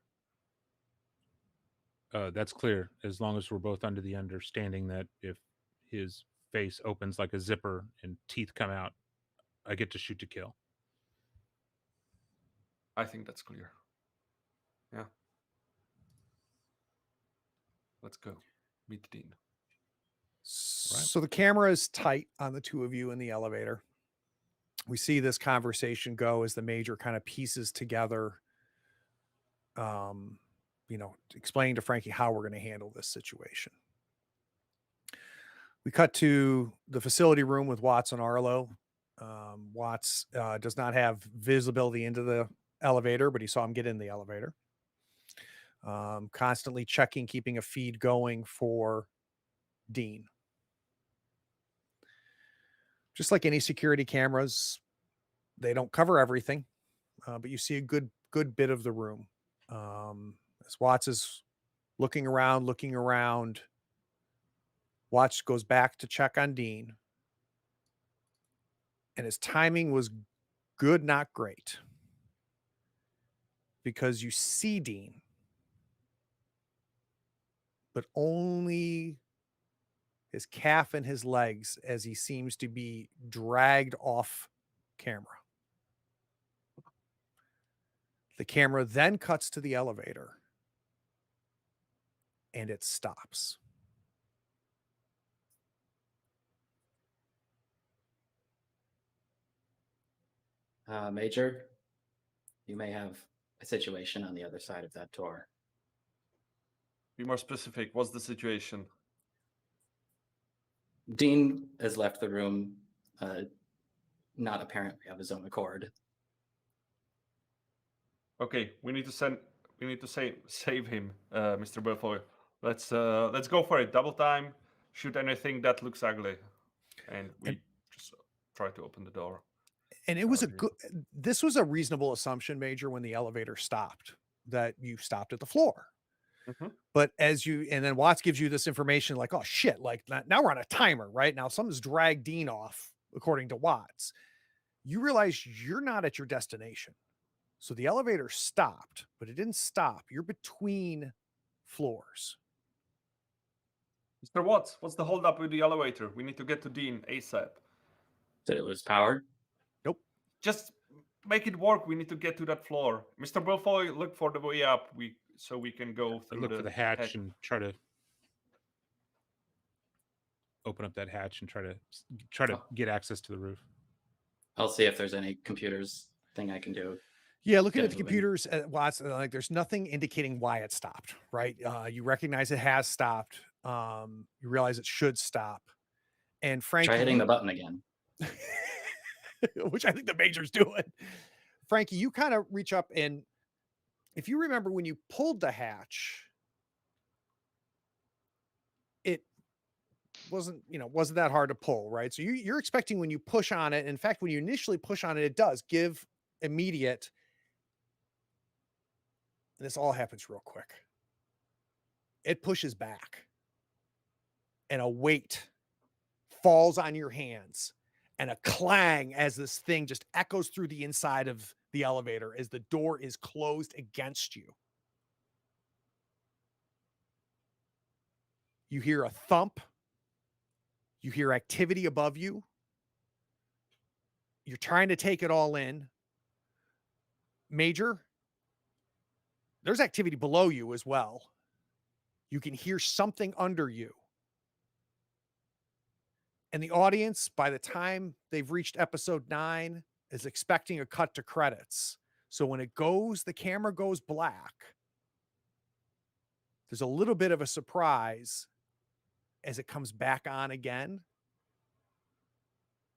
That's clear, as long as we're both under the understanding that if his face opens like a zipper and teeth come out, I get to shoot to kill.
I think that's clear. Yeah. Let's go. Meet Dean.
So the camera is tight on the two of you in the elevator. We see this conversation go as the major kind of pieces together, explaining to Frankie how we're going to handle this situation. We cut to the facility room with Watts and Arlo. Watts does not have visibility into the elevator, but he saw him get in the elevator. Constantly checking, keeping a feed going for Dean. Just like any security cameras, they don't cover everything, but you see a good bit of the room. As Watts is looking around, Watts goes back to check on Dean, and his timing was good, not great. because you see Dean, but only his calf and his legs as he seems to be dragged off camera. The camera then cuts to the elevator and it stops.
Major, you may have a situation on the other side of that door.
Be more specific. What's the situation?
Dean has left the room, not apparently of his own accord.
Okay, we need to save him, Mr. Belfoy. Let's go for it. Double time. Shoot anything that looks ugly, and we just try to open the door.
And it was this was a reasonable assumption, Major, when the elevator stopped, that you stopped at the floor.
Mhm.
But and then Watts gives you this information like, oh shit, like now we're on a timer, right? Now something's dragged Dean off, according to Watts. You realize you're not at your destination. So the elevator stopped, but it didn't stop. You're between floors.
Mr. Watts, what's the holdup with the elevator? We need to get to Dean ASAP.
Did it lose power?
Nope.
Just make it work. We need to get to that floor. Mr. Belfoy, look for the way up. So we can go
I
through
look for the hatch and try to open up that hatch and try to get access to the roof.
I'll see if there's any computers thing I can do.
Yeah, looking
Get
at the
moving.
computers at Watts, like there's nothing indicating why it stopped, right? You recognize it has stopped. You realize it should stop. And Frankie,
Try hitting the button again.
which I think the Major's doing. Frankie, you kind of reach up, and if you remember when you pulled the hatch, it wasn't that hard to pull, right? So you're expecting when you push on it. In fact, when you initially push on it, it does give immediate. And this all happens real quick. It pushes back, and a weight falls on your hands, and a clang as this thing just echoes through the inside of the elevator as the door is closed against you. You hear a thump. You hear activity above you. You're trying to take it all in. Major, there's activity below you as well. You can hear something under you. And the audience, by the time they've reached episode 9, is expecting a cut to credits. So when the camera goes black, there's a little bit of a surprise as it comes back on again.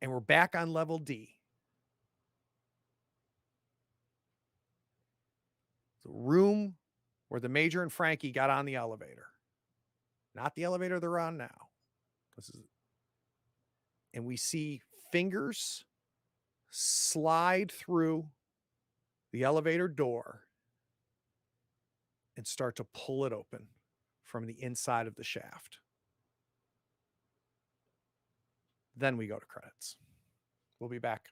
And we're back on level D. The room where the Major and Frankie got on the elevator. Not the elevator they're on now. And we see fingers slide through the elevator door and start to pull it open from the inside of the shaft. Then we go to credits. We'll be back.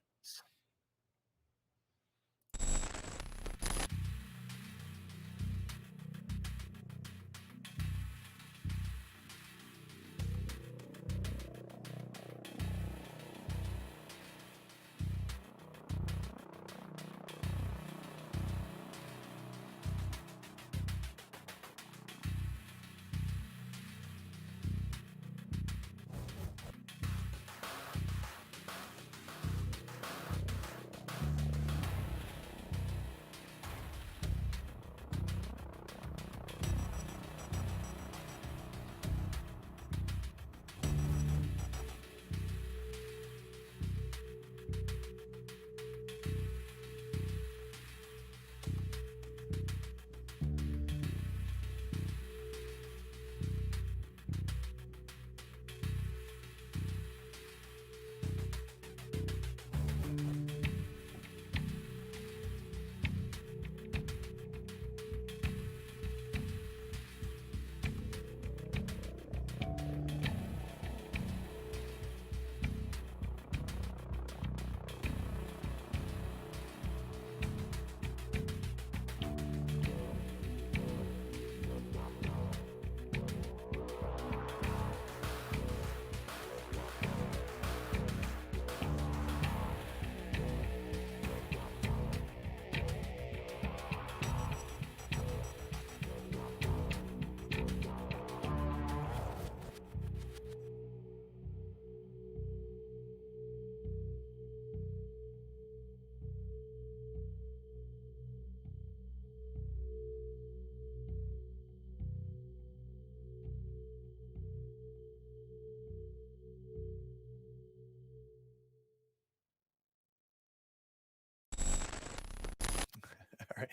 right.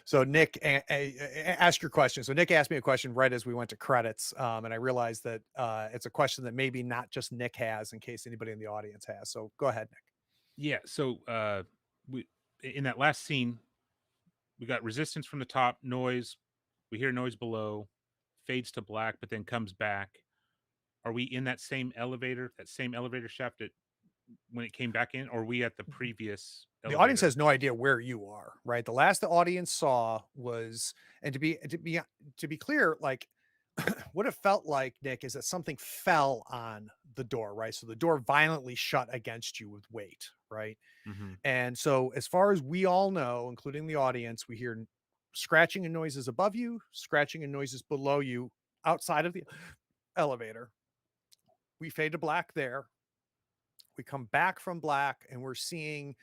So Nick, ask your question. So Nick asked me a question right as we went to credits, and I realized that it's a question that maybe not just Nick has, in case anybody in the audience has. So go ahead, Nick.
Yeah. So we in that last scene, we got resistance from the top, noise. We hear noise below, fades to black, but then comes back. Are we in that same elevator shaft that when it came back in, or are we at the previous
The
elevator?
audience has no idea where you are, right? The last the audience saw was, and to be clear, like what it felt like, Nick, is that something fell on the door, right? So the door violently shut against you with weight, right?
Mhm.
And so, as far as we all know, including the audience, we hear scratching and noises above you, scratching and noises below you outside of the elevator. We fade to black there. We come back from black and we're seeing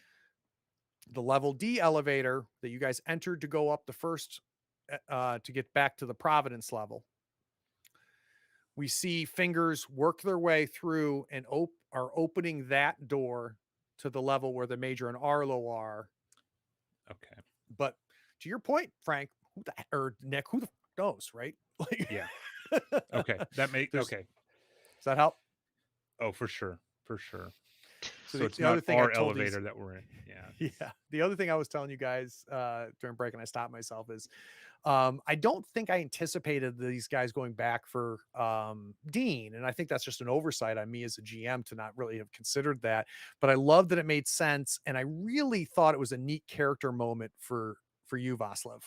the level D elevator that you guys entered to go up the first to get back to the Providence level. We see fingers work their way through and are opening that door to the level where the Major and Arlo are.
Okay.
But to your point, Frank, or Nick, who the knows, right? Like,
Yeah. Okay. That makes
There's-
okay.
does that help?
Oh, for sure. For sure.
So
So it's
the other
not
thing I
our
told these-
elevator that we're in. Yeah.
Yeah. The other thing I was telling you guys during break, and I stopped myself, is I don't think I anticipated these guys going back for Dean. And I think that's just an oversight on me as a GM to not really have considered that. But I love that it made sense. And I really thought it was a neat character moment for you, Vaslav,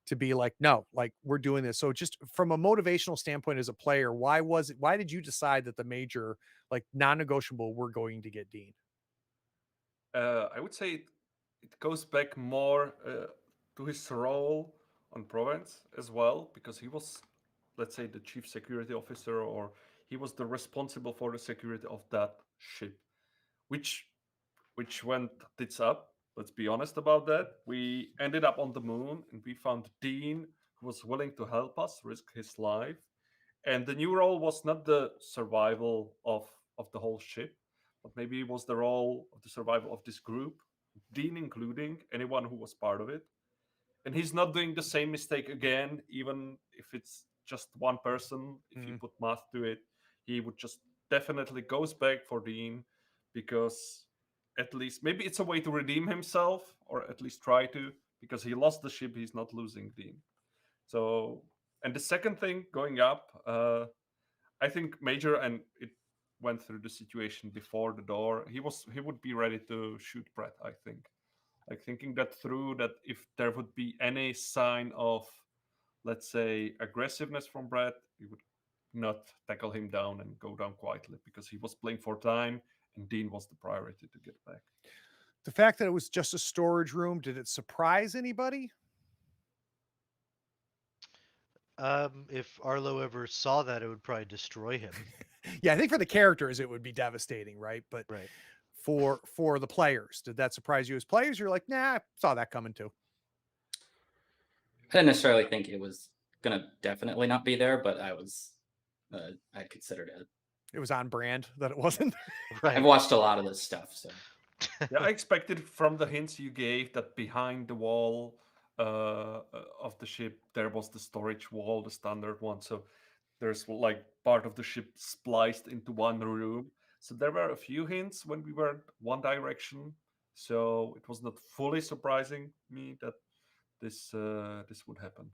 to be like, no, like we're doing this. So just from a motivational standpoint as a player, why did you decide that the Major, like non-negotiable, we're going to get Dean?
I would say it goes back more to his role on Provence as well, because he was, let's say, the chief security officer, or he was the responsible for the security of that ship, which went tits up. Let's be honest about that. We ended up on the moon and we found Dean, who was willing to help us risk his life. And the new role was not the survival of the whole ship, but maybe it was the role of the survival of this group, Dean including anyone who was part of it. And he's not doing the same mistake again, even if it's just one person. If you put math to it, he would just definitely goes back for Dean, because at least maybe it's a way to redeem himself, or at least try to, because he lost the ship, he's not losing Dean. So, and the second thing going up, I think Major, and it went through the situation before the door. He would be ready to shoot Brett. I think, like thinking that through. That if there would be any sign of, let's say, aggressiveness from Brett, he would not tackle him down and go down quietly, because he was playing for time, and Dean was the priority to get back.
The fact that it was just a storage room, did it surprise anybody?
If Arlo ever saw that, it would probably destroy him.
Yeah, I think for the characters it would be devastating, right? But
Right.
for the players, did that surprise you as players? You're like, nah, I saw that coming too.
I didn't necessarily think it was gonna definitely not be there, but I considered it.
It was on brand that it wasn't.
Right.
I've watched a lot of this stuff, so
Yeah, I expected from the hints you gave that behind the wall of the ship there was the storage wall, the standard one. So there's like part of the ship spliced into one room. So there were a few hints when we were one direction. So it was not fully surprising me that this would happen.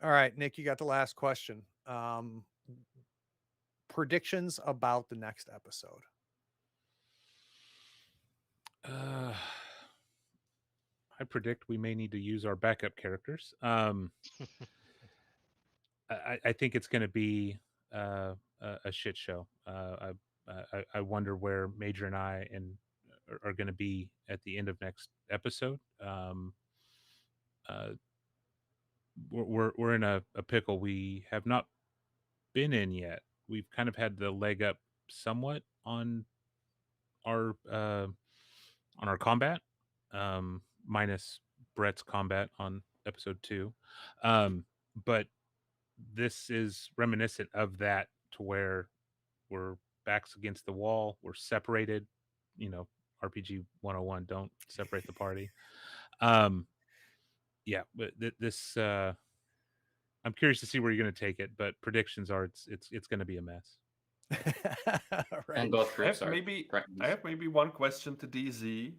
All right, Nick, you got the last question. Predictions about the next episode.
I predict we may need to use our backup characters. I think it's going to be a shit show. I wonder where Major and I are going to be at the end of next episode. We're in a pickle we have not been in yet. We've kind of had the leg up somewhat on our combat, minus Brett's combat on episode 2, but this is reminiscent of that, to where we're backs against the wall, we're separated, RPG 101, don't separate the party. Yeah, but this I'm curious to see where you're going to take it, but predictions are it's going to be a mess.
Right.
And both
I
groups
have
are
maybe
threatened.
I have maybe one question to DZ.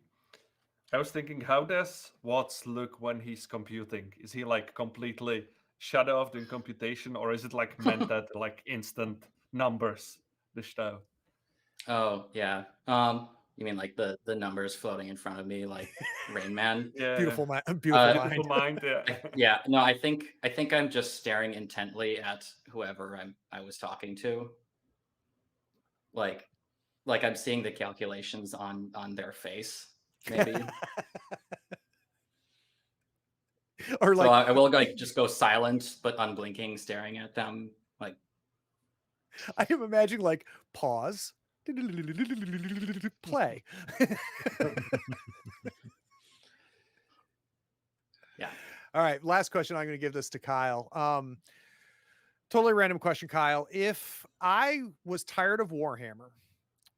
I was thinking, how does Watts look when he's computing? Is he like completely shut off doing computation, or is it like meant that like instant numbers dished out?
Oh yeah. You mean like the numbers floating in front of me, like Rain Man?
Yeah,
Beautiful
yeah.
beautiful
Beautiful
mind.
mind. Yeah.
Yeah. No, I think I'm just staring intently at whoever I was talking to. Like I'm seeing the calculations on their face, maybe.
Or
So
like
I will like just go silent but unblinking, staring at them. Like
I am imagining like pause, play.
yeah.
All right, last question. I'm going to give this to Kyle. Totally random question, Kyle. If I was tired of Warhammer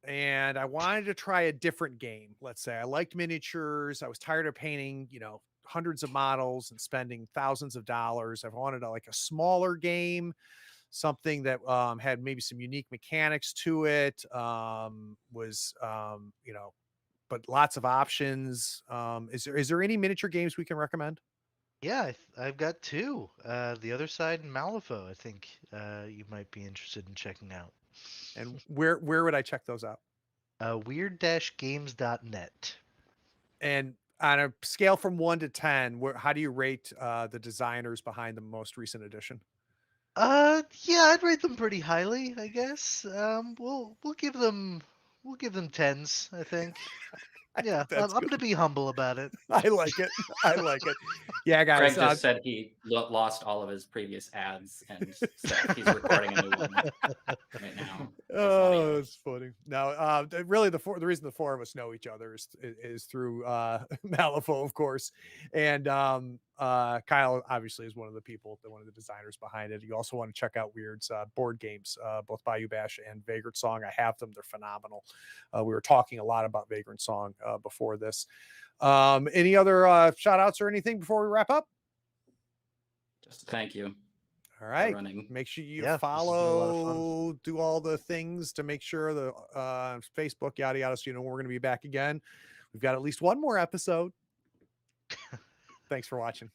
and I wanted to try a different game, let's say I liked miniatures, I was tired of painting, hundreds of models and spending thousands of dollars. I wanted like a smaller game, something that had maybe some unique mechanics to it, but lots of options. Is there any miniature games we can recommend?
Yeah, I've got two. The Other Side and Malifaux. I think you might be interested in checking out.
And where would I check those out?
Weird-games.net.
And on a scale from 1 to 10, how do you rate the designers behind the most recent edition?
Yeah, I'd rate them pretty highly, I guess. We'll give them tens, I think. Yeah,
That's
I'm
good.
gonna be humble about it.
I like it. I like it. Yeah,
Greg
guys.
just said he lost all of his previous ads and said he's recording a new one right now.
Oh, it's funny. No, really, the reason the four of us know each other is through Malifaux, of course, and Kyle obviously is one of the designers behind it. You also want to check out Weird's board games, both Bayou Bash and Vagrant Song. I have them; they're phenomenal. We were talking a lot about Vagrant Song before this. Any other shout outs or anything before we wrap up?
Just thank you.
All right.
Running.
Make sure you
Yeah, this has been a lot of fun.
follow, do all the things to make sure the Facebook, yada, yada. So, we're going to be back again. We've got at least one more episode. Thanks for watching.